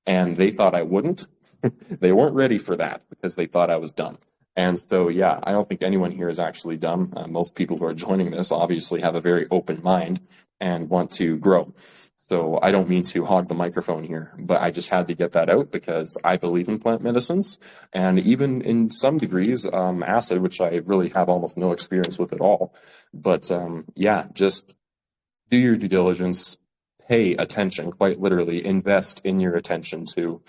and they thought I wouldn't. They weren't ready for that because they thought I was dumb. And so, yeah, I don't think anyone here is actually dumb. Most people who are joining this obviously have a very open mind and want to grow. So I don't mean to hog the microphone here, but I just had to get that out because I believe in plant medicines, and even in some degrees, acid, which I really have almost no experience with at all. But yeah, just do your due diligence, pay attention, quite literally, invest in your attention to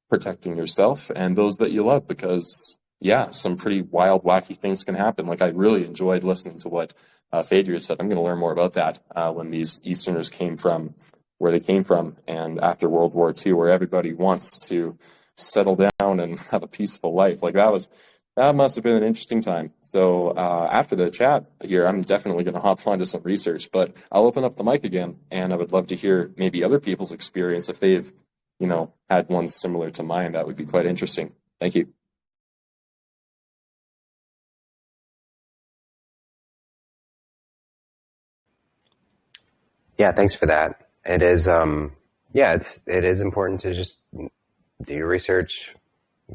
protecting yourself and those that you love, because yeah, some pretty wild, wacky things can happen. Like I really enjoyed listening to what Phaedria said. I'm going to learn more about that when these Easterners came from where they came from, and after World War II, where everybody wants to settle down and have a peaceful life. Like that must have been an interesting time. So after the chat here, I'm definitely going to hop onto some research, but I'll open up the mic again, and I would love to hear maybe other people's experience if they've had one similar to mine. That would be quite interesting. Thank you. Yeah, thanks for that. It is, it is important to just do your research,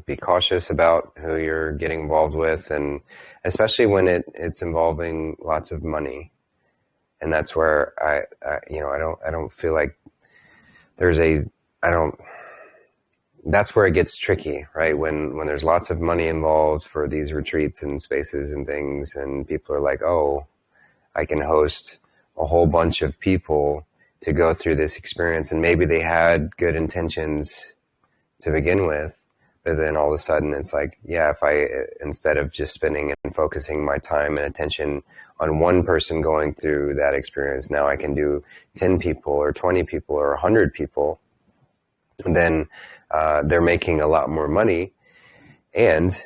be cautious about who you're getting involved with, and especially when it's involving lots of money. And that's where I don't feel like that's where it gets tricky, right? When there's lots of money involved for these retreats and spaces and things, and people are like, oh, I can host a whole bunch of people to go through this experience, and maybe they had good intentions to begin with, but then all of a sudden it's like, yeah, if I, instead of just spending and focusing my time and attention on one person going through that experience, now I can do 10 people or 20 people or 100 people, and then they're making a lot more money, and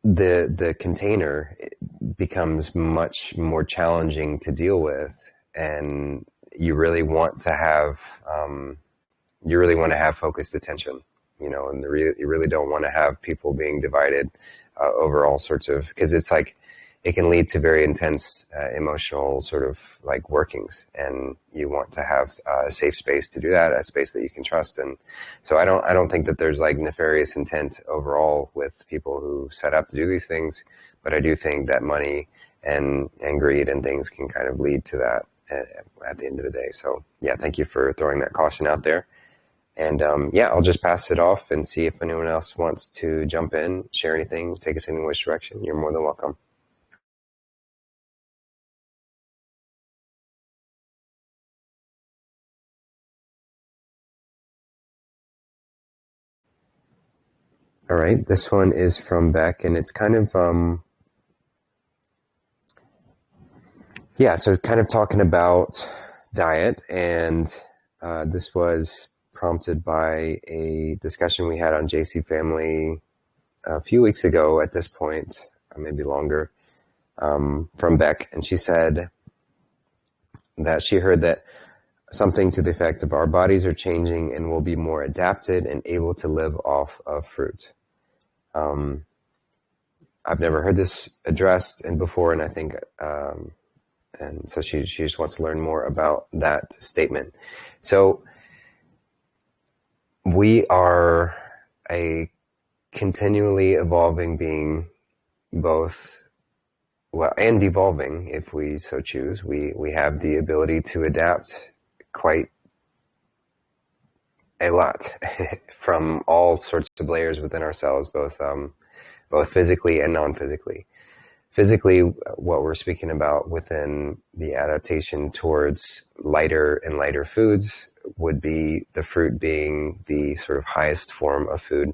the container becomes much more challenging to deal with, and you really want to have focused attention, and you really don't want to have people being divided over all sorts of, because it's like it can lead to very intense emotional sort of like workings, and you want to have a safe space to do that, a space that you can trust. And so I don't think that there's like nefarious intent overall with people who set up to do these things, but I do think that money and greed and things can kind of lead to that at the end of the day. So yeah, thank you for throwing that caution out there. And I'll just pass it off and see if anyone else wants to jump in, share anything, take us in which direction. You're more than welcome. All right, this one is from Beck, and it's kind of, so kind of talking about diet, and this was prompted by a discussion we had on JC Family a few weeks ago at this point, maybe longer, from Beck, and she said that she heard that something to the effect of our bodies are changing and will be more adapted and able to live off of fruit. I've never heard this addressed and before, and I think, and so she just wants to learn more about that statement. So we are a continually evolving being, both, well, and evolving if we so choose. We have the ability to adapt quite a lot from all sorts of layers within ourselves, both physically and non-physically. Physically, what we're speaking about within the adaptation towards lighter and lighter foods would be the fruit being the sort of highest form of food,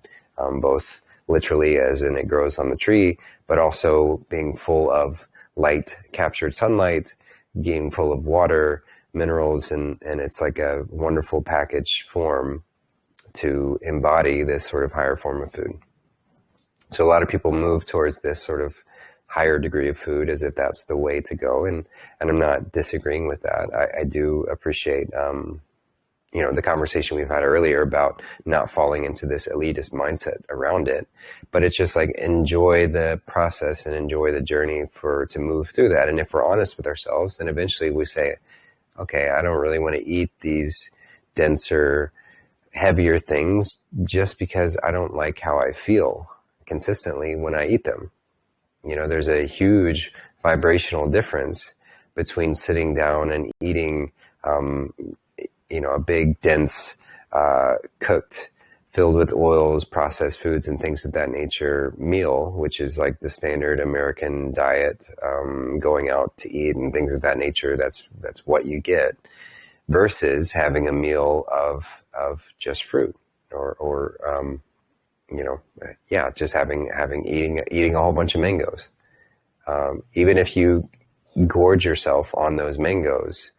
both literally as in it grows on the tree, but also being full of light, captured sunlight, being full of water, minerals, and it's like a wonderful package form to embody this sort of higher form of food. So a lot of people move towards this sort of higher degree of food as if that's the way to go, and I'm not disagreeing with that. I do appreciate the conversation we've had earlier about not falling into this elitist mindset around it, but it's just like enjoy the process and enjoy the journey to move through that. And if we're honest with ourselves, then eventually we say, okay, I don't really want to eat these denser, heavier things just because I don't like how I feel consistently when I eat them. There's a huge vibrational difference between sitting down and eating, a big, dense, cooked, filled with oils, processed foods, and things of that nature meal, which is like the standard American diet, going out to eat and things of that nature. That's what you get, versus having a meal of just fruit or just eating a whole bunch of mangoes. Even if you gorge yourself on those mangoes,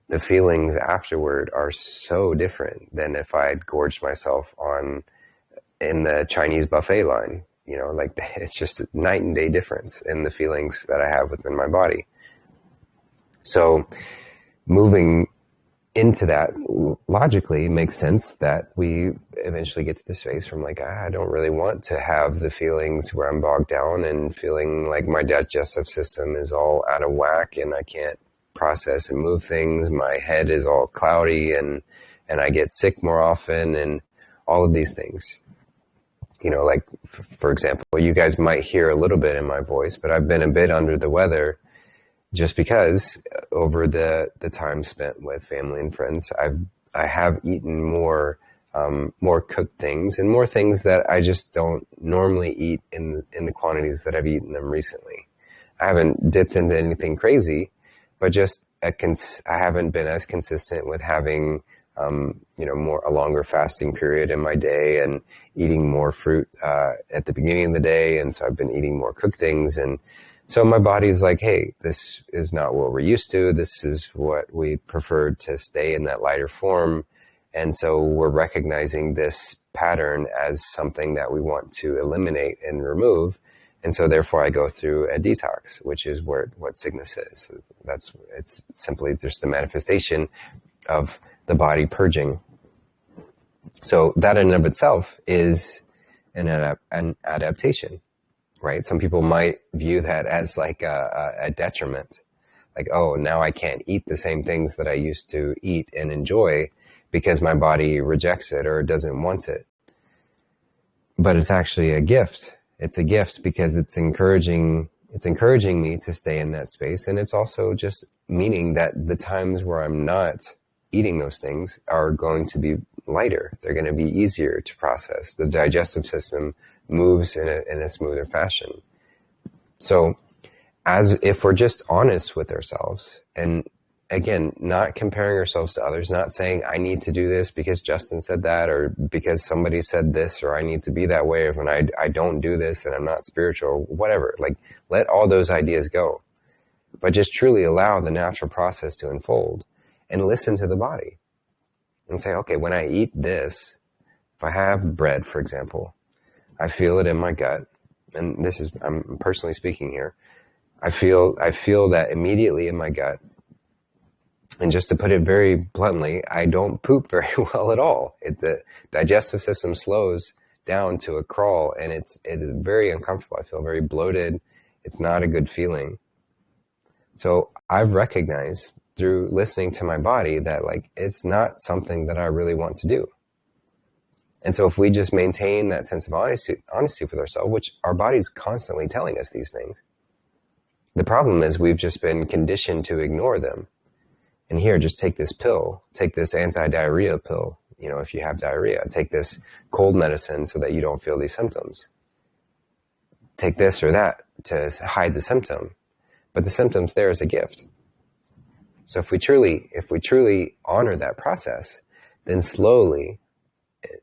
the feelings afterward are so different than if I had gorged myself in the Chinese buffet line. It's just a night and day difference in the feelings that I have within my body. So moving into that logically makes sense that we eventually get to the space from I don't really want to have the feelings where I'm bogged down and feeling like my digestive system is all out of whack and I can't process and move things. My head is all cloudy and I get sick more often and all of these things. For example, you guys might hear a little bit in my voice, but I've been a bit under the weather just because over the time spent with family and friends, I have eaten more cooked things and more things that I just don't normally eat in the quantities that I've eaten them recently. I haven't dipped into anything crazy, but just I haven't been as consistent with having a longer fasting period in my day and eating more fruit at the beginning of the day, and so I've been eating more cooked things. And so my body's like, hey, this is not what we're used to. This is what we prefer to stay in that lighter form. And so we're recognizing this pattern as something that we want to eliminate and remove. And so therefore I go through a detox, which is what sickness is. It's simply just the manifestation of the body purging. So that in and of itself is an adaptation. Right? Some people might view that as like a detriment. Oh, now I can't eat the same things that I used to eat and enjoy because my body rejects it or doesn't want it. But it's actually a gift. It's a gift because it's encouraging me to stay in that space. And it's also just meaning that the times where I'm not eating those things are going to be lighter. They're going to be easier to process. The digestive system moves in a smoother fashion. So as if we're just honest with ourselves, and again, not comparing ourselves to others, not saying I need to do this because Justin said that, or because somebody said this, or I need to be that way, or when I don't do this, then I'm not spiritual, or whatever. Let all those ideas go, but just truly allow the natural process to unfold and listen to the body and say, okay, when I eat this, if I have bread, for example, I feel it in my gut. And this is, I'm personally speaking here. I feel that immediately in my gut. And just to put it very bluntly, I don't poop very well at all. The digestive system slows down to a crawl, and it is very uncomfortable. I feel very bloated. It's not a good feeling. So I've recognized through listening to my body that like it's not something that I really want to do. And so if we just maintain that sense of honesty with ourselves, which our body's constantly telling us these things, the problem is we've just been conditioned to ignore them. And here, just take this pill, take this anti-diarrhea pill. You know, if you have diarrhea, take this cold medicine so that you don't feel these symptoms. Take this or that to hide the symptom. But the symptom's there as a gift. So if we truly honor that process, then slowly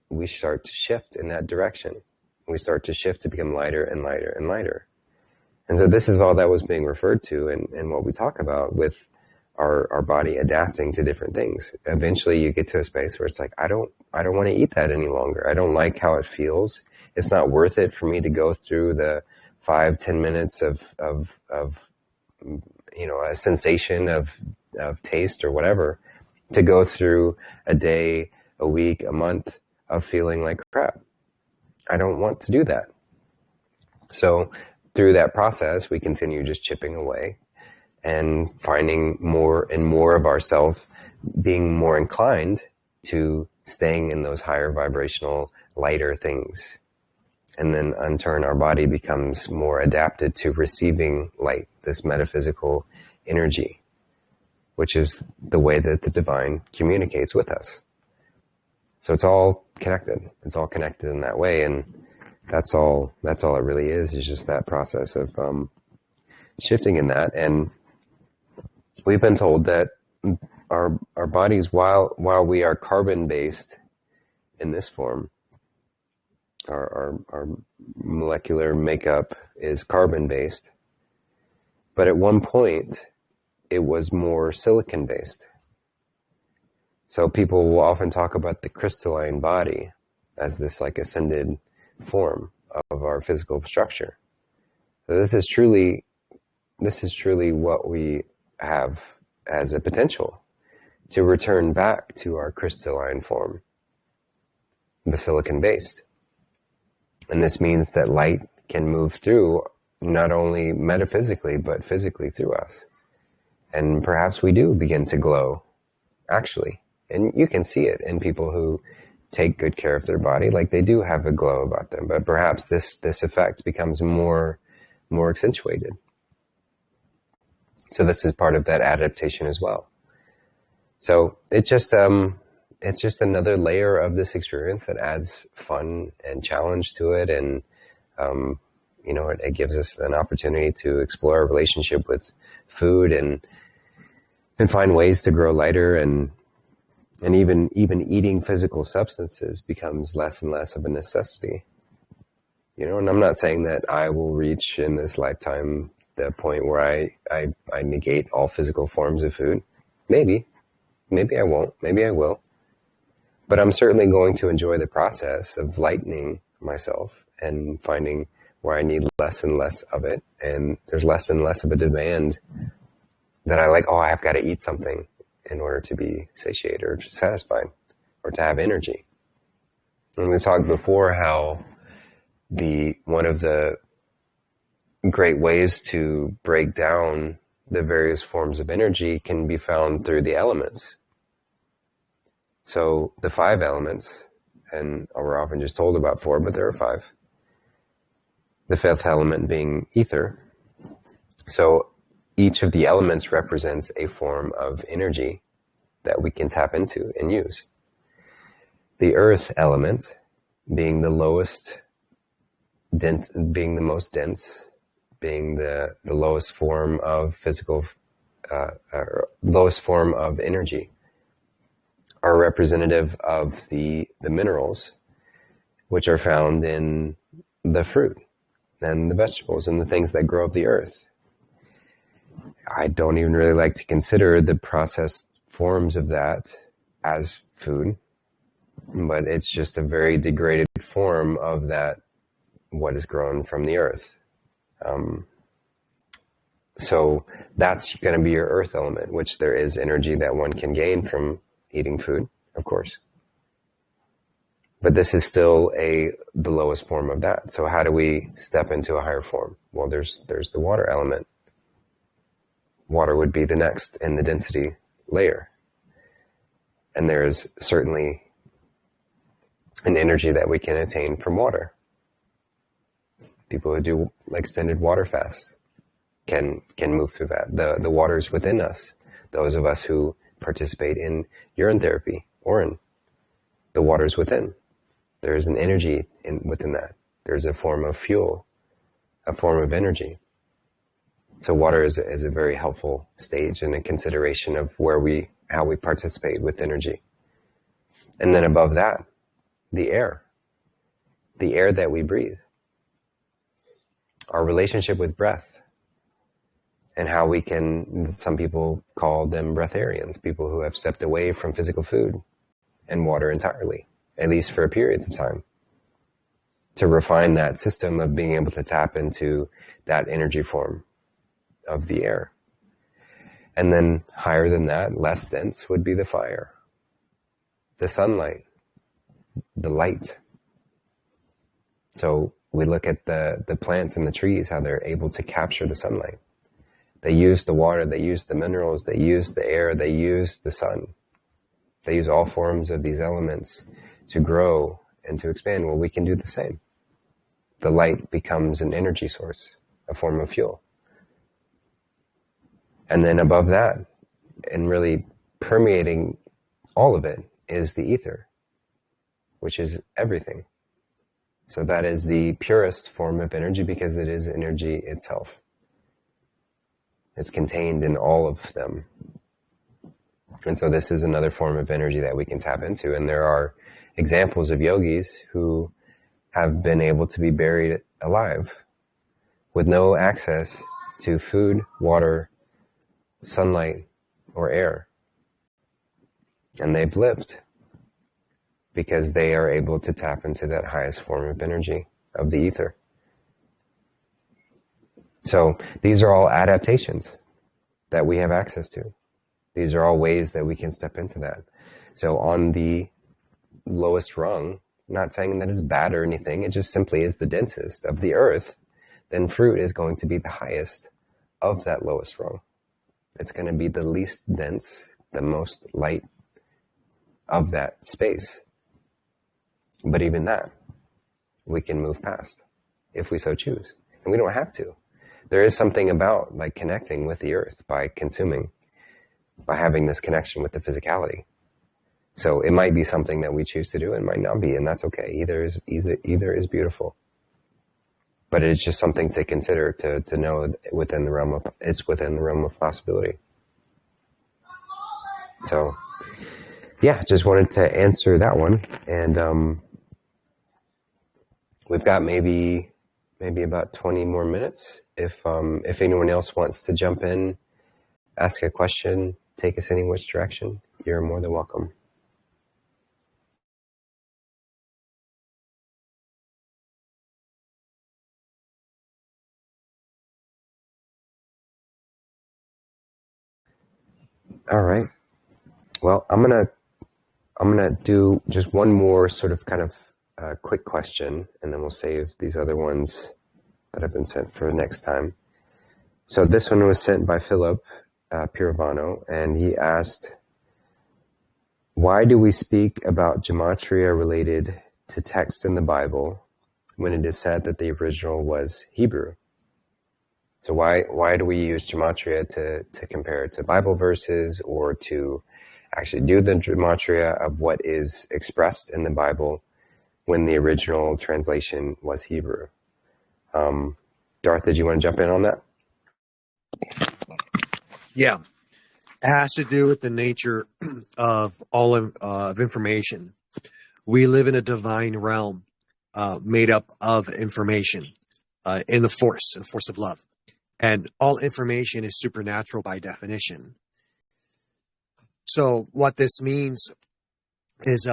we start to shift in that direction. We start to shift to become lighter and lighter and lighter. And so this is all that was being referred to in what we talk about with our body adapting to different things. Eventually you get to a space where it's like, I don't want to eat that any longer. I don't like how it feels. It's not worth it for me to go through the 5-10 minutes of you know, a sensation of taste or whatever, to go through a day, a week, a month of feeling like crap. I don't want to do that. So through that process, we continue just chipping away and finding more and more of ourselves being more inclined to staying in those higher vibrational, lighter things. And then in turn, our body becomes more adapted to receiving light, this metaphysical energy, which is the way that the divine communicates with us. So it's all connected. It's all connected in that way. And that's all it really is just that process of shifting in that. And we've been told that our bodies, while we are carbon-based in this form, our molecular makeup is carbon-based, but at one point it was more silicon-based. So people will often talk about the crystalline body as this like ascended form of our physical structure. So this is truly what we have as a potential to return back to our crystalline form, the silicon-based. And this means that light can move through not only metaphysically, but physically through us. And perhaps we do begin to glow, actually. And you can see it in people who take good care of their body, like they do have a glow about them. But perhaps this effect becomes more accentuated. So this is part of that adaptation as well. So it's just another layer of this experience that adds fun and challenge to it. And, you know, it gives us an opportunity to explore our relationship with food and find ways to grow lighter, and even eating physical substances becomes less and less of a necessity. You know, and I'm not saying that I will reach in this lifetime the point where I negate all physical forms of food. Maybe I won't, maybe I will. But I'm certainly going to enjoy the process of lightening myself and finding where I need less and less of it. And there's less and less of a demand that I like, oh, I've got to eat something in order to be satiated or satisfied or to have energy. And we've talked before how one of the great ways to break down the various forms of energy can be found through the elements. So the 5 elements, and we're often just told about 4, but there are 5. The 5th element being ether. So each of the elements represents a form of energy that we can tap into and use. The earth element being the lowest, being the most dense, being the lowest form of physical, lowest form of energy, are representative of the minerals, which are found in the fruit and the vegetables and the things that grow up the earth. I don't even really like to consider the processed forms of that as food, but it's just a very degraded form of that what is grown from the earth. So that's going to be your earth element, which there is energy that one can gain from eating food, of course. But this is still the lowest form of that. So how do we step into a higher form? Well, there's the water element. Water would be the next in the density layer. And there's certainly an energy that we can attain from water. People who do extended water fasts can move through that. The water's within us. Those of us who participate in urine therapy, urine, the water's within. There's an energy within that. There's a form of fuel, a form of energy. So water is a very helpful stage and a consideration of how we participate with energy. And then above that, the air that we breathe, our relationship with breath, and how we can, some people call them breatharians, people who have stepped away from physical food and water entirely, at least for periods of time, to refine that system of being able to tap into that energy form of the air. And then higher than that, less dense, would be the fire, the sunlight, the light. So we look at the plants and the trees, how they're able to capture the sunlight. They use the water, they use the minerals, they use the air, they use the sun. They use all forms of these elements to grow and to expand. Well, we can do the same. The light becomes an energy source, a form of fuel. And then above that, and really permeating all of it, is the ether, which is everything. So that is the purest form of energy because it is energy itself. It's contained in all of them. And so this is another form of energy that we can tap into. And there are examples of yogis who have been able to be buried alive with no access to food, water, sunlight, or air. And they've lived because they are able to tap into that highest form of energy of the ether. So these are all adaptations that we have access to. These are all ways that we can step into that. So on the lowest rung, not saying that it's bad or anything, it just simply is the densest of the earth, then fruit is going to be the highest of that lowest rung. It's going to be the least dense, the most light of that space. But even that, we can move past if we so choose. And we don't have to. There is something about like connecting with the earth by consuming, by having this connection with the physicality. So it might be something that we choose to do and might not be, and that's okay. Either is beautiful. But it's just something to consider, to know within the realm of possibility. So yeah, just wanted to answer that one. And we've got maybe about 20 more minutes. If anyone else wants to jump in, ask a question, take us any which direction, you're more than welcome. All right. Well, I'm gonna do just one more sort of kind of quick question, and then we'll save these other ones that have been sent for next time. So this one was sent by Philip Pirovano, and he asked, why do we speak about gematria related to text in the Bible when it is said that the original was Hebrew? So why do we use gematria to compare it to Bible verses or to actually do the gematria of what is expressed in the Bible when the original translation was Hebrew? Darth, did you want to jump in on that? Yeah. It has to do with the nature of all of information. We live in a divine realm made up of information in the force of love. And all information is supernatural by definition. So what this means is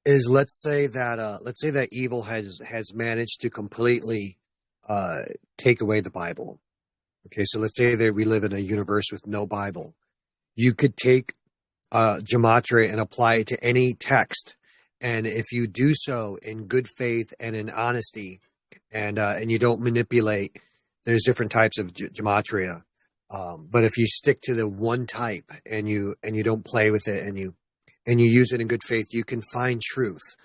is let's say that evil has managed to completely take away the Bible. Okay, so let's say that we live in a universe with no Bible. You could take gematria and apply it to any text, and if you do so in good faith and in honesty, and you don't manipulate, there's different types of gematria. But if you stick to the one type and you don't play with it and you use it in good faith, you can find truth.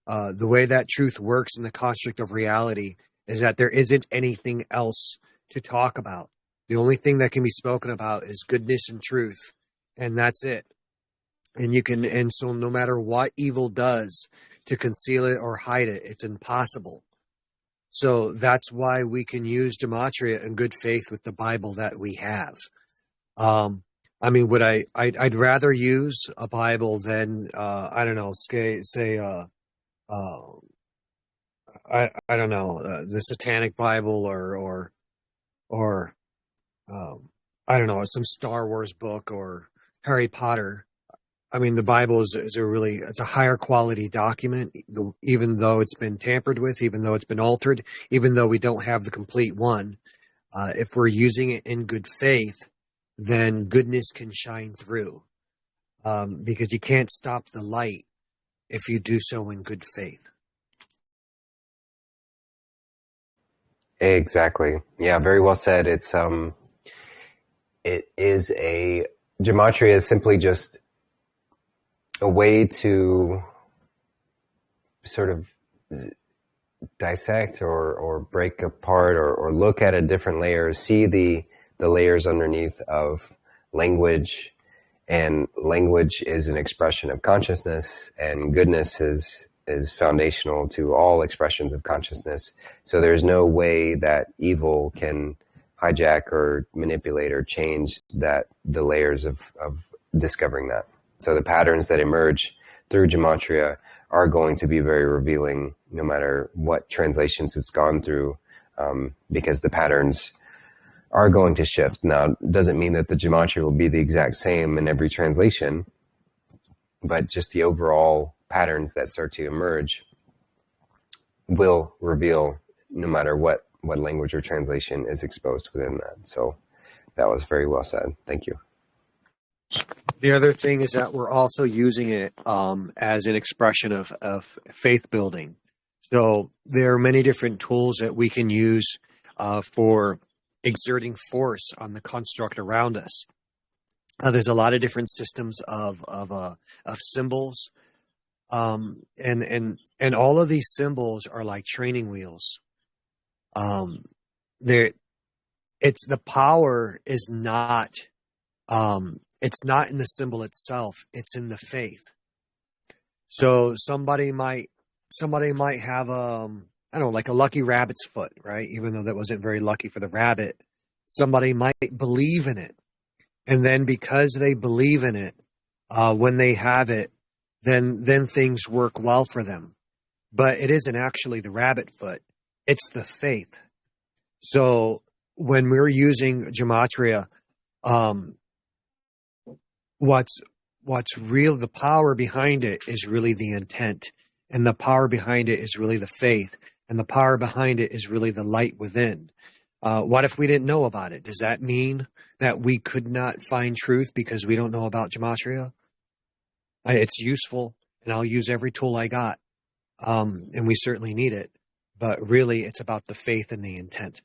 The way that truth works in the construct of reality is that there isn't anything else to talk about. The only thing that can be spoken about is goodness and truth, and that's it. And so no matter what evil does to conceal it or hide it, it's impossible. So that's why we can use gematria in good faith with the Bible that we have. I mean, I'd rather use a Bible than I don't know, say uh, I don't know, the Satanic Bible or I don't know, some Star Wars book or Harry Potter. I mean, the Bible it's a higher quality document, even though it's been tampered with, even though it's been altered, even though we don't have the complete one. If we're using it in good faith, then goodness can shine through, because you can't stop the light if you do so in good faith. Exactly. Yeah, very well said. Gematria is simply just a way to sort of dissect or break apart or look at a different layer, see the layers underneath of language. And language is an expression of consciousness, and goodness is foundational to all expressions of consciousness. So there's no way that evil can hijack or manipulate or change the layers of discovering that. So the patterns that emerge through gematria are going to be very revealing no matter what translations it's gone through, because the patterns are going to shift. Now, it doesn't mean that the gematria will be the exact same in every translation, but just the overall patterns that start to emerge will reveal no matter what language or translation is exposed within that. So that was very well said. Thank you. The other thing is that we're also using it as an expression of faith building. So there are many different tools that we can use for exerting force on the construct around us. There's a lot of different systems of symbols, and all of these symbols are like training wheels. There, it's the power is not. It's not in the symbol itself, it's in the faith. So somebody might have I don't know, like a lucky rabbit's foot, right? Even though that wasn't very lucky for the rabbit, somebody might believe in it. And then because they believe in it, when they have it, then things work well for them. But it isn't actually the rabbit foot, it's the faith. So when we're using gematria, um, what's real, the power behind it is really the intent, and the power behind it is really the faith, and the power behind it is really the light within. What if we didn't know about it? Does that mean that we could not find truth because we don't know about gematria? It's useful, and I'll use every tool I got, and we certainly need it, but really it's about the faith and the intent.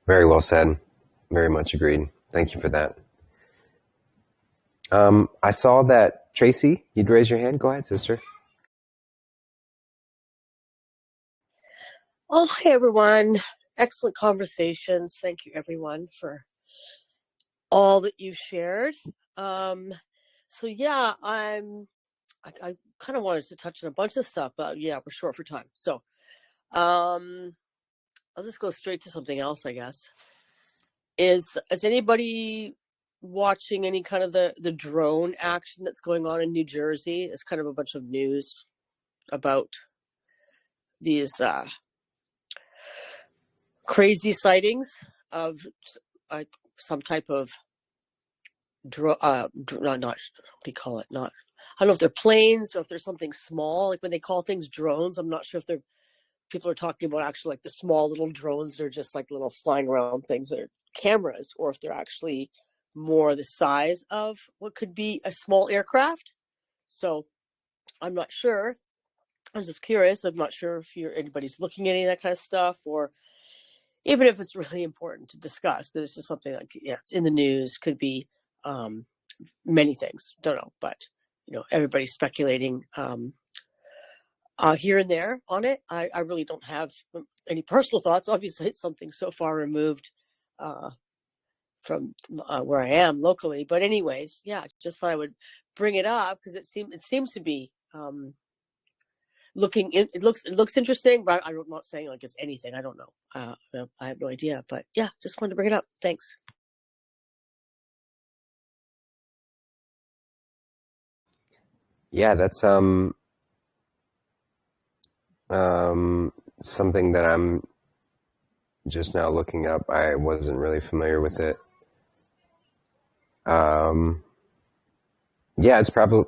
Very well said. Very much agreed. Thank you for that. I saw that Tracy, you'd raise your hand. Go ahead, sister. Oh, hey everyone. Excellent conversations. Thank you everyone for all that you've shared. So yeah, I kind of wanted to touch on a bunch of stuff, but yeah, we're short for time. So I'll just go straight to something else, I guess. Is anybody watching any kind of the drone action that's going on in New Jersey? It's kind of a bunch of news about these crazy sightings of some type of not, what do you call it? Not, I don't know if they're planes or if there's something small, like when they call things drones. I'm not sure if people are talking about actually like the small little drones that are just like little flying around things that are cameras, or if they're actually more the size of what could be a small aircraft. So I'm not sure. I was just curious. I'm not sure if anybody's looking at any of that kind of stuff, or even if it's really important to discuss. Because it's just something like, yeah, it's in the news. Could be many things. Don't know, but everybody's speculating here and there on it. I really don't have any personal thoughts. Obviously, it's something so far removed from where I am locally. But anyways, yeah, just thought I would bring it up because it seems to be it looks interesting, but I'm not saying like it's anything. I don't know. I have no idea, but yeah, just wanted to bring it up. Thanks. Yeah, that's something that I'm just now looking up. I wasn't really familiar with it. Yeah, it's probably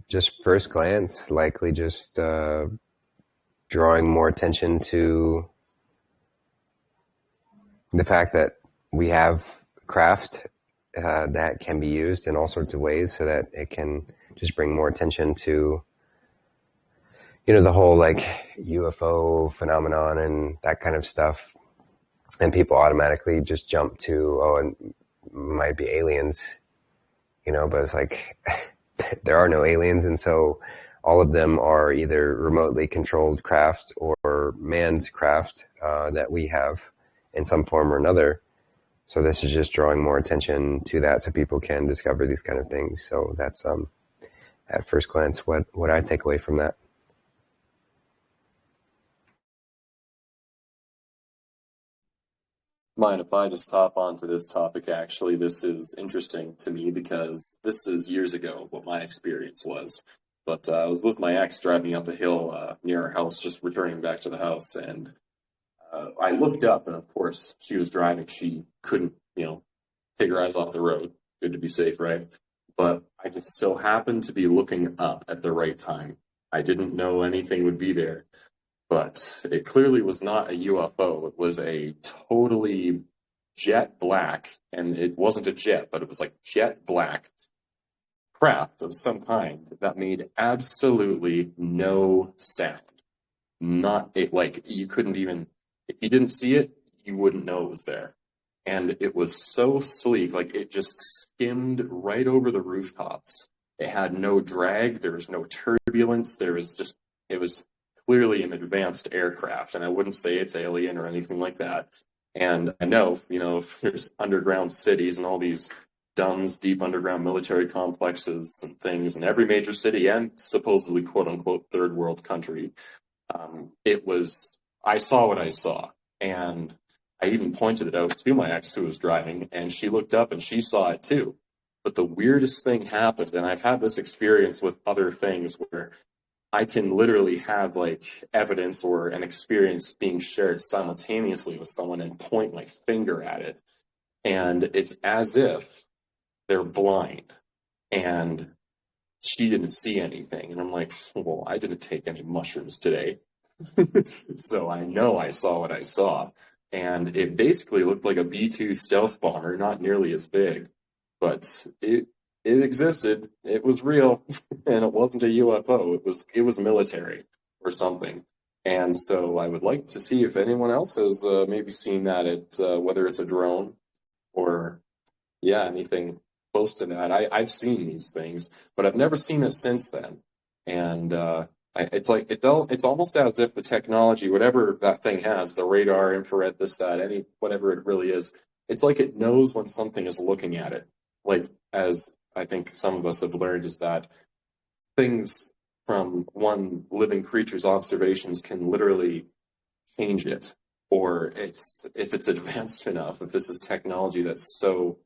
just first glance, likely just drawing more attention to the fact that we have craft that can be used in all sorts of ways, so that it can just bring more attention to, the whole like UFO phenomenon and that kind of stuff. And people automatically just jump to, it might be aliens, but it's like there are no aliens. And so all of them are either remotely controlled craft or manned craft that we have in some form or another. So this is just drawing more attention to that so people can discover these kind of things. So that's at first glance what I take away from that. Mind if I just hop onto this topic? Actually, this is interesting to me because this is years ago what my experience was. But I was with my ex driving up a hill near our house, just returning back to the house, and I looked up, and of course, she was driving. She couldn't, take her eyes off the road. Good to be safe, right? But I just so happened to be looking up at the right time. I didn't know anything would be there, but it clearly was not a UFO. It was a totally jet black, and it wasn't a jet, but it was like jet black craft of some kind that made absolutely no sound. Not it, like you couldn't even, if you didn't see it, you wouldn't know it was there. And it was so sleek, like it just skimmed right over the rooftops. It had no drag, there was no turbulence, it was clearly an advanced aircraft, and I wouldn't say it's alien or anything like that. And I know, if there's underground cities and all these DUNs, deep underground military complexes and things in every major city and supposedly quote unquote third world country, I saw what I saw. And I even pointed it out to my ex who was driving, and she looked up and she saw it too. But the weirdest thing happened, and I've had this experience with other things where I can literally have like evidence or an experience being shared simultaneously with someone and point my finger at it. And it's as if they're blind and she didn't see anything. And I'm like, well, I didn't take any mushrooms today. So I know I saw what I saw. And it basically looked like a B-2 stealth bomber, not nearly as big, but it existed. It was real, and it wasn't a UFO. It was military or something. And so I would like to see if anyone else has maybe seen that at whether it's a drone or anything close to that. I've seen these things, but I've never seen it since then. And it's like it's almost as if the technology, whatever that thing has, the radar, infrared, this, that, whatever it really is, it's like it knows when something is looking at it. Like, as I think some of us have learned, is that things from one living creature's observations can literally change it, or if it's advanced enough, if this is technology that's so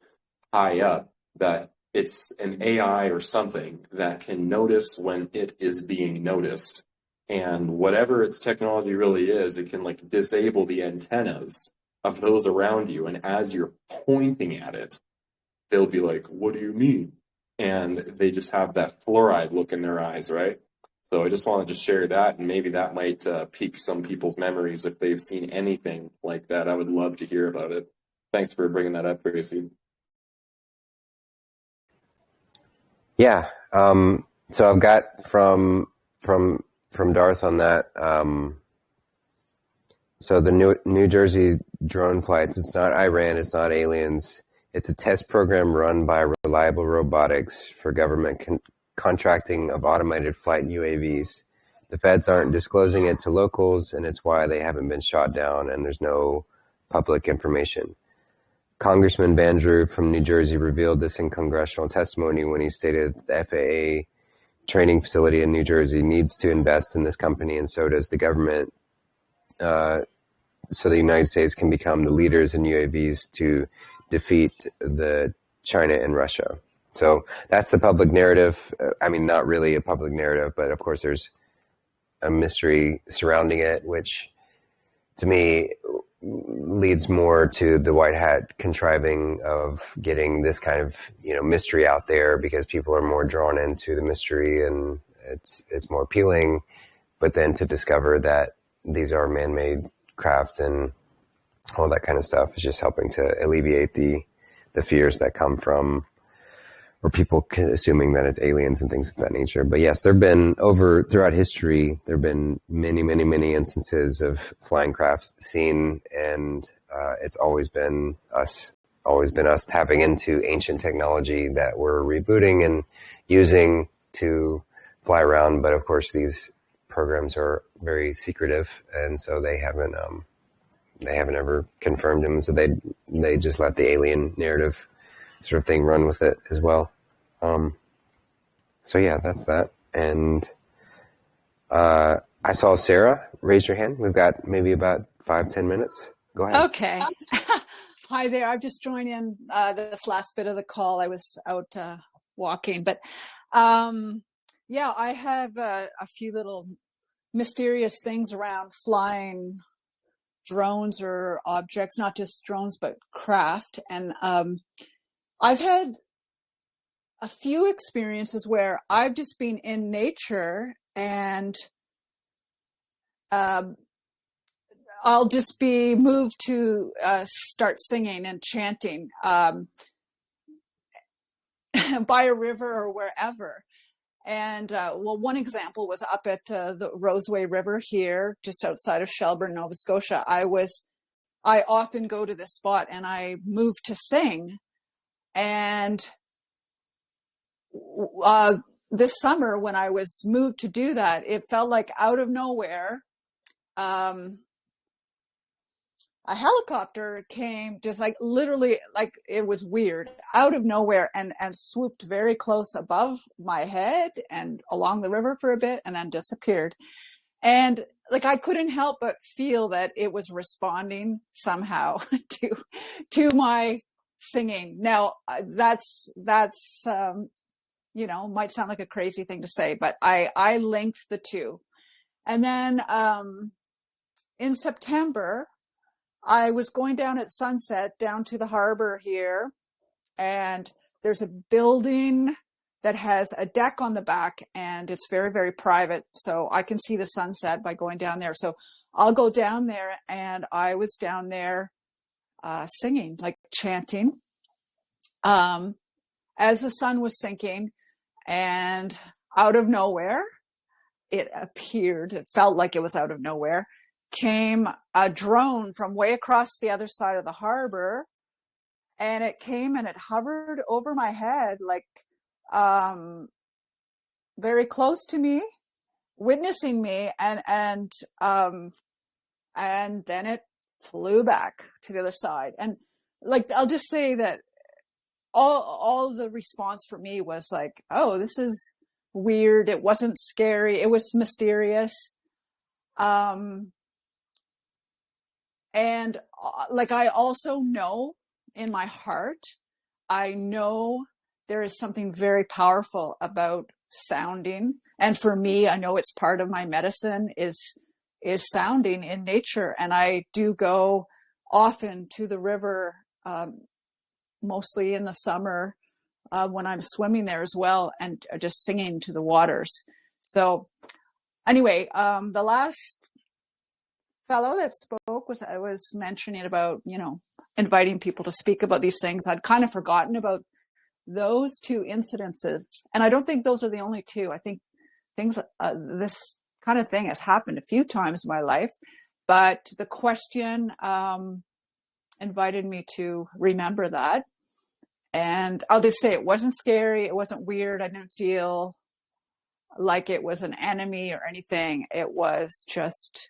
high up that it's an AI or something that can notice when it is being noticed. And whatever its technology really is, it can like disable the antennas of those around you. And as you're pointing at it, they'll be like, what do you mean? And they just have that fluoride look in their eyes, right? So I just wanted to share that, and maybe that might pique some people's memories if they've seen anything like that. I would love to hear about it. Thanks for bringing that up, Tracy. Yeah. So I've got from Darth on that. So the New Jersey drone flights, it's not Iran, it's not aliens. It's a test program run by Reliable Robotics for government contracting of automated flight UAVs. The feds aren't disclosing it to locals, and it's why they haven't been shot down, and there's no public information. Congressman Van Drew from New Jersey revealed this in congressional testimony when he stated the FAA training facility in New Jersey needs to invest in this company, and so does the government, so the United States can become the leaders in UAVs to defeat the China and Russia. So that's the public narrative. I mean, not really a public narrative, but of course there's a mystery surrounding it, which to me leads more to the white hat contriving of getting this kind of, mystery out there because people are more drawn into the mystery and it's more appealing. But then to discover that these are man-made craft and all that kind of stuff is just helping to alleviate the fears that come from, or people assuming that it's aliens and things of that nature. But yes, there've been throughout history, there've been many, many, many instances of flying crafts seen, and it's always been us tapping into ancient technology that we're rebooting and using to fly around. But of course, these programs are very secretive, and so they haven't ever confirmed them. So they just let the alien narrative sort of thing run with it as well. So yeah, that's that. And I saw Sarah raise your hand. We've got maybe about 5-10 minutes. Go ahead. Okay. Hi there. I've just joined in this last bit of the call. I was out walking, but yeah, I have a few little mysterious things around flying drones or objects, not just drones, but craft. And I've had a few experiences where I've just been in nature and I'll just be moved to start singing and chanting by a river or wherever. And well, one example was up at the Roseway River here, just outside of Shelburne, Nova Scotia. I often go to this spot and I move to sing. And this summer when I was moved to do that, it felt like out of nowhere, a helicopter came just like literally, like it was weird, out of nowhere and swooped very close above my head and along the river for a bit and then disappeared. And like I couldn't help but feel that it was responding somehow to my singing. Now that's might sound like a crazy thing to say, but I linked the two. And then in September, I was going down at sunset down to the harbor here, and there's a building that has a deck on the back and it's very, very private. So I can see the sunset by going down there. So I'll go down there, and I was down there singing, like chanting, as the sun was sinking, and out of nowhere, it appeared, it felt like it was out of nowhere, came a drone from way across the other side of the harbor, and it came and it hovered over my head, like very close to me, witnessing me, and then it flew back to the other side. And like, I'll just say that all the response for me was like, oh, this is weird. It wasn't scary. It was mysterious. And like, I also know in my heart, I know there is something very powerful about sounding. And for me, I know it's part of my medicine is sounding in nature. And I do go often to the river mostly in the summer when I'm swimming there as well, and just singing to the waters. So anyway, the last fellow that spoke I was mentioning about, inviting people to speak about these things. I'd kind of forgotten about those two incidences. And I don't think those are the only two. I think this kind of thing has happened a few times in my life, but the question invited me to remember that. And I'll just say it wasn't scary. It wasn't weird. I didn't feel like it was an enemy or anything. It was just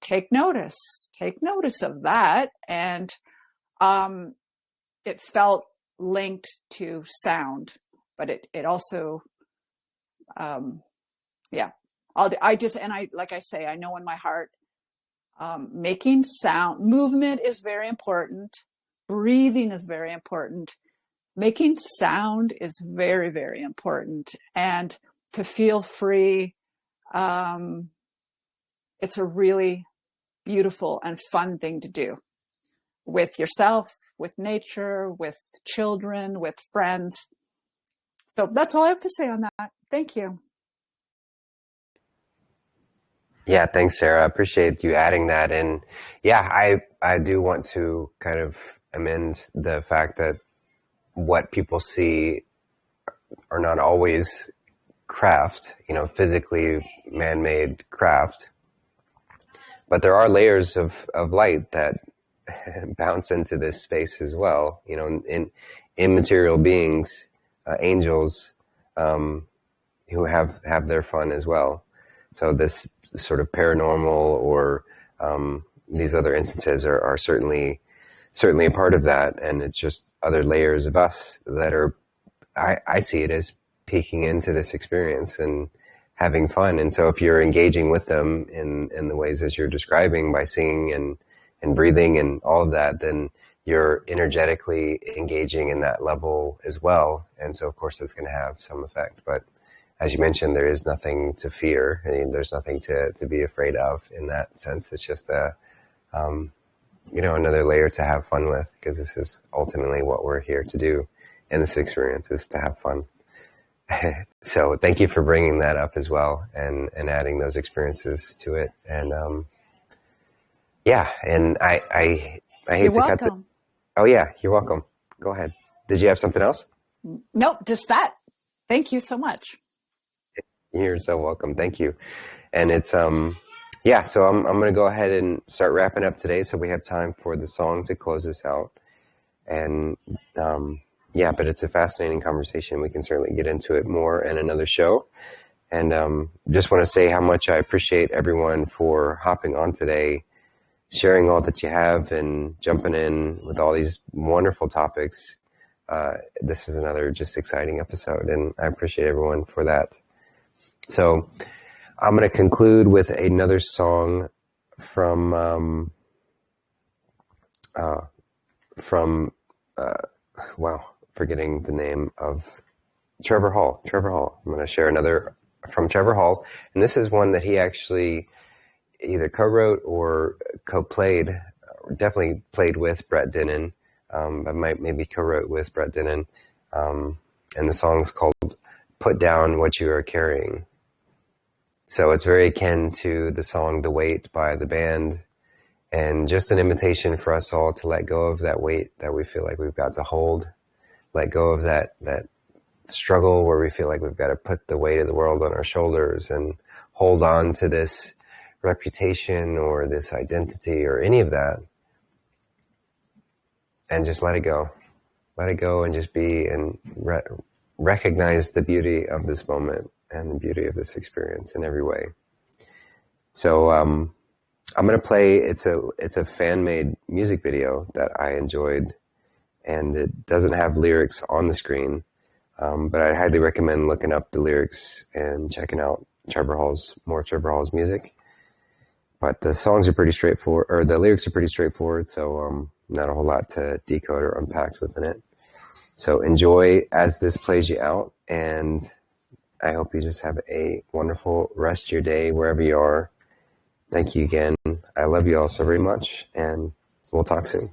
take notice of that. And it felt linked to sound, but it also, like I say, I know in my heart, making sound, movement is very important. Breathing is very important. Making sound is very, very important. And to feel free, it's a really beautiful and fun thing to do with yourself, with nature, with children, with friends. So that's all I have to say on that. Thank you. Yeah, thanks, Sarah. I appreciate you adding that. And yeah, I do want to kind of amend the fact that what people see are not always craft, physically man-made craft, but there are layers of light that bounce into this space as well, in immaterial beings, angels, who have their fun as well. So this sort of paranormal or these other instances are certainly a part of that, and it's just other layers of us that are, I see it as peeking into this experience and having fun. And so if you're engaging with them in the ways as you're describing, by singing and breathing and all of that, then you're energetically engaging in that level as well. And so of course it's going to have some effect. But as you mentioned, there is nothing to fear. I mean, there's nothing to be afraid of in that sense. It's just another layer to have fun with, because this is ultimately what we're here to do in this experience, is to have fun. So thank you for bringing that up as well, and adding those experiences to it. And and I hate You're to welcome. cut the... Oh yeah, you're welcome. Go ahead. Did you have something else? Nope, just that. Thank you so much. You're so welcome. Thank you. And it's so I'm going to go ahead and start wrapping up today, so we have time for the song to close us out. And but it's a fascinating conversation. We can certainly get into it more in another show. And just want to say how much I appreciate everyone for hopping on today, sharing all that you have, and jumping in with all these wonderful topics. This was another just exciting episode, and I appreciate everyone for that. So I'm going to conclude with another song from forgetting the name of Trevor Hall. I'm going to share another from Trevor Hall, and this is one that he actually either co-wrote or co-played, or definitely played with Brett Dennen, but maybe co-wrote with Brett Dennen, and the song's called "Put Down What You Are Carrying." So it's very akin to the song "The Weight" by the band, and just an invitation for us all to let go of that weight that we feel like we've got to hold, let go of that struggle where we feel like we've got to put the weight of the world on our shoulders and hold on to this reputation or this identity or any of that, and just let it go and just be, and recognize the beauty of this moment and the beauty of this experience in every way. So I'm going to play, it's a fan-made music video that I enjoyed, and it doesn't have lyrics on the screen, but I highly recommend looking up the lyrics and checking out more Trevor Hall's music. But the songs are pretty straightforward, or the lyrics are pretty straightforward, so not a whole lot to decode or unpack within it. So enjoy as this plays you out, and I hope you just have a wonderful rest of your day wherever you are. Thank you again. I love you all so very much, and we'll talk soon.